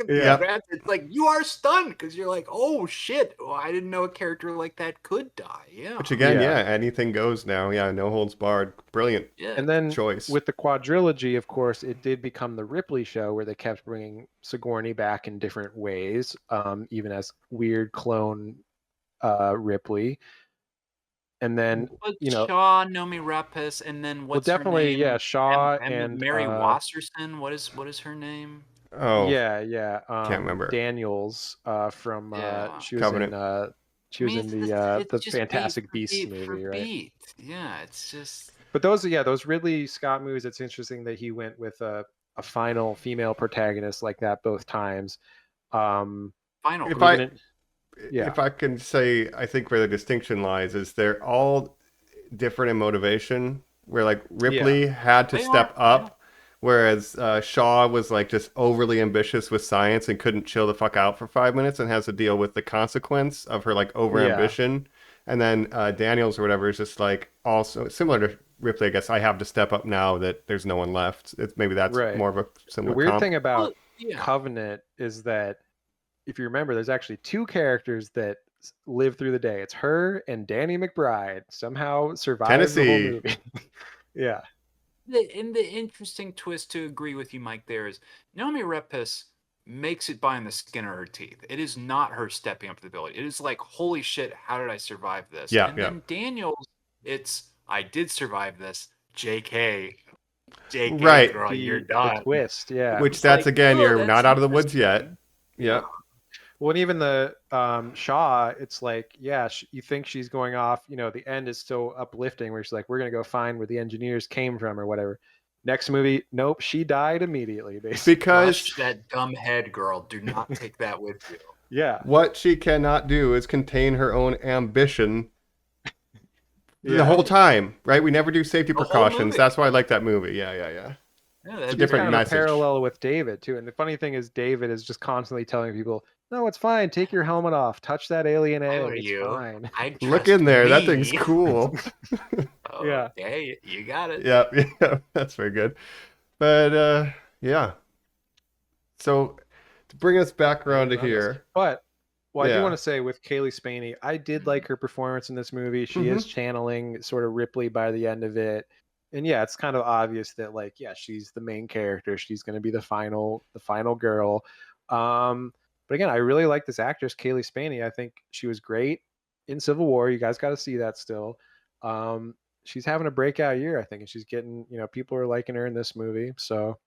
Yeah. It's like you are stunned because you're like, oh shit. Well, I didn't know a character like that could die. Yeah. Which again, Yeah. yeah, anything goes now. Yeah, no holds barred. Brilliant Yeah. And then choice. with the quadrilogy, of course, it did become the Ripley show, where they kept bringing Sigourney back in different ways, even as weird clone Ripley. And then, Was you know, Shaw, Nomi Rapaz, and then what's definitely, her name? yeah, Shaw Emma and Mary Wasserson. What is her name? Oh, yeah. can't remember. Daniels from Yeah. she was Covenant. in she was in the just Fantastic beat for Beasts beat for movie, right? beat. Yeah, it's just But those Ridley Scott movies, it's interesting that he went with a final female protagonist like that both times. final. If girl. I- Yeah. If I can say, I think where the distinction lies is they're all different in motivation. Where like Ripley had to They step are, up, whereas Shaw was like just overly ambitious with science and couldn't chill the fuck out for 5 minutes and has to deal with the consequence of her like over ambition. And then Daniels or whatever is just like also similar to Ripley, I guess I have to step up now that there's no one left. Maybe that's Right. more of a The similar weird comp. thing about Well, yeah. Covenant is that if you remember, there's actually two characters that live through the day. It's her and Danny McBride somehow survives the whole Tennessee. movie. Yeah. The interesting twist to agree with you, Mike, there is Naomi Repus makes it by in the skin of her teeth. It is not her stepping up to the ability. It is like, holy shit, how did I survive this? Yeah, and yeah. then Daniels, it's I did survive this. JK. JK, Right. girl, you're The done. twist, yeah. Which It's that's like, again, oh, you're that's not out of the woods yet. interesting. Yeah. Well, and even the Shaw, it's like, yeah, you think she's going off. The end is so uplifting, where she's like, "We're gonna go find where the engineers came from, or whatever." Next movie, nope, she died immediately, basically. Because Brush that dumb head, girl. Do not take that with you. Yeah, what she cannot do is contain her own ambition yeah. the whole time, right? We never do safety The whole precautions. movie. That's why I like that movie. Yeah. Yeah, It's that's a different kind of message. a parallel with David too. And the funny thing is, David is just constantly telling people, "No, it's fine. Take your helmet off. Touch that alien How egg. are It's you? fine." I Look trust in there. That me. thing's cool. Yeah. Okay, you got it. Yeah, that's very good. But yeah. So to bring us back around to here. But I Yeah. do want to say with Kaylee Spaney, I did like her performance in this movie. She is channeling sort of Ripley by the end of it. And yeah, it's kind of obvious that like, yeah, she's the main character. She's going to be the final girl. But again, I really like this actress, Kaylee Spaney. I think she was great in Civil War. You guys got to see that still. She's having a breakout year, I think, and she's getting, people are liking her in this movie. So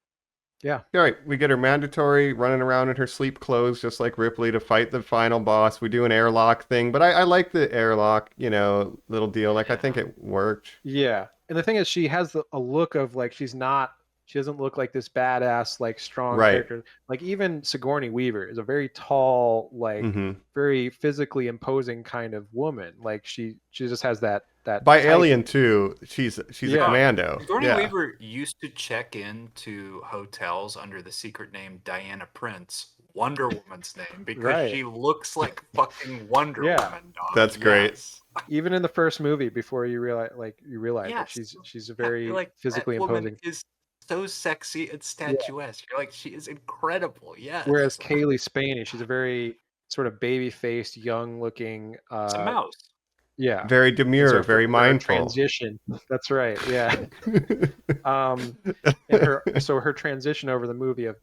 yeah. All right, we get her mandatory running around in her sleep clothes, just like Ripley, to fight the final boss. We do an airlock thing, but I like the airlock, little deal. Like, I think it worked. Yeah. And the thing is, she has a look of like, she doesn't look like this badass, like strong Right. character. Like even Sigourney Weaver is a very tall, like very physically imposing kind of woman. Like she just has that By type. Alien too, she's a commando. Sigourney Yeah. Weaver used to check into hotels under the secret name Diana Prince, Wonder Woman's name, because Right. she looks like fucking Wonder Woman, dog. That's great. Yes. Even in the first movie, before you realize that Yes. she's a very You're like, physically that woman imposing. is so sexy and statuesque. You're like, she is incredible. Yes. Whereas Kaylee Spaney, she's a very sort of baby-faced, young-looking. It's a mouse. Yeah. Very demure, So very for her mindful. Transition. That's right. Yeah. And her transition over the movie of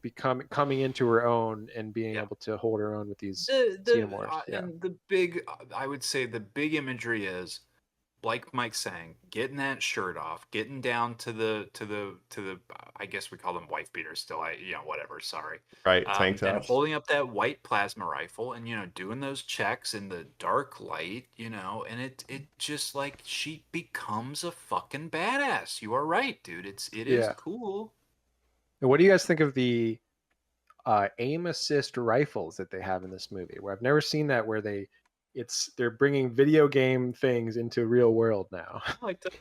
coming into her own and being able to hold her own with these xenomorphs. And I would say the big imagery is, like Mike's saying, getting that shirt off, getting down to the I guess we call them wife beaters still. Whatever. Sorry. Right, tank and tops. holding up that white plasma rifle and doing those checks in the dark light, and it just like she becomes a fucking badass. You are right, dude. It is cool. And what do you guys think of the aim assist rifles that they have in this movie? Where I've never seen that, where they're bringing video game things into real world now. I like that.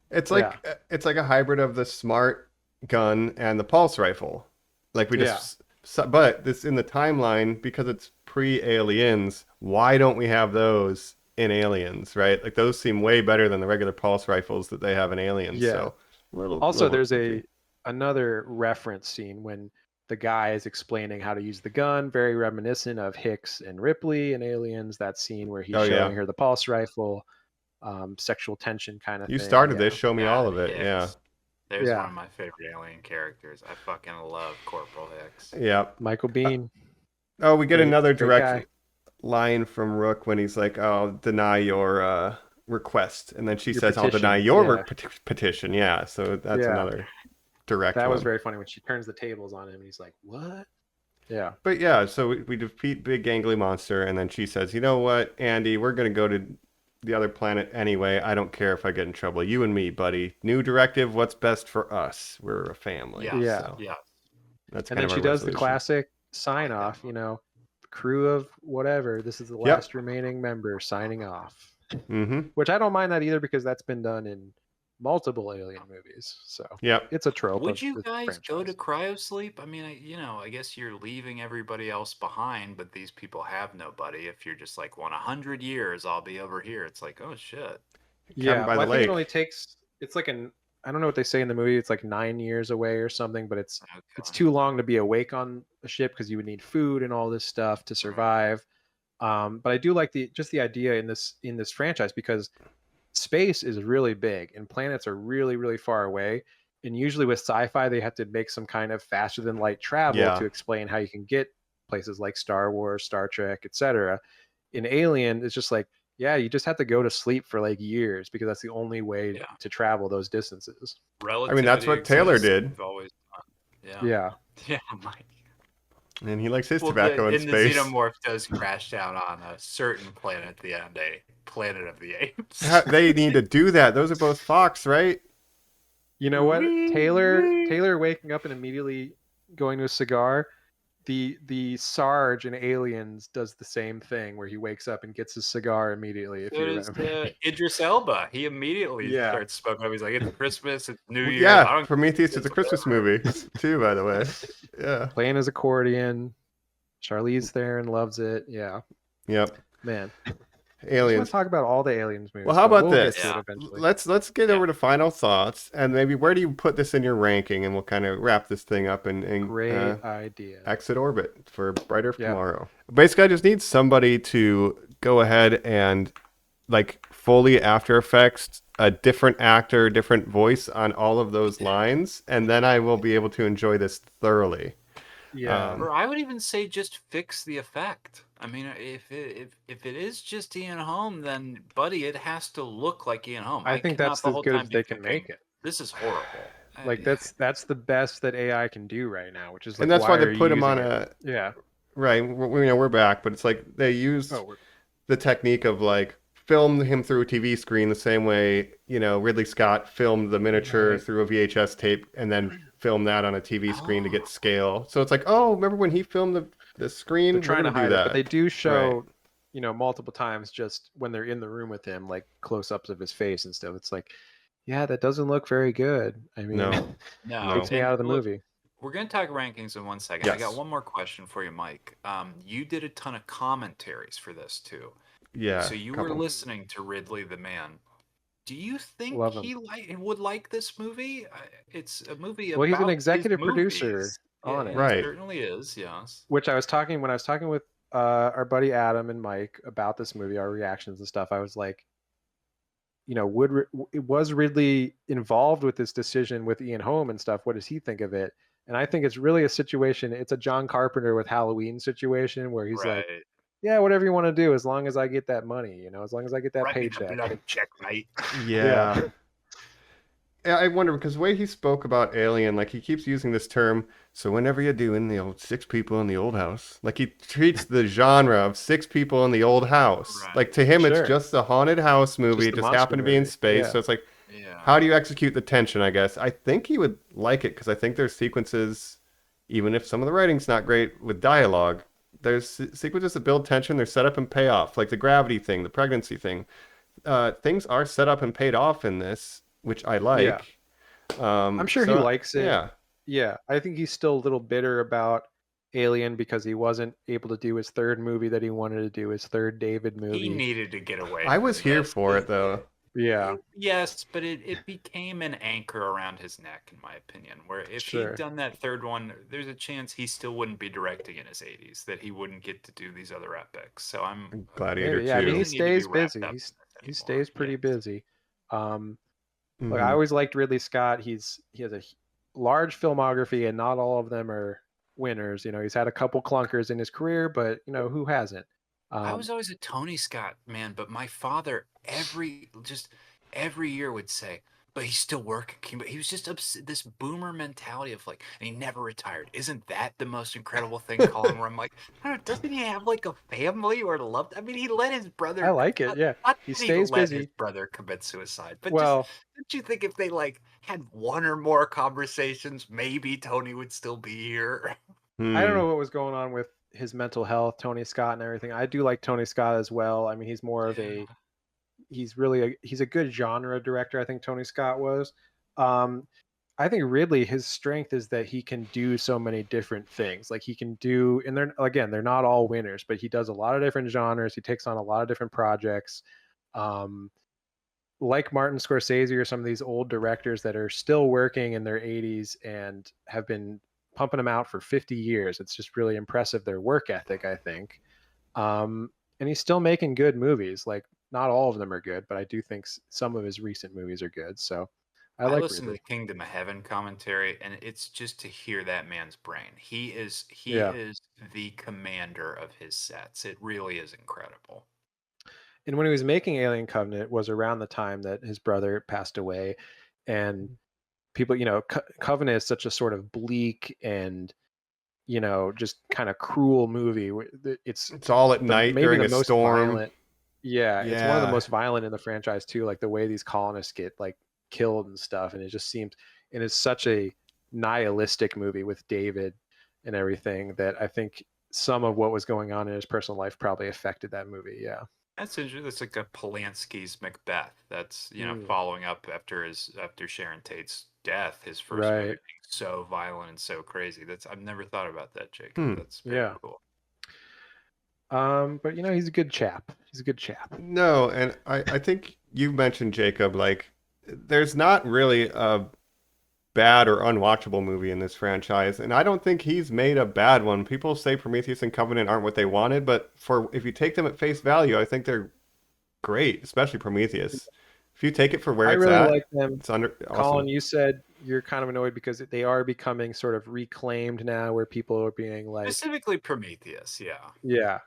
It's like a hybrid of the smart gun and the pulse rifle. Like but this in the timeline, because it's pre-Aliens, why don't we have those in Aliens, right? Like those seem way better than the regular pulse rifles that they have in Aliens. Yeah. So There's another reference scene when the guy is explaining how to use the gun, very reminiscent of Hicks and Ripley in Aliens. That scene where he's showing her the pulse rifle, sexual tension kind of thing. You started this, show me all of it. Hicks. Yeah. There's one of my favorite alien characters. I fucking love Corporal Hicks. Yeah. Michael Biehn. We get another great direct line from Rook when he's like, "I'll deny your request," and then she says, "I'll deny your petition." Yeah. So that's another direct. That was one. very funny when she turns the tables on him and he's like, "What?" Yeah. But yeah, so we defeat Big Gangly Monster, and then she says, "You know what, Andy? We're gonna go to the other planet anyway. I don't care if I get in trouble. You and me, buddy. New directive. What's best for us? We're a family." Yeah. So that's and then she does the classic sign off. Crew of whatever. This is the last remaining member signing off. Which I don't mind that either, because that's been done in multiple Alien movies. So it's a trope. Would you guys go to cryosleep? I mean, I guess you're leaving everybody else behind, but these people have nobody. If you're just like, 100 years, I'll be over here. It's like, oh shit. Yeah, by the I think lake. it only takes. It's like I don't know what they say in the movie. It's like 9 years away or something, but it's Okay. too long to be awake on a ship because you would need food and all this stuff to survive. But I do like the idea in this franchise because space is really big and planets are really really far away. And usually with sci-fi, they have to make some kind of faster than light travel Yeah. to explain how you can get places like Star Wars, Star Trek, etc. In Alien, it's just like, yeah, you just have to go to sleep for like years because that's the only way Yeah. to travel those distances. I mean, that's Relativity what Taylor exists. did. We've always yeah. Yeah. Yeah, Mike. And he likes his Well, tobacco in and the space. Xenomorph does crash down on a certain planet at the end, a Planet of the Apes. They need to do that. Those are both Fox, right? You know what? Taylor waking up and immediately going to a cigar. The Sarge in Aliens does the same thing where he wakes up and gets his cigar immediately. If So you does remember. Idris Elba. He immediately Yeah. starts smoking up. He's like, it's Christmas, it's New Year. Yeah, Prometheus is a Christmas movie too, by the way. Yeah. Playing his accordion. Charlize Theron loves it. Yeah, Yep. man. I want Aliens. to talk about all the Aliens movies. Well, how but about we'll this? Get to it Yeah. eventually. Let's get over to final thoughts, and maybe where do you put this in your ranking, and we'll kind of wrap this thing up and Great idea. exit orbit for Brighter Yeah. Tomorrow. Basically, I just need somebody to go ahead and like fully After Effects a different actor, different voice on all of those lines, and then I will be able to enjoy this thoroughly. Yeah. Or I would even say just fix the effect. I mean, if it is just Ian Holm, then buddy, it has to look like Ian Holm. I think cannot that's the as whole good time as be they can thinking, make it. This is horrible. Like that's the best that AI can do right now, which is like, And that's why are they you put him using on it? Yeah. right. We're back, but it's like they used Oh, the technique of like film him through a TV screen the same way, Ridley Scott filmed the miniature Right. through a VHS tape and then filmed that on a TV screen to get scale. So it's like, oh, remember when he filmed the screen? they're trying to We're gonna hide do it, that. but they do show, Right. multiple times just when they're in the room with him, like close-ups of his face and stuff. It's like, yeah, that doesn't look very good. I mean, No. No, takes me and out of the look, movie. We're going to talk rankings in 1 second. I got Yes. one more question for you, Mike. You did a ton of commentaries for this too. Yeah. So you couple. were listening to Ridley the Man. Do you think Love him. he would like this movie? It's a movie Well, he's an about his executive producer movies. on Yeah, it. he Right. certainly is, yes. Which when I was talking with our buddy Adam and Mike about this movie, our reactions and stuff, I was like, was Ridley involved with this decision with Ian Holm and stuff? What does he think of it? And I think it's really a situation. It's a John Carpenter with Halloween situation where he's like, Right. yeah, whatever you want to do, as long as I get that money, as long as I get that Write me the paycheck. blood check, mate. Yeah. Yeah, I wonder because the way he spoke about Alien, like he keeps using this term. So whenever you're doing the old 6 people in the old house, like he treats the genre of 6 people in the old house. Right. Like to him, Sure. it's just a haunted house movie. Just It a just monster happened to be in movie. space. Yeah. So it's like, Yeah. how do you execute the tension? I guess I think he would like it because I think there's sequences, even if some of the writing's not great with dialogue. There's sequences that build tension. They're set up and pay off, like the gravity thing, the pregnancy thing. Things are set up and paid off in this, which I like. Yeah. I'm sure he likes it. Yeah. Yeah, I think he's still a little bitter about Alien because he wasn't able to do his third movie that he wanted to do, his third David movie. He needed to get away. I was from here this. for it though. Yeah. Yes, but it became an anchor around his neck, in my opinion. Where if Sure. he'd done that third one, there's a chance he still wouldn't be directing in his 80s, that he wouldn't get to do these other epics. So I'm Gladiator Yeah, I mean, 2. he doesn't need to be stays wrapped busy. up in He this anymore. stays pretty Yes. busy. Look, Mhm. I always liked Ridley Scott. He has a large filmography, and not all of them are winners. He's had a couple clunkers in his career, but who hasn't? I was always a Tony Scott man, but my father every year would say, "But he's still working." He was just this boomer mentality of like, and he never retired. Isn't that the most incredible thing, Colin? Where I'm like, I don't know, doesn't he have like a family or love? I mean, he let his brother. I like it. Yeah, Not he that stays let his busy. brother commit suicide, but Well, don't you think if they like had one or more conversations, maybe Tony would still be here? I don't know what was going on with his mental health, Tony Scott, and everything. I do like Tony Scott as well. I mean, he's more of he's a good genre director. I think Tony Scott was. I think Ridley, his strength is that he can do so many different things. Like he can do, and they're not all winners, but he does a lot of different genres. He takes on a lot of different projects. like Martin Scorsese or some of these old directors that are still working in their 80s and have been pumping them out for 50 years. It's just really impressive, their work ethic, I think. And he's still making good movies. Like, not all of them are good, but I do think some of his recent movies are good. So I I like listen to Ridley. the Kingdom of Heaven commentary, and it's just to hear that man's brain. He Yeah. is the commander of his sets. It really is incredible. And when he was making Alien Covenant was around the time that his brother passed away, and people, Covenant is such a sort of bleak and just kind of cruel movie. It's all at night Maybe during the a most storm. violent. Yeah, it's one of the Yeah. most violent in the franchise too. Like the way these colonists get like killed and stuff, and it just seems, and it's such a nihilistic movie with David and everything that I think some of what was going on in his personal life probably affected that movie. Yeah. That's interesting. That's like a Polanski's Macbeth. That's Mm, following up after Sharon Tate's death. His first movie right. being so violent and so crazy. I've never thought about that, Jacob. Hmm. That's very Yeah. cool. But he's a good chap. He's a good chap. No, and I think you mentioned, Jacob, like there's not really a bad or unwatchable movie in this franchise, and I don't think he's made a bad one. People say Prometheus and Covenant aren't what they wanted, but if you take them at face value, I think they're great, especially Prometheus. If you take it for where I it's really at, like them. it's under Colin, awesome. you said you're kind of annoyed because they are becoming sort of reclaimed now, where people are being like, Specifically Prometheus, yeah. yeah.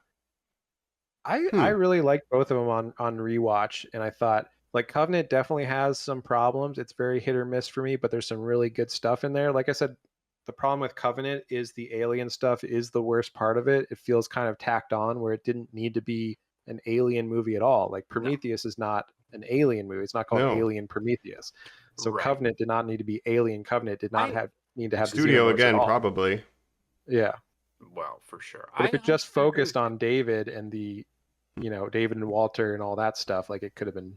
I Hmm. really like both of them on rewatch, and I thought like Covenant definitely has some problems. It's very hit or miss for me, but there's some really good stuff in there. Like I said, the problem with Covenant is the alien stuff is the worst part of it. It feels kind of tacked on where it didn't need to be an alien movie at all. Like No. Prometheus is not an alien movie. It's not called No. Alien Prometheus. So Right. Covenant did not need to be Alien Covenant did not need to have the Studio xenomorphs at again, all. probably. Yeah. Well, for sure. But if it just I agree focused with you. on David and David and Walter and all that stuff, like it could have been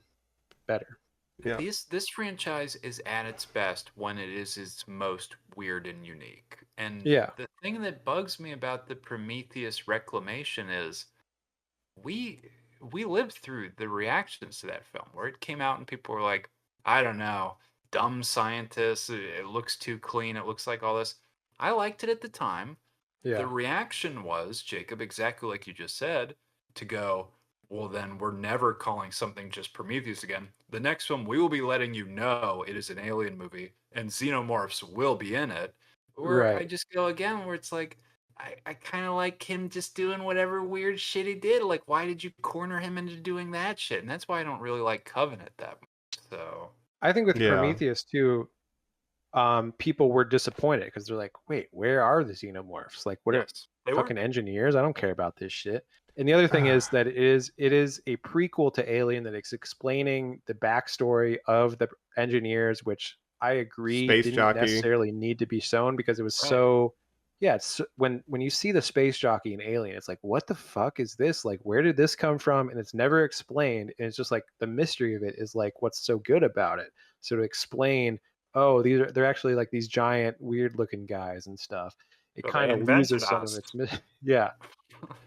better. Yeah. This franchise is at its best when it is its most weird and unique. And Yeah. the thing that bugs me about the Prometheus reclamation is we lived through the reactions to that film where it came out and people were like, I don't know, dumb scientists, it looks too clean, it looks like all this. I liked it at the time. The Yeah. reaction was, Jacob, exactly like you just said, to go, well, then we're never calling something just Prometheus again. The next one, we will be letting you know it is an alien movie and Xenomorphs will be in it. Or I Right. just go again where it's like, I kind of like him just doing whatever weird shit he did. Like, why did you corner him into doing that shit? And that's why I don't really like Covenant that much. So, I think with Yeah. Prometheus too, people were disappointed because they're like, wait, where are the xenomorphs? Like, what are yes, they were. fucking engineers? I don't care about this shit. And the other thing is that it is a prequel to Alien that is explaining the backstory of the engineers, which I agree Space didn't jockey. necessarily need to be shown because it was Right. so. Yeah, it's when you see the space jockey in Alien, it's like, what the fuck is this? Like, where did this come from? And it's never explained. And it's just like the mystery of it is like what's so good about it. So to explain, oh, they're actually like these giant, weird looking guys and stuff. It So kind they of invented loses some of us. its yeah.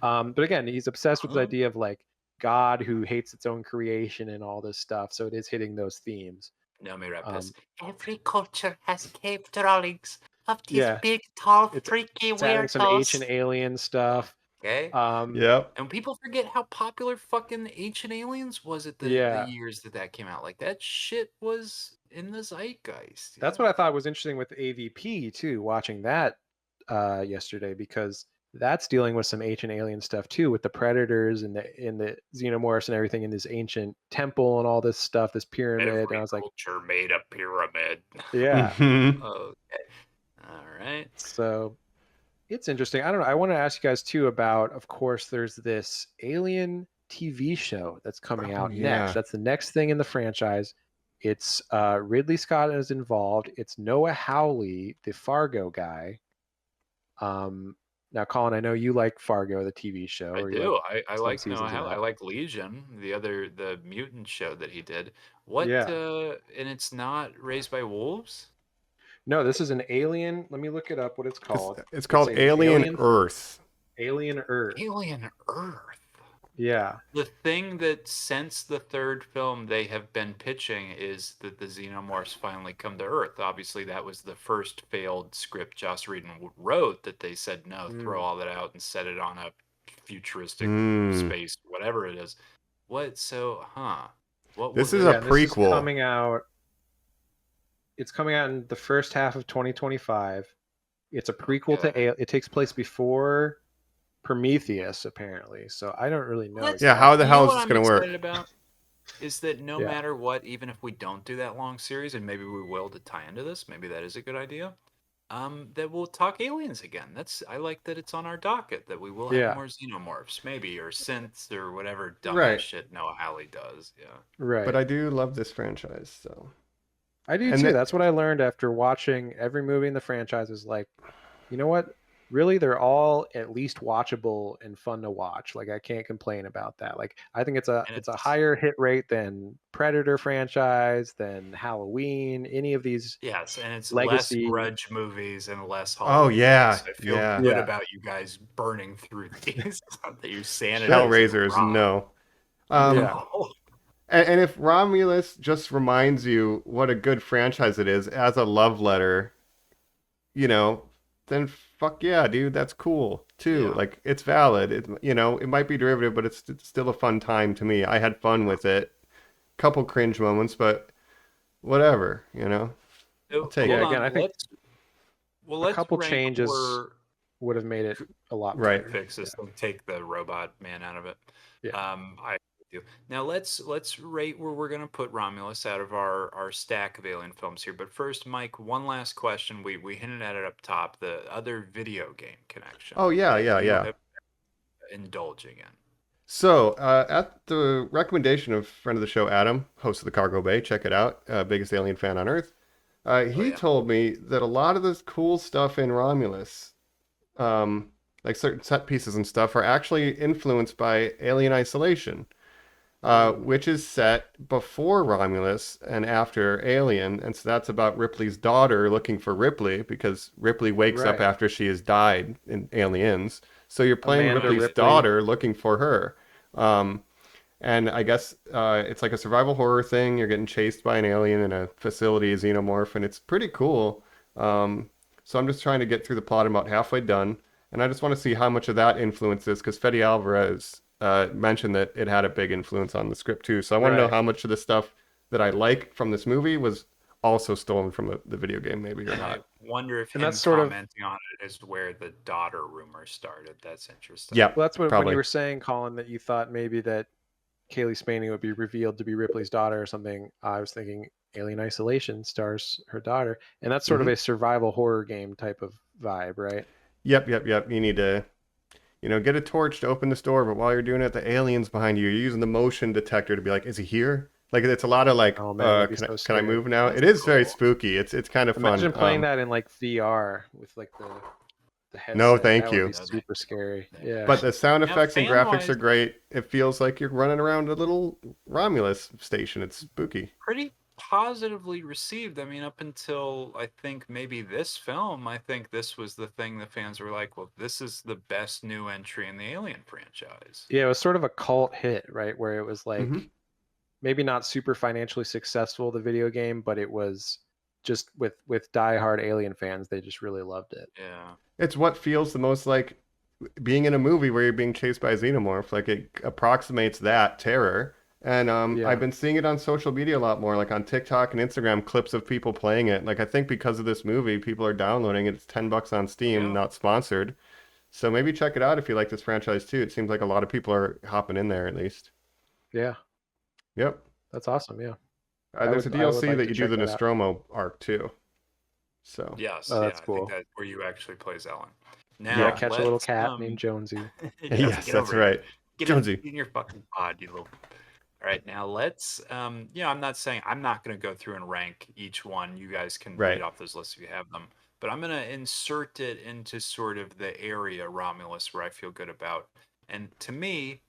But again, he's obsessed with the idea of like God who hates its own creation and all this stuff. So it is hitting those themes. No, me Rapus. Every culture has cave drawings of these Yeah, big, tall, it's freaky it's adding some ancient weirdos. alien stuff. Okay. Yep. And people forget how popular fucking Ancient Aliens was at the Yeah. years that came out. Like, that shit was in the zeitgeist. That's what I thought was interesting with AVP too, watching that yesterday, because that's dealing with some ancient alien stuff too, with the predators and the xenomorphs and everything in this ancient temple and all this stuff, this pyramid. Every And I was like, culture made a pyramid. yeah. Mhm. Okay. All right. So it's interesting. I don't know. I want to ask you guys too about, of course, there's this Alien TV show that's coming Oh, out yeah. next. That's the next thing in the franchise. It's Ridley Scott is involved. It's Noah Hawley, the Fargo guy. Now, Colin, I know you like Fargo, the TV show. I or you do. like I some like seasons of I that. like Legion, the mutant show that he did. What Yeah. And it's not Raised by Wolves? No, this is an Alien. Let me look it up. What it's called. It's called an Alien Earth. Alien Earth. Alien Earth. Yeah. The thing that since the third film they have been pitching is that the Xenomorphs finally come to Earth. Obviously, that was the first failed script Joss Whedon wrote that they said, no, throw all that out and set it on a futuristic space, whatever it is. What? So, What This will is they... a Yeah, this is prequel. coming out. It's coming out in the first half of 2025. It's a prequel to it takes place before Prometheus, apparently. So I don't really know. Let's- Yeah, how the You hell know is what this I'm going to work? excited about? Is that no Yeah. matter what, even if we don't do that long series, and maybe we will to tie into this, maybe that is a good idea. That we'll talk aliens again. I like that it's on our docket that we will have Yeah. more xenomorphs, maybe, or synths, or whatever dumbass Right. shit Noah Hawley does. Yeah. Right. But I do love this franchise, so. I do And too. that- That's what I learned after watching every movie in the franchise. Is like, you know what? Really, they're all at least watchable and fun to watch. Like, I can't complain about that. Like, I think it's a And it's a it's- higher hit rate than Predator franchise, than Halloween, any of these. Yes, and it's Legacy. less grudge movies and less Oh, Halloween yeah, movies. I feel yeah. good Yeah. about you guys burning through these. That your sanity Hellraisers, is wrong. no. Yeah. And if Romulus just reminds you what a good franchise it is as a love letter, then fuck yeah, dude, that's cool too. Yeah. Like, it's valid. It might be derivative, but it's still a fun time to me. I had fun with it. Couple cringe moments, but whatever, I'll take Yeah, it. again, I think let's couple rank changes where would have made it a lot Right. better. fixes and take the robot man out of it. Yeah. I do. Now let's rate where we're gonna put Romulus out of our stack of alien films here. But first, Mike, one last question. We hinted at it up top. The other video game connection. Oh, yeah, that yeah, you yeah. have indulging in. So, at the recommendation of friend of the show, Adam, host of the Cargo Bay, check it out, biggest alien fan on Earth, he yeah. told me that a lot of this cool stuff in Romulus, like certain set pieces and stuff, are actually influenced by Alien Isolation, which is set before Romulus and after Alien, and so that's about Ripley's daughter looking for Ripley, because Ripley wakes up Right. after she has died in Aliens. So you're playing Amanda Ripley's Ripley. daughter looking for her. And I guess it's like a survival horror thing. You're getting chased by an alien in a facility, a xenomorph, and it's pretty cool. So I'm just trying to get through the plot. I'm about halfway done. And I just want to see how much of that influences, because Fede Alvarez mentioned that it had a big influence on the script too. So I want to know Right. how much of the stuff that I like from this movie was also stolen from the video game, maybe, or And I not. wonder if And him that's sort of- commenting on it is where the daughter rumor started. That's interesting. Yeah, Well, that's when probably. you were saying, Colin, that you thought maybe that Kaylee Spaney would be revealed to be Ripley's daughter or something. I was thinking Alien Isolation stars her daughter, and that's sort of a survival horror game type of vibe, right? Yep. You need to, get a torch to open this door, but while you're doing it, the alien's behind you. You're using the motion detector to be like, is he here? Like, it's a lot of like, Oh, man, that'd be can, so can I scary. move now? That's It is very cool. spooky. It's kind of fun. Imagine playing that in like VR with like the headset. No, thank That you. would be super scary. Yeah. But the sound Now, effects and graphics fan-wise- are great. It feels like you're running around a little Romulus station. It's spooky. Pretty positively received. I mean, up until I think maybe this film, I think this was the thing the fans were like, well, this is the best new entry in the Alien franchise. Yeah, it was sort of a cult hit, right? Where it was like Mhm. maybe not super financially successful, the video game, but it was just with diehard Alien fans, they just really loved it. Yeah. It's what feels the most like being in a movie where you're being chased by a xenomorph. Like, it approximates that terror. And Yeah. I've been seeing it on social media a lot more, like on TikTok and Instagram, clips of people playing it. Like, I think because of this movie, people are downloading it. It's $10 on Steam, Yeah. not sponsored. So maybe check it out if you like this franchise too. It seems like a lot of people are hopping in there at least. Yeah, Yep. that's awesome. Yeah. There's would- a I would DLC like that to you do check the that out. Nostromo arc too. So Yes. Oh, yeah, that's I cool. think that's where you actually plays Ellen. Now, Yeah, catch a little let's, cat named Jonesy. yes, get that's over here. right. Get Jonesy. in your fucking pod, you little. All right, now let's. I'm not saying I'm not going to go through and rank each one. You guys can Right. read off those lists if you have them. But I'm going to insert it into sort of the area Romulus where I feel good about. And to me,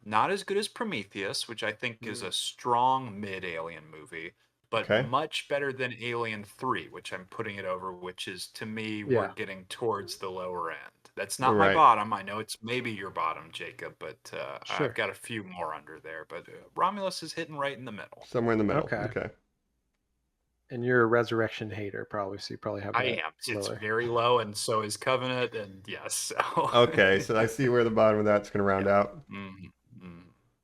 not as good as Prometheus, which I think is a strong mid-alien movie, but Okay. much better than Alien 3, which I'm putting it over, which is, to me, Yeah. we're getting towards the lower end. That's not my Right. bottom. I know it's maybe your bottom, Jacob, but Sure. I've got a few more under there. But Romulus is hitting right in the middle. Somewhere in the middle. Okay. Okay. And you're a Resurrection hater, probably, so you probably have that I am. It's lower. very low, and so is Covenant, and yes. So. Okay, so I see where the bottom of that's going to round out.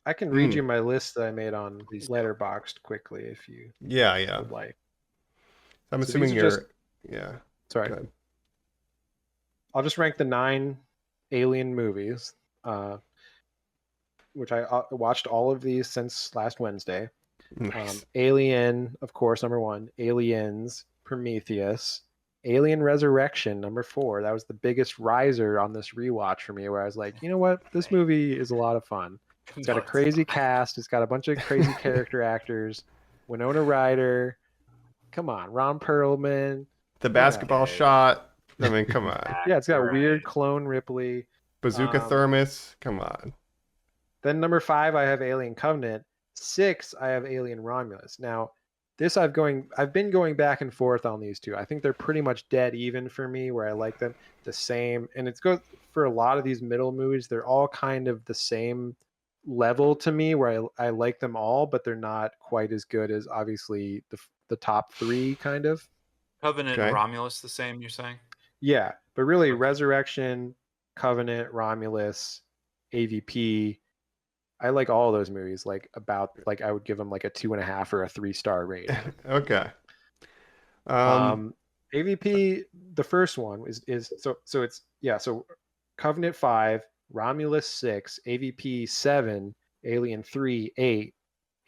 I can read you my list that I made on Please do. Letterboxd quickly if you Yeah, yeah. would like. I'm So assuming these are you're. just- Yeah. Sorry. Go ahead. I'll just rank the 9 Alien movies, which I watched all of these since last Wednesday. Nice. Alien, of course, number 1. Aliens, Prometheus, Alien Resurrection, number 4. That was the biggest riser on this rewatch for me, where I was like, you know what, this movie is a lot of fun. It's got a crazy cast. It's got a bunch of crazy character actors. Winona Ryder. Come on, Ron Perlman. The basketball shot. I mean, come on. Yeah, it's got Right. weird clone Ripley. Bazooka thermos. Come on. Then number 5, I have Alien Covenant. 6, I have Alien Romulus. Now, this I've been going back and forth on these two. I think they're pretty much dead even for me, where I like them the same. And it's good for a lot of these middle movies. They're all kind of the same level to me, where I like them all, but they're not quite as good as obviously the top 3 kind of. Covenant Okay. and Romulus the same, you're saying? Yeah, but really Okay. Resurrection, Covenant, Romulus, AVP. I like all those movies. Like I would give them like a 2.5 or a 3-star rating. Okay. AVP, the first one is so it's so Covenant 5, Romulus 6, AVP 7, Alien 3, 8,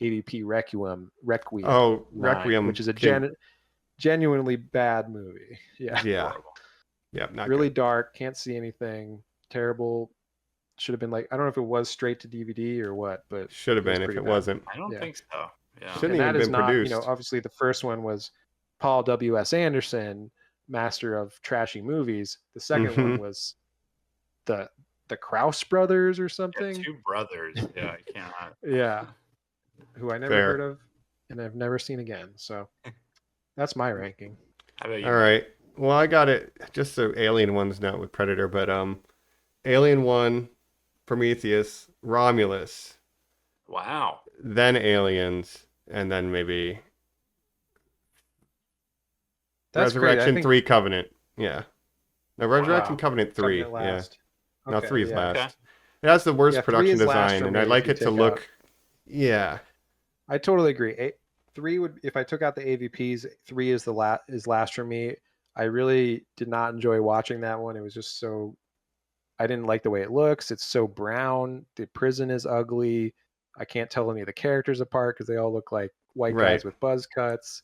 AVP Requiem. Oh, 9, Requiem. which is a came- genuinely bad movie. Yeah. Yeah. Horrible. Yeah. Not Really good. dark, can't see anything, terrible. Should have been like, I don't know if it was straight to DVD or what, but Should have it was been if pretty it bad. wasn't. I don't Yeah. think so. Yeah. Shouldn't And that even is been not, produced. obviously the first one was Paul W.S. Anderson, master of trashy movies. The second Mm-hmm. one was the Krause brothers or Yeah, something. 2 brothers. Yeah, I cannot. Yeah. Who I never Fair. heard of and I've never seen again. So that's my ranking. How about you? All right. Well, I got it. Just so Alien 1's not with Predator, but Alien 1, Prometheus, Romulus, Wow. then Aliens, and then maybe That's great. I Resurrection think 3, Covenant. Yeah. No, Resurrection Wow. Covenant 3. Covenant Yeah. last. No, Okay, 3 is yeah. last. Okay. It has the worst Yeah, 3 production is last design, for and me I if like you it to take look. out- Yeah. I totally agree. 3 would, if I took out the AVPs, 3 is last for me. I really did not enjoy watching that one. It was just so, I didn't like the way it looks. It's so brown. The prison is ugly. I can't tell any of the characters apart because they all look like white Right. guys with buzz cuts.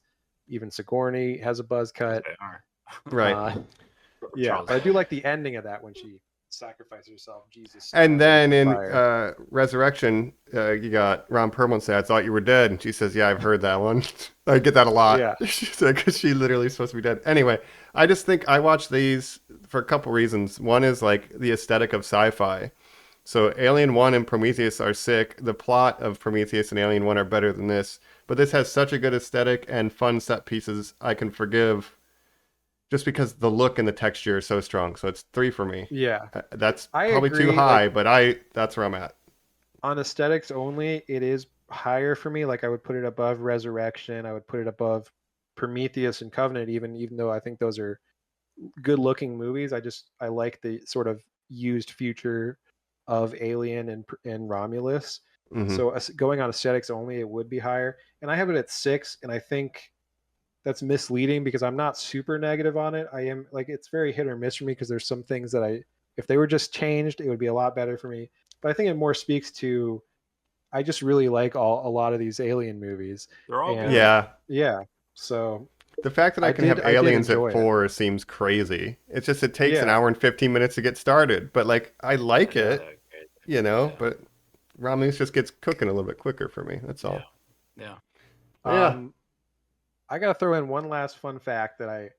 Even Sigourney has a buzz cut. They are. Right. Yeah, Charles but I do like the ending of that when she sacrifices herself. Jesus. And then in fire. Resurrection, you got Ron Perlman say, "I thought you were dead," and she says, "Yeah, I've heard that one." I get that a lot. Yeah. She said, because she literally is supposed to be dead. Anyway, I just think I watch these for a couple reasons. One is like the aesthetic of sci-fi. So Alien 1 and Prometheus are sick. The plot of Prometheus and Alien 1 are better than this. But this has such a good aesthetic and fun set pieces I can forgive just because the look and the texture is so strong. So it's 3 for me. Yeah. That's I probably agree, too high, but that's where I'm at. On aesthetics only, it is higher for me. Like I would put it above Resurrection. I would put it above Prometheus and Covenant, even though I think those are good looking movies. I like the sort of used future of Alien and Romulus. Mhm. So going on aesthetics only, it would be higher. And I have it at 6, and I think that's misleading because I'm not super negative on it. I am like, it's very hit or miss for me because there's some things that if they were just changed, it would be a lot better for me. But I think it more speaks to, I just really like a lot of these Alien movies. They're all And- good. Yeah. Yeah. So The fact that I can have I did aliens at enjoy it. 4 seems crazy. It's just, it takes an Yeah. hour and 15 minutes to get started. But like, I like it, Okay. you know, but Romulus just gets cooking a little bit quicker for me. That's all. Yeah. Yeah. I got to throw in one last fun fact that I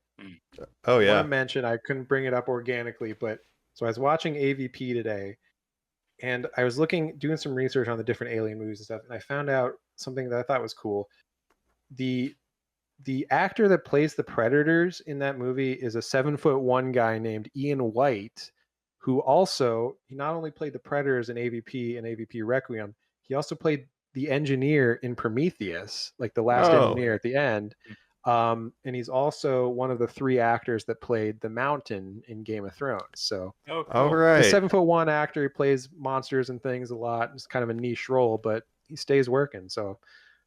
Oh, want yeah. to mention. I couldn't bring it up organically, but so I was watching AVP today, and I was doing some research on the different Alien movies and stuff, and I found out something that I thought was cool. The the actor that plays the predators in that movie is a 7'1" guy named Ian White, who also he not only played the predators in AVP and AVP Requiem, he also played the engineer in Prometheus, like the last Oh. engineer at the end. And he's also one of the 3 actors that played the Mountain in Game of Thrones. So Oh, All cool. right. the 7'1" actor, he plays monsters and things a lot. It's kind of a niche role, but he stays working. So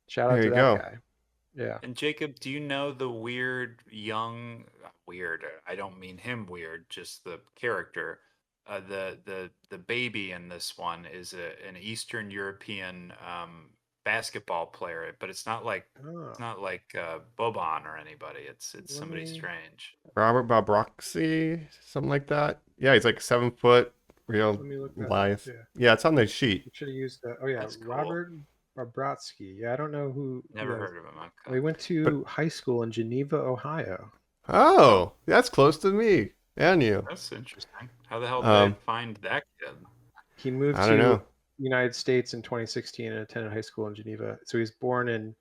shout out There to you that go. guy. Yeah. And Jacob, do you know the weird young weird? I don't mean him weird, just the character. The baby in this one is an Eastern European basketball player, but it's not like Oh, Boban or anybody. It's let somebody me- strange. Robert Bobroxy, something like that. Yeah, he's like 7 foot, real Let me look that up. lithe. Yeah. Yeah, it's on the sheet. You should have used that. Oh yeah, That's cool. Robert Bobrotsky. Yeah, I don't know who. Never that is. heard of him. Okay. We went to high school in Geneva, Ohio. Oh, that's close to me and you. That's interesting. How the hell did Um, they find that kid? He moved I don't to know. United States in 2016 and attended high school in Geneva. So he's born in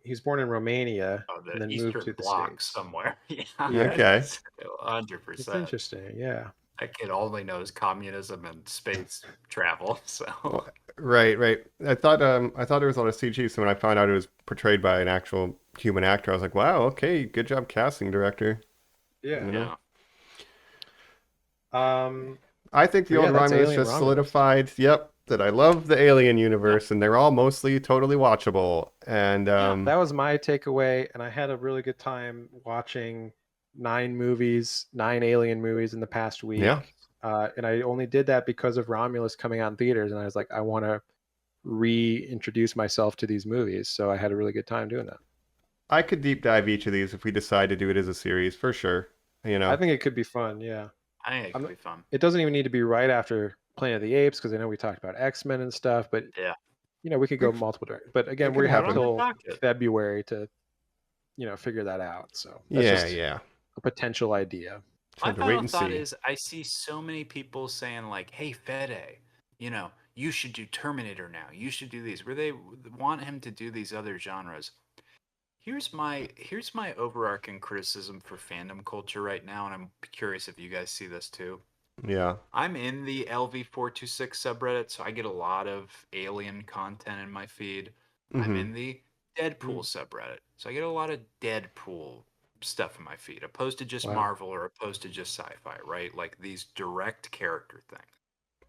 he's born in Romania Oh, and the then moved to Eastern the Bloc States. somewhere. Yeah. Okay. 100%. It's interesting. Yeah. That kid only knows communism and space travel. So Right. I thought there was a lot of CG, so when I found out it was portrayed by an actual human actor, I was like, wow, okay, good job casting, director. Yeah. You know? Um. I think the Yeah, old that's Romulus Alien just Romulus. solidified, that I love the Alien universe, and they're all mostly totally watchable. And That was my takeaway, and I had a really good time watching 9 Alien movies in the past week. Yeah. And I only did that because of Romulus coming out in theaters, and I was like, I want to reintroduce myself to these movies. So I had a really good time doing that. I could deep dive each of these if we decide to do it as a series, for sure. You know, I think it could be fun. Yeah. I think it could be fun. It doesn't even need to be right after Planet of the Apes, because I know we talked about X-Men and stuff, but Yeah. we could go multiple directions. But again, we we could have have it on till the docket. February to, figure that out. So that's just yeah. a potential idea. My Time to wait final and thought see. is I see so many people saying like, "Hey, Fede, you should do Terminator now. You should do these." Where they want him to do these other genres. Here's my overarching criticism for fandom culture right now, and I'm curious if you guys see this too. Yeah. I'm in the LV426 subreddit, so I get a lot of Alien content in my feed. I'm Mhm. in the Deadpool subreddit, so I get a lot of Deadpool stuff in my feed, opposed to just Wow. Marvel or opposed to just sci-fi, right? Like these direct character things.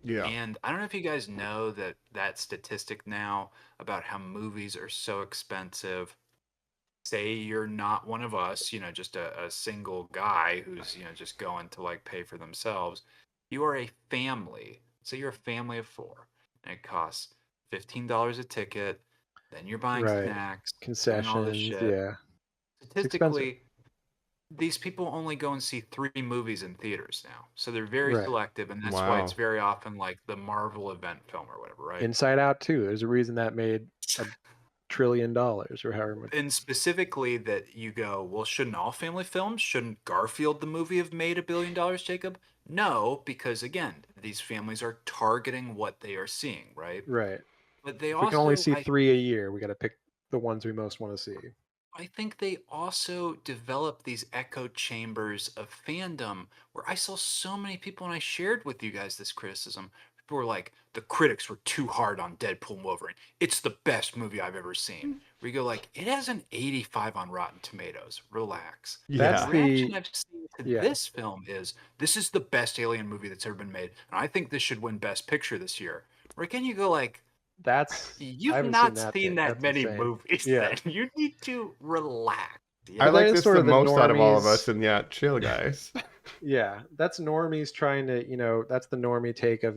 Yeah. And I don't know if you guys know that statistic now about how movies are so expensive. Say you're not one of us, just a single guy who's, just going to like pay for themselves. You are a family. So you're a family of 4. And it costs $15 a ticket. Then you're buying Right. snacks, doing all this Concessions. shit. Yeah. Statistically, these people only go and see 3 movies in theaters now. So they're very Right. selective, and that's why it's Wow. very often like the Marvel event film or whatever, right? Inside Out too. There's a reason that made $1 trillion or however much. And specifically that you go, well, shouldn't all family films, shouldn't Garfield the movie have made $1 billion, Jacob? No, because again, these families are targeting what they are seeing, right? Right. But they If also we can only see 3 a year, we got to pick the ones we most want to see. I think they also develop these echo chambers of fandom where I saw so many people, and I shared with you guys this criticism. People were like, the critics were too hard on Deadpool and Wolverine. It's the best movie I've ever seen. Where you go like, it has an 85 on Rotten Tomatoes. Relax. That's The the reaction I've seen to yeah. this film is, this is the best Alien movie that's ever been made. And I think this should win Best Picture this year. Where again, you go like, that's you've haven't not seen seen that that That's many insane. movies. Yeah. Then. You need to relax. I But like that is this sort the of the most out of all of normies- us, and yeah, chill, guys. Yeah, that's normies trying to, that's the normie take of,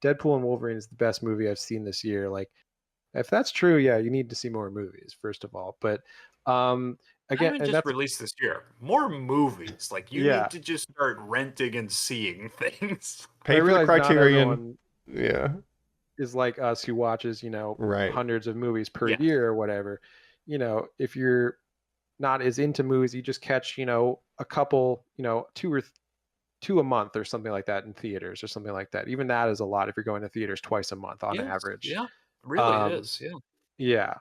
Deadpool and Wolverine is the best movie I've seen this year. Like, if that's true, yeah, you need to see more movies, first of all. But again, Again, and just that's released this year. More movies. Like you Yeah. need to just start renting and seeing things. I Pay for the realize not Criterion. everyone Yeah. is like us who watches, Right. hundreds of movies per Yeah. year or whatever. If you're not as into movies, you just catch, a couple, 2 a month or something like that in theaters or something like that. Even that is a lot if you're going to theaters twice a month on Yes, average. Yeah, really Um, is. Yeah. Yeah.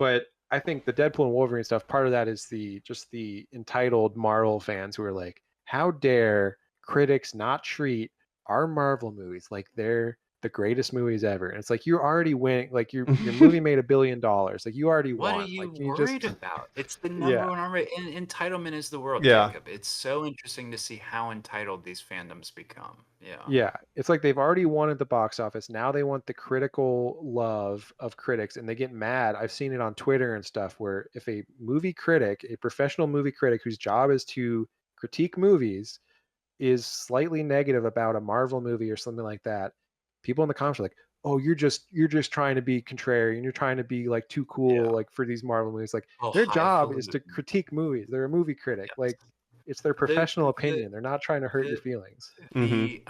But I think the Deadpool and Wolverine stuff, part of that is the entitled Marvel fans who are like, how dare critics not treat our Marvel movies like they're the greatest movies ever? And it's like, you're already winning. Like your movie made $1 billion. Like you already What are won. you Like can you worried just about? It's the yeah. number one entitlement is the world, Yeah. Jacob. It's so interesting to see how entitled these fandoms become. Yeah. Yeah, it's like they've already won at the box office. Now they want the critical love of critics, and they get mad. I've seen it on Twitter and stuff where if a movie critic, a professional movie critic whose job is to critique movies, is slightly negative about a Marvel movie or something like that, people in the comments are like, "Oh, you're just trying to be contrary, and you're trying to be like too cool, Yeah. like for these Marvel movies." Like Oh, their job is to highfalutin. critique movies. They're a movie critic. Yes. Like it's their The professional the opinion. They're not trying to hurt your the feelings. the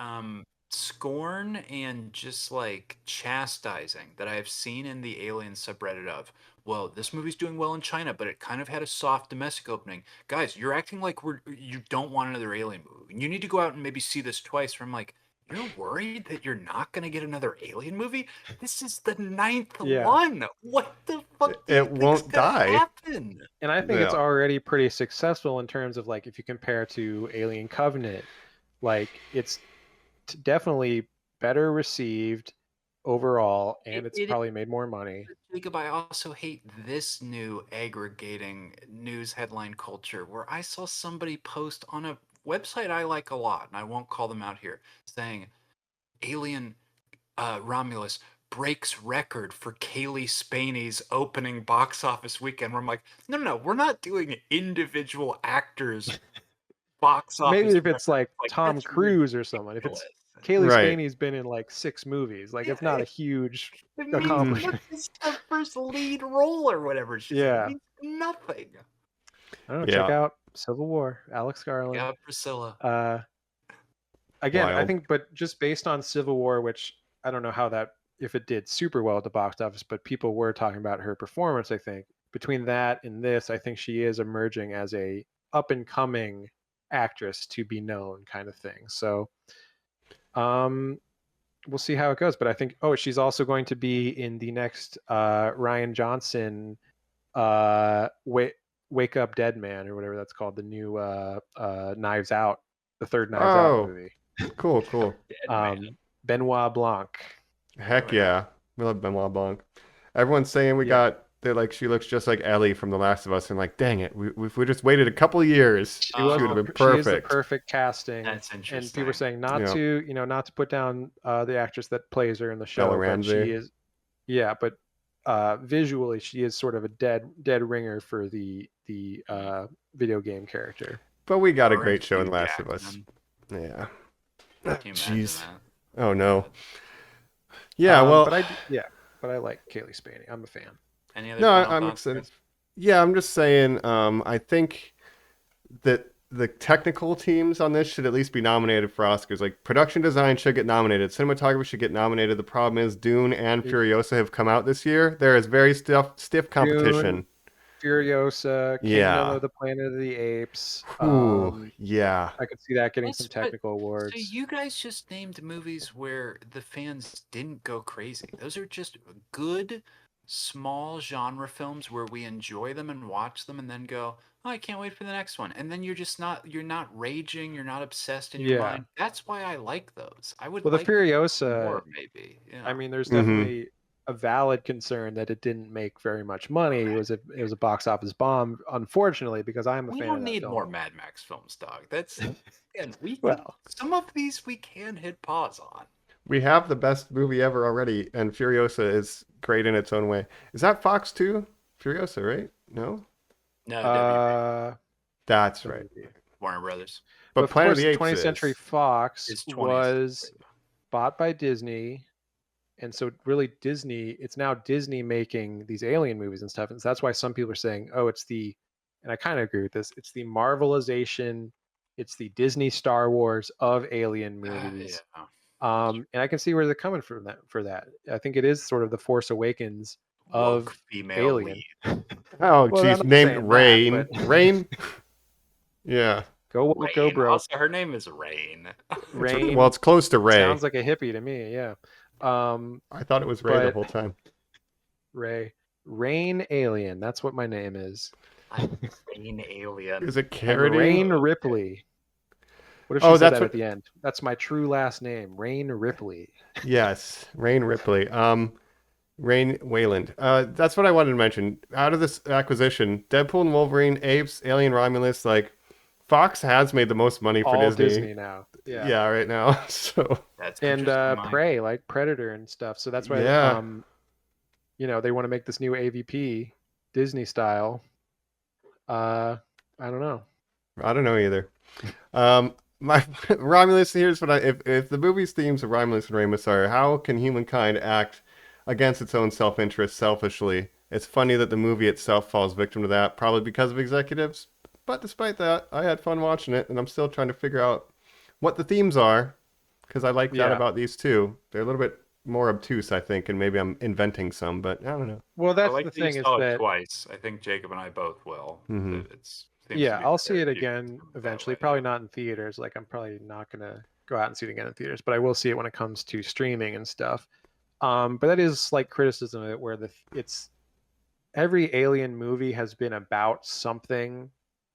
scorn and just like chastising that I've seen in the Alien subreddit of, well, this movie's doing well in China, but it kind of had a soft domestic opening. Guys, you're acting like you don't want another Alien movie. You need to go out and maybe see this twice. Where I'm like, you're worried that you're not gonna get another Alien movie? This is the 9th Yeah. one. What the fuck do you It think's won't gonna die. happen? And I think it's Yeah. already pretty successful in terms of like if you compare to Alien Covenant, like it's definitely better received overall, and it's It probably made more money. Jacob, I also hate this new aggregating news headline culture where I saw somebody post on a website I like a lot, and I won't call them out here, saying Alien Romulus breaks record for Kaylee Spaney's opening box office weekend. Where I'm like, no, we're not doing individual actors box office. Maybe if it's like records. Tom That's Cruise or someone. If it's ridiculous. Kaylee Right. Spaney's been in like 6 movies, like Yeah, it's not a huge It means accomplishment. it's her first lead role or whatever. She's Yeah. It means nothing. I don't know. Yeah. Check out Civil War, Alex Garland. Yeah, Priscilla. Again, I Wild. think, but just based on Civil War, which I don't know how that, if it did super well at the box office, but people were talking about her performance. I think between that and this, I think she is emerging as a up and coming actress to be known kind of thing. So, we'll see how it goes. But I think, she's also going to be in the next Ryan Johnson, Wake Up Dead Man or whatever that's called, the new Knives Out, the third Knives Out movie. Cool. Benoit Blanc. Heck yeah. We love Benoit Blanc. Everyone's saying they're like, she looks just like Ellie from The Last of Us, and like, dang it, if we just waited a couple years, she would have been She is the perfect. perfect casting. That's interesting. And people are saying not Yeah. to put down the actress that plays her in the show. Bella But Ramsey. she is, but visually she is sort of a dead ringer for the video game character. But we got a Or great show in Hugh Last of Us. Jackman. Yeah. Can you imagine Jeez. that? Oh no. Yeah. Well. but I like Kaylee Spaney. I'm a fan. Any other No, final I'm thoughts, excited. guys? Yeah, I'm just saying. I think that the technical teams on this should at least be nominated for Oscars. Like production design should get nominated, cinematography should get nominated. The problem is Dune and Furiosa have come out this year. There is very stiff competition. Furiosa, Kingdom of the Planet of the Apes. Ooh, yeah. I could see that getting Yes, some but- technical awards. So you guys just named movies where the fans didn't go crazy. Those are just good, small genre films where we enjoy them and watch them and then go, oh, I can't wait for the next one. And then you're not raging, you're not obsessed in your Yeah. mind. That's why I like those. I would Well, the like Furiosa, more, maybe. Yeah. I mean, there's Mhm. definitely a valid concern that it didn't make very much money. It was a box office bomb, unfortunately, because I'm a we fan don't of that need film. more Mad Max films, dog. That's again, Well. some of these we can hit pause on. We have the best movie ever already, and Furiosa is great in its own way. Is that Fox 2? Furiosa, right? No? No, That's right. Warner Brothers. But of Planet of course, the Apes 20th is. Century Fox It's 20th was century. bought by Disney. And so really it's now Disney making these alien movies and stuff. And so that's why some people are saying, and I kind of agree with this, it's the Marvelization, it's the Disney Star Wars of alien movies. Yeah. And I can see where they're coming from for that. I think it is sort of the Force Awakens of Woke female Alien. lead. Oh, Well, geez. I'm not Named saying that, Rain. but- Rain? Yeah. Go Rain. bro. Also, her name is Rain. Rain. Well, it's close to Ray. Sounds like a hippie to me. Yeah. I thought it was Ray the but- whole time. Ray. Rain Alien. That's what my name is. I'm an alien. Is it And Carradine? Rain Ripley. What if she Oh, said that's that what- at the end? That's my true last name, Rain Ripley. Yes, Rain Ripley. Rain Wayland. That's what I wanted to mention. Out of this acquisition, Deadpool and Wolverine, Apes, Alien Romulus, like Fox has made the most money for All Disney. Disney now. Yeah, right now. So That's And interesting, Mike. Prey, like Predator and stuff. So that's why Yeah. they want to make this new AVP Disney style. I don't know. I don't know either. My Romulus. Here's what if the movie's themes of Romulus and Remus are how can humankind act against its own self-interest selfishly. It's funny that the movie itself falls victim to that, probably because of executives. But despite that, I had fun watching it, and I'm still trying to figure out what the themes are, because I like that Yeah. about these two. They're a little bit more obtuse, I think, and maybe I'm inventing some, but I don't know. Well, I that's like the that you thing is saw it that twice. I think Jacob and I both will. Mhm. It's seems to be I'll see it therapeutic again that eventually. way. Probably not in theaters. Like I'm probably not gonna go out and see it again in theaters, but I will see it when it comes to streaming and stuff. But that is like criticism of it, where it's every Alien movie has been about something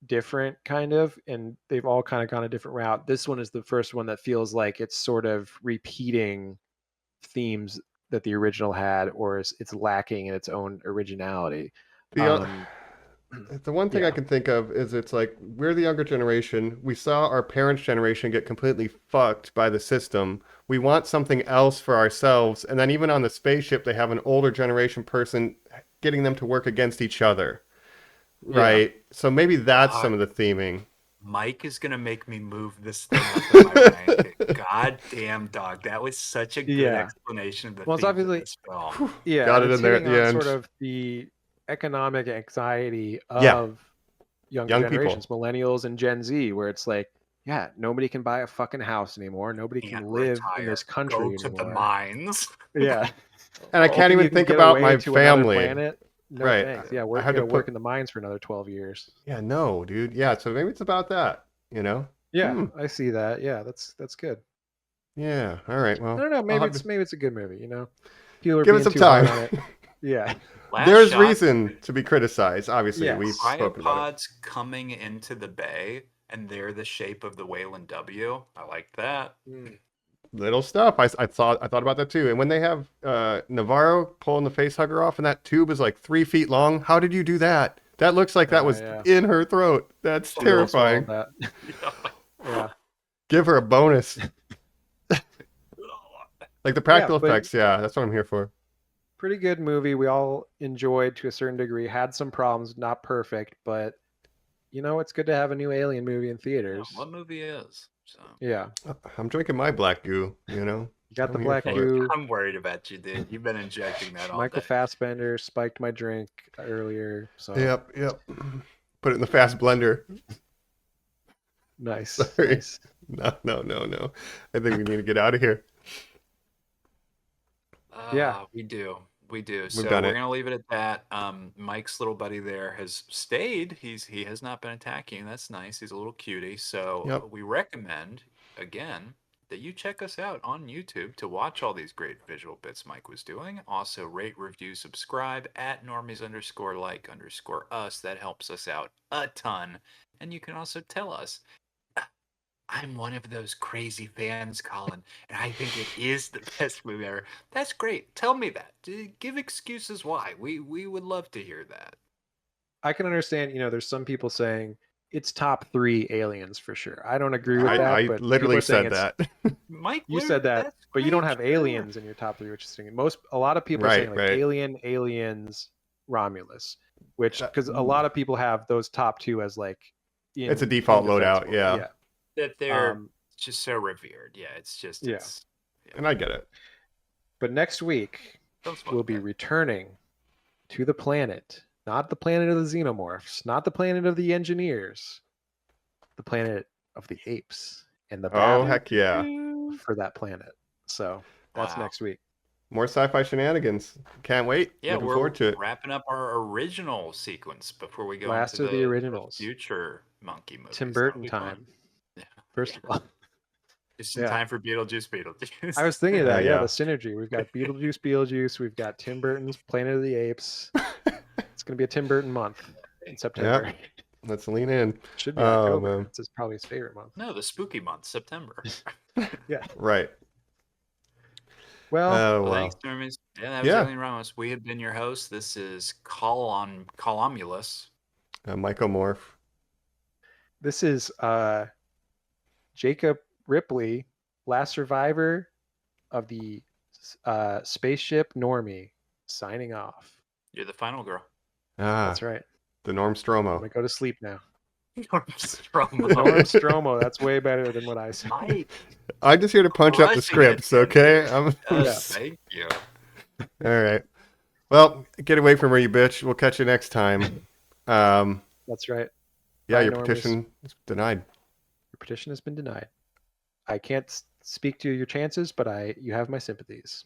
different, kind of, and they've all kind of gone a different route. This one is the first one that feels like it's sort of repeating themes that the original had, or it's lacking in its own originality. The one thing I yeah. can think of is it's like we're the younger generation. We saw our parents' generation get completely fucked by the system. We want something else for ourselves. And then even on the spaceship, they have an older generation person getting them to work against each other. Right? So maybe that's some of the theming. Mike is gonna make me move this thing up in my ranking. God damn, dog! That was such a good explanation of the Well, it's themes obviously of this film. Got it it's in there at hitting the on end. sort of the economic anxiety Yeah. of younger Young people. generations, millennials and Gen Z, where it's like, yeah, nobody can buy a fucking house anymore. Nobody can Can't live in retire. this country Go to anymore. the mines. Yeah. And I can't You even can think get about away my to another family. planet. No Right. thanks. Yeah, I we're had to gonna work put- in the mines for another 12 years. Yeah, no, dude. Yeah, so maybe it's about that, you know? Yeah, I see that. Yeah, that's good. Yeah. All right. Well, I don't know. I'll Maybe have it's a good movie. You know, people are Give it being some too hard time. on it. Yeah. Last There's shot, reason to be criticized. Obviously, Yes. we've spoken about it. Cryopods coming into the bay, and they're the shape of the Wayland W. I like that. Little stuff. I thought about that too. And when they have Navarro pulling the face hugger off, and that tube is like 3 feet long, how did you do that? That looks like that was Yeah. in her throat. That's terrifying. That. Yeah. Give her a bonus. Like the practical but- effects. Yeah, that's what I'm here for. Pretty good movie. We all enjoyed to a certain degree. Had some problems, not perfect, but you know, it's good to have a new Alien movie in theaters. What movie is? So. Yeah. I'm drinking my black goo. You know. You got the I'm here black for it. goo. I'm worried about you, dude. You've been injecting that all Michael day. Fassbender spiked my drink earlier. So Yep. Put it in the fast blender. nice. Sorry. Nice. No. I think we need to get out of here. Yeah. We do. We've So done we're it. gonna leave it at that. Mike's little buddy there has stayed. He has not been attacking. That's nice. He's a little cutie. So Yep. we recommend again that you check us out on YouTube to watch all these great visual bits Mike was doing. Also rate, review, subscribe at normies_like_us. That helps us out a ton. And you can also tell us, I'm one of those crazy fans, Colin, and I think it is the best movie ever. That's great. Tell me that. Give excuses why. We would love to hear that. I can understand, there's some people saying it's top 3 Aliens for sure. I don't agree with that. I but literally people are saying said it's- that. Mike, You said that, that's but you don't great, have sure. Aliens in your top 3, which is thinking a lot of people are Right, saying like right. Alien, Aliens, Romulus, which because a lot of people have those top 2 as like It's a default loadout, indefensible. yeah. That they're Um, just so revered. Yeah, it's just Yeah. it's, And I get it. But next week don't smoke we'll be that. returning to the planet, not the planet of the Xenomorphs, not the planet of the Engineers, the planet of the apes, and the Oh, battle heck yeah. for that planet. So that's Wow. next week. More sci-fi shenanigans. Can't wait. Yeah, Looking we're forward to it. wrapping up our original sequence before we go Last into of the originals. future monkey movies. Tim That'll Burton be fun. time. Yeah. First of all, Just in Yeah. time for Beetlejuice. I was thinking of that. Yeah. Yeah, the synergy. We've got Beetlejuice. We've got Tim Burton's Planet of the Apes. going to be a Tim Burton month in September. Let's lean in. Should be Oh, October. man. It's probably his favorite month. No, the spooky month, September. Yeah. Right. Well, Oh, Well, wow. thanks, Normies. Yeah, that was Yeah. Alien Ramos. We have been your hosts. This is Colomulus. Mycomorph. this is Jacob Ripley, last survivor of the spaceship Normie, signing off. You're the final girl. That's right. The Norm I'm Stromo. gonna go to sleep now. Norm Stromo. Norm Stromo. That's way better than what I said. Mike. I'm just here to punch up the Crushing scripts, it. okay? Yes, thank you. All right. Well, get away from her, you bitch. We'll catch you next time. That's right. Yeah, Bye, your Normies. petition is denied. Your petition has been denied. I can't speak to your chances, but you have my sympathies.